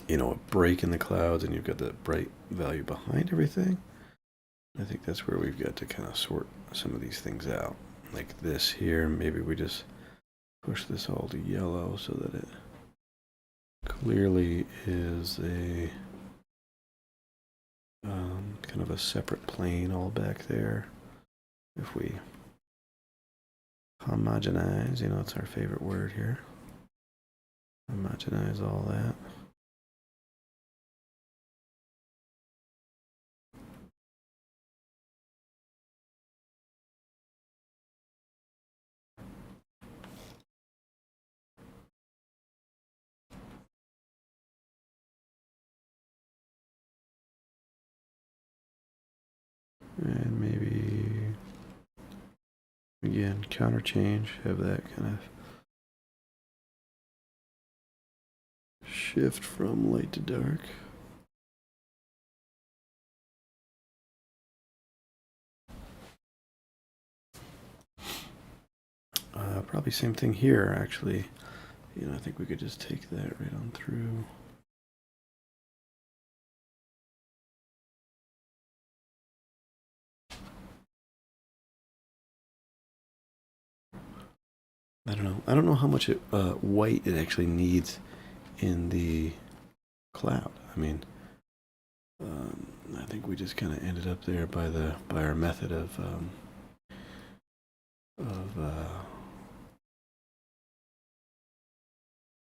you know, a break in the clouds, and you've got the bright value behind everything? I think that's where we've got to kind of sort some of these things out. Like this here, maybe we just push this all to yellow so that it clearly is a kind of a separate plane all back there. If we homogenize, you know, it's our favorite word here. Homogenize all that. And maybe, again, counter change, have that kind of shift from light to dark. Probably same thing here, actually. You know, I think we could just take that right on through. I don't know. I don't know how much white it actually needs in the cloud. I mean, I think we just kind of ended up there by our method of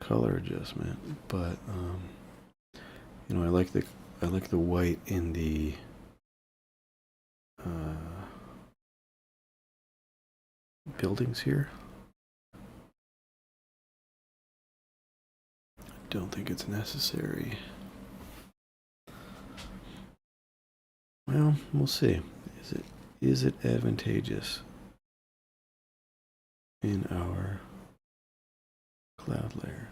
color adjustment. But you know, I like the white in the buildings here. I don't think it's necessary. Well, we'll see. Is it advantageous in our cloud layer?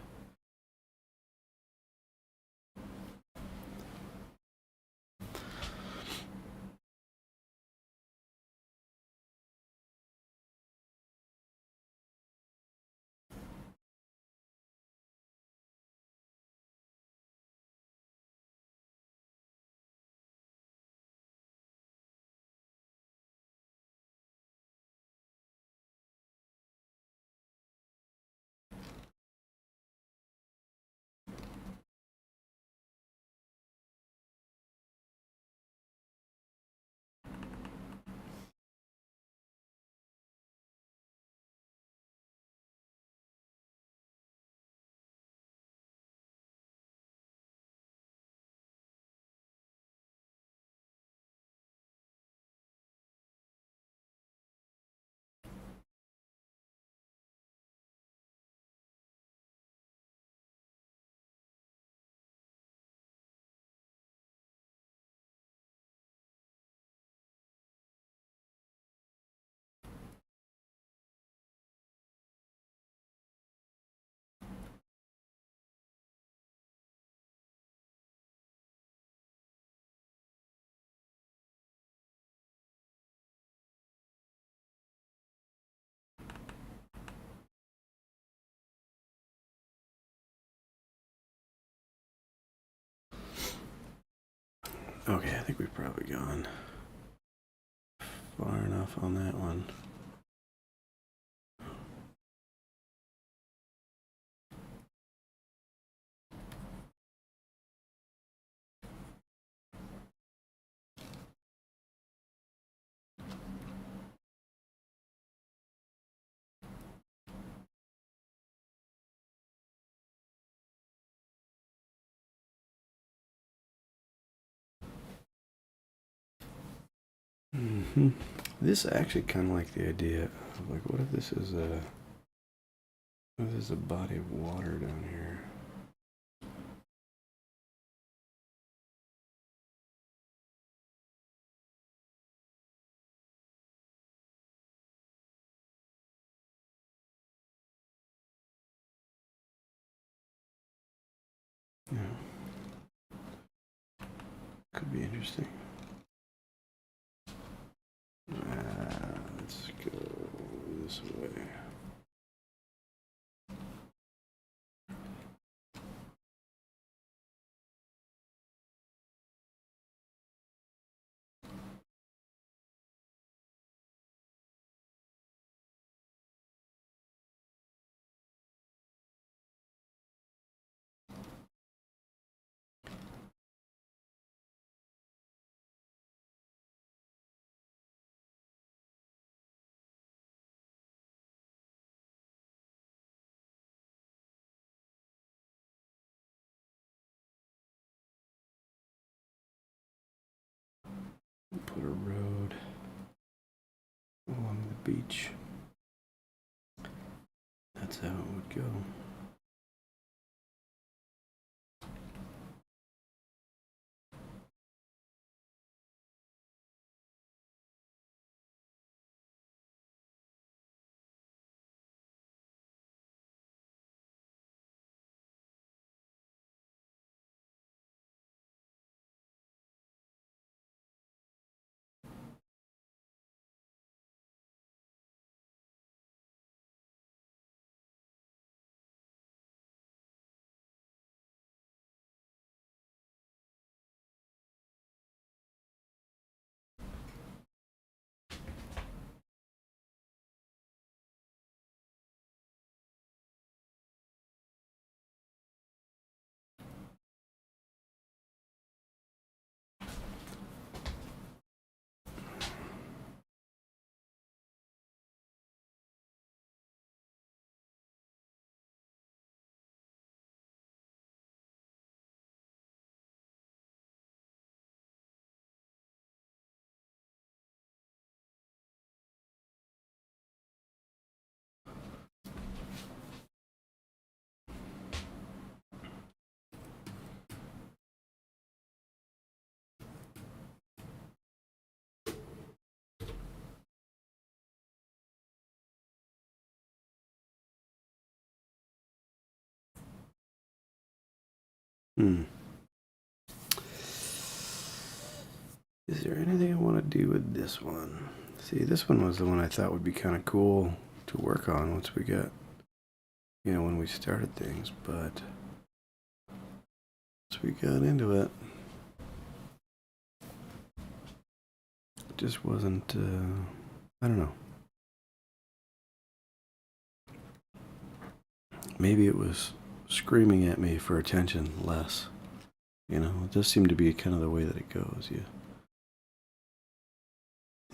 Okay, I think we've probably gone far enough on that one. Mm-hmm. This actually kind of like the idea of like, what if this is a body of water down here? Yeah, could be interesting. Let's go this way. Put a road along the beach. That's how it would go. Is there anything I want to do with this one? See, this one was the one I thought would be kind of cool to work on once we got, when we started things, but once we got into it, it just wasn't, I don't know. Maybe it was screaming at me for attention less. It does seem to be kind of the way that it goes, yeah.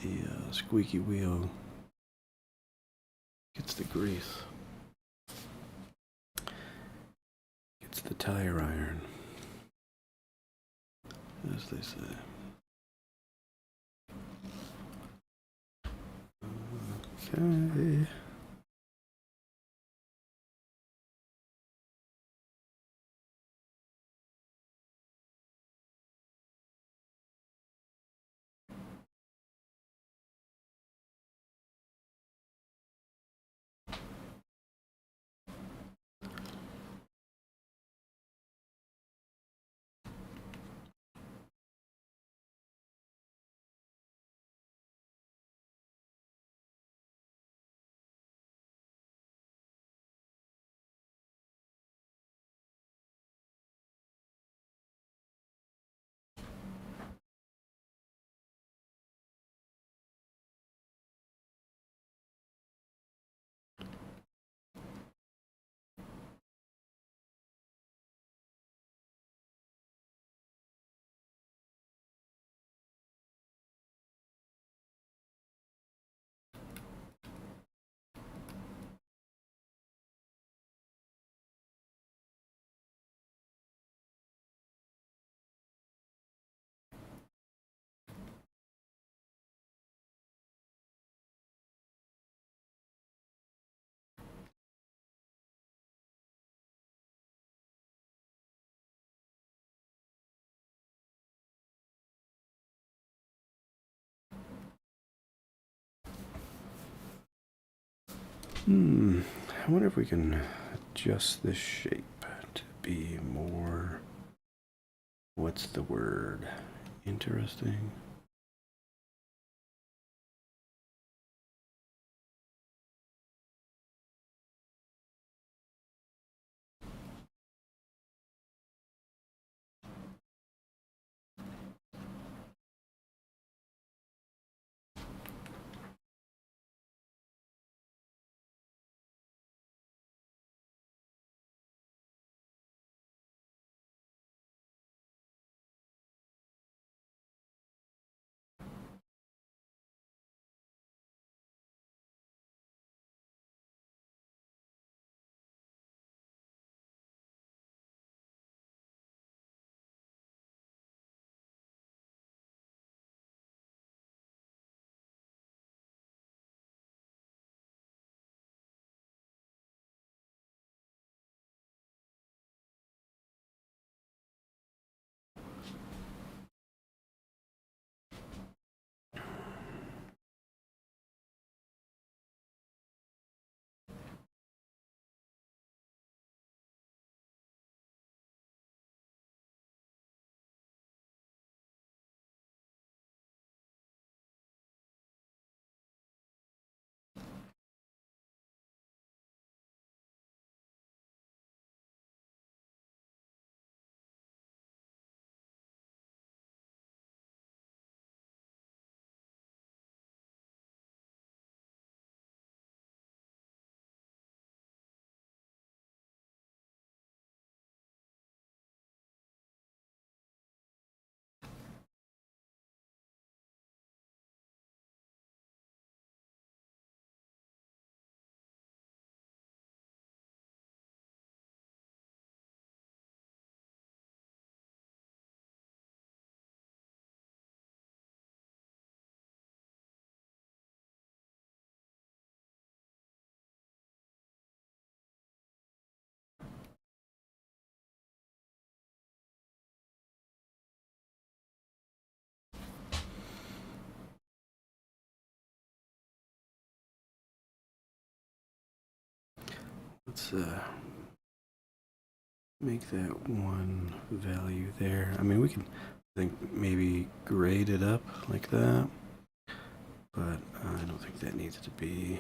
The squeaky wheel gets the grease, gets the tire iron, as they say. Okay. I wonder if we can adjust this shape to be more, what's the word? Interesting? let's make that one value there. I mean, we can think maybe grade it up like that, but I don't think that needs to be.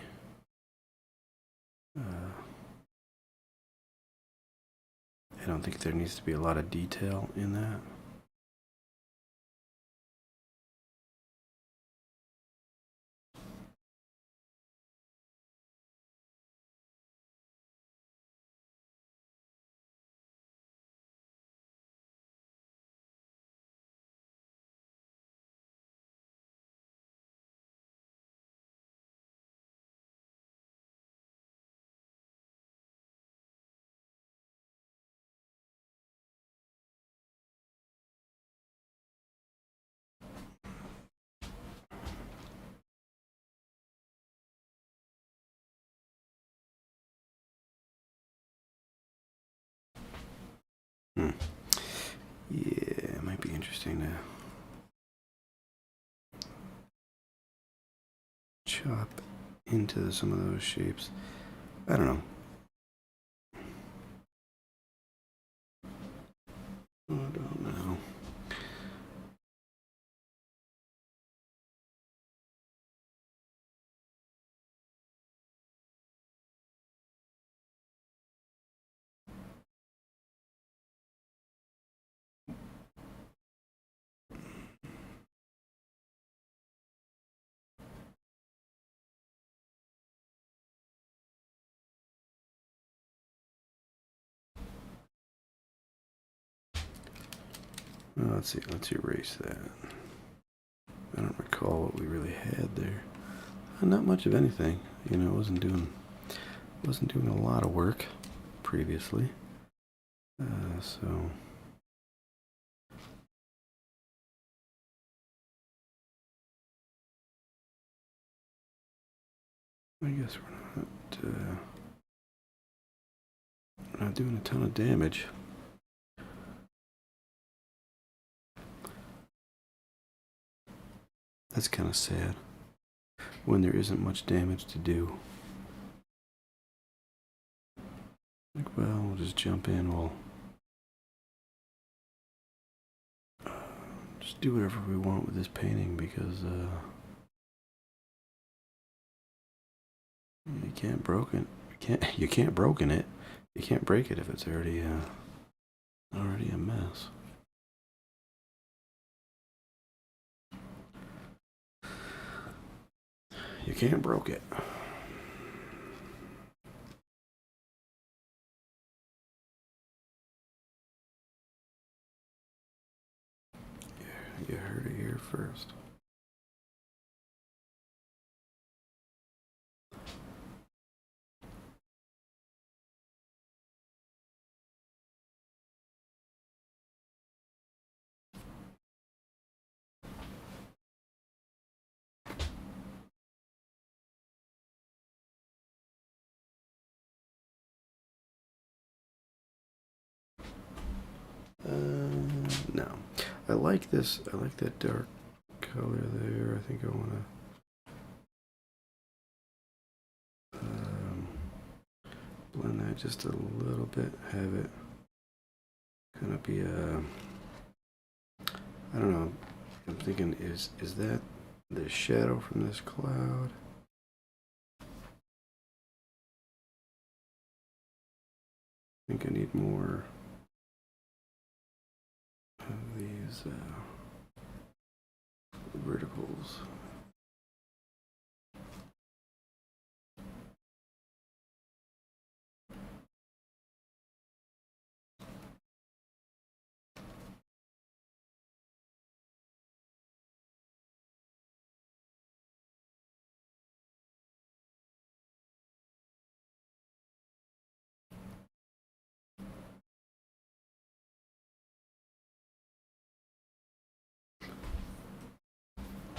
I don't think there needs to be a lot of detail in that. Yeah, it might be interesting to chop into some of those shapes. I don't know. I don't know. Let's see. Let's erase that. I don't recall what we really had there. Not much of anything. You know, wasn't doing a lot of work previously. So I guess we're not doing a ton of damage. That's kind of sad when there isn't much damage to do. Like, well, we'll just jump in. We'll just do whatever we want with this painting because you can't broken. You can't broken it. You can't break it if it's already a mess. You can't broke it. You heard it here first. No. I like this. I like that dark color there. I think I want to blend that just a little bit. Have it kind of be a. I don't know. I'm thinking, is that the shadow from this cloud? I think I need more of these verticals.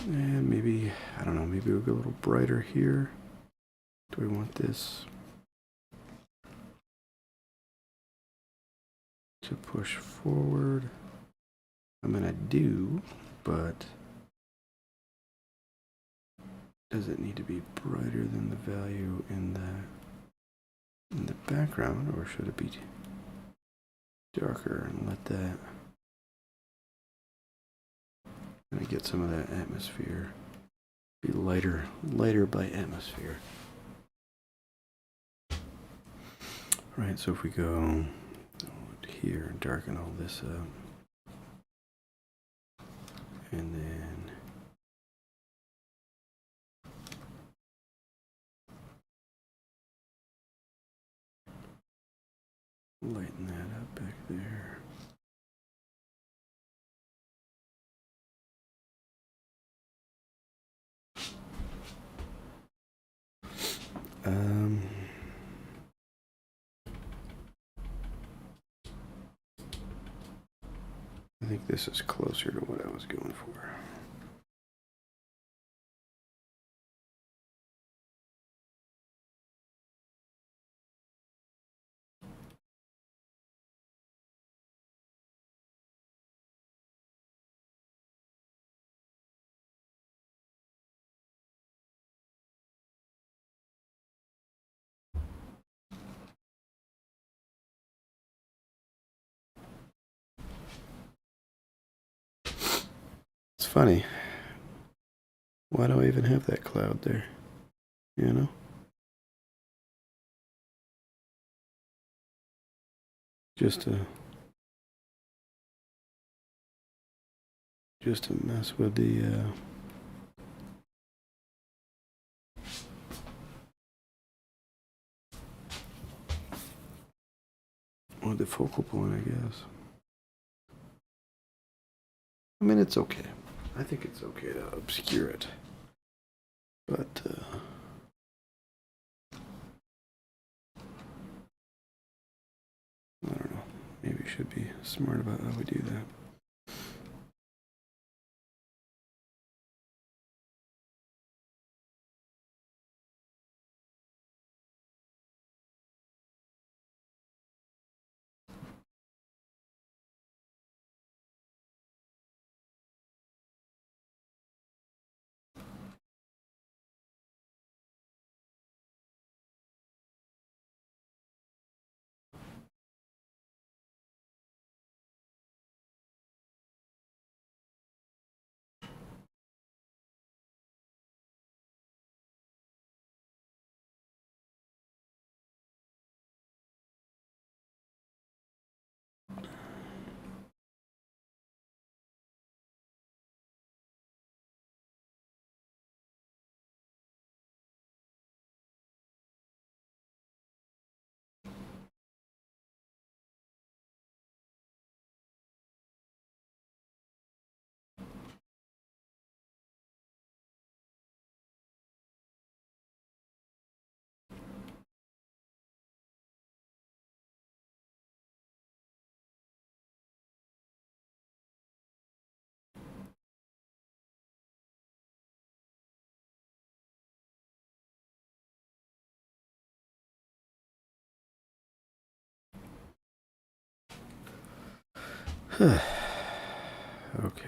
And maybe, I don't know, maybe we'll go a little brighter here. Do we want this to push forward? I mean, I do, but does it need to be brighter than the value in that? in the background, or should it be darker and let that kind of get some of that atmosphere, be lighter by atmosphere. Right, so if we go here and darken all this up, and then lighten that up back there. I think this is closer to what I was going for. It's funny. Why do I even have that cloud there? You know? Just to mess with the focal point, I guess. I mean, it's okay. I think it's okay to obscure it. But, I don't know. Maybe we should be smart about how we do that. Okay.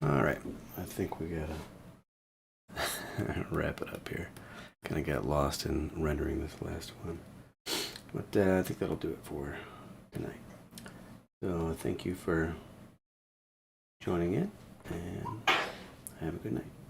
All right, I think we gotta wrap it up here. Kind of got lost in rendering this last one, but I think that'll do it for tonight. So thank you for joining in, and have a good night.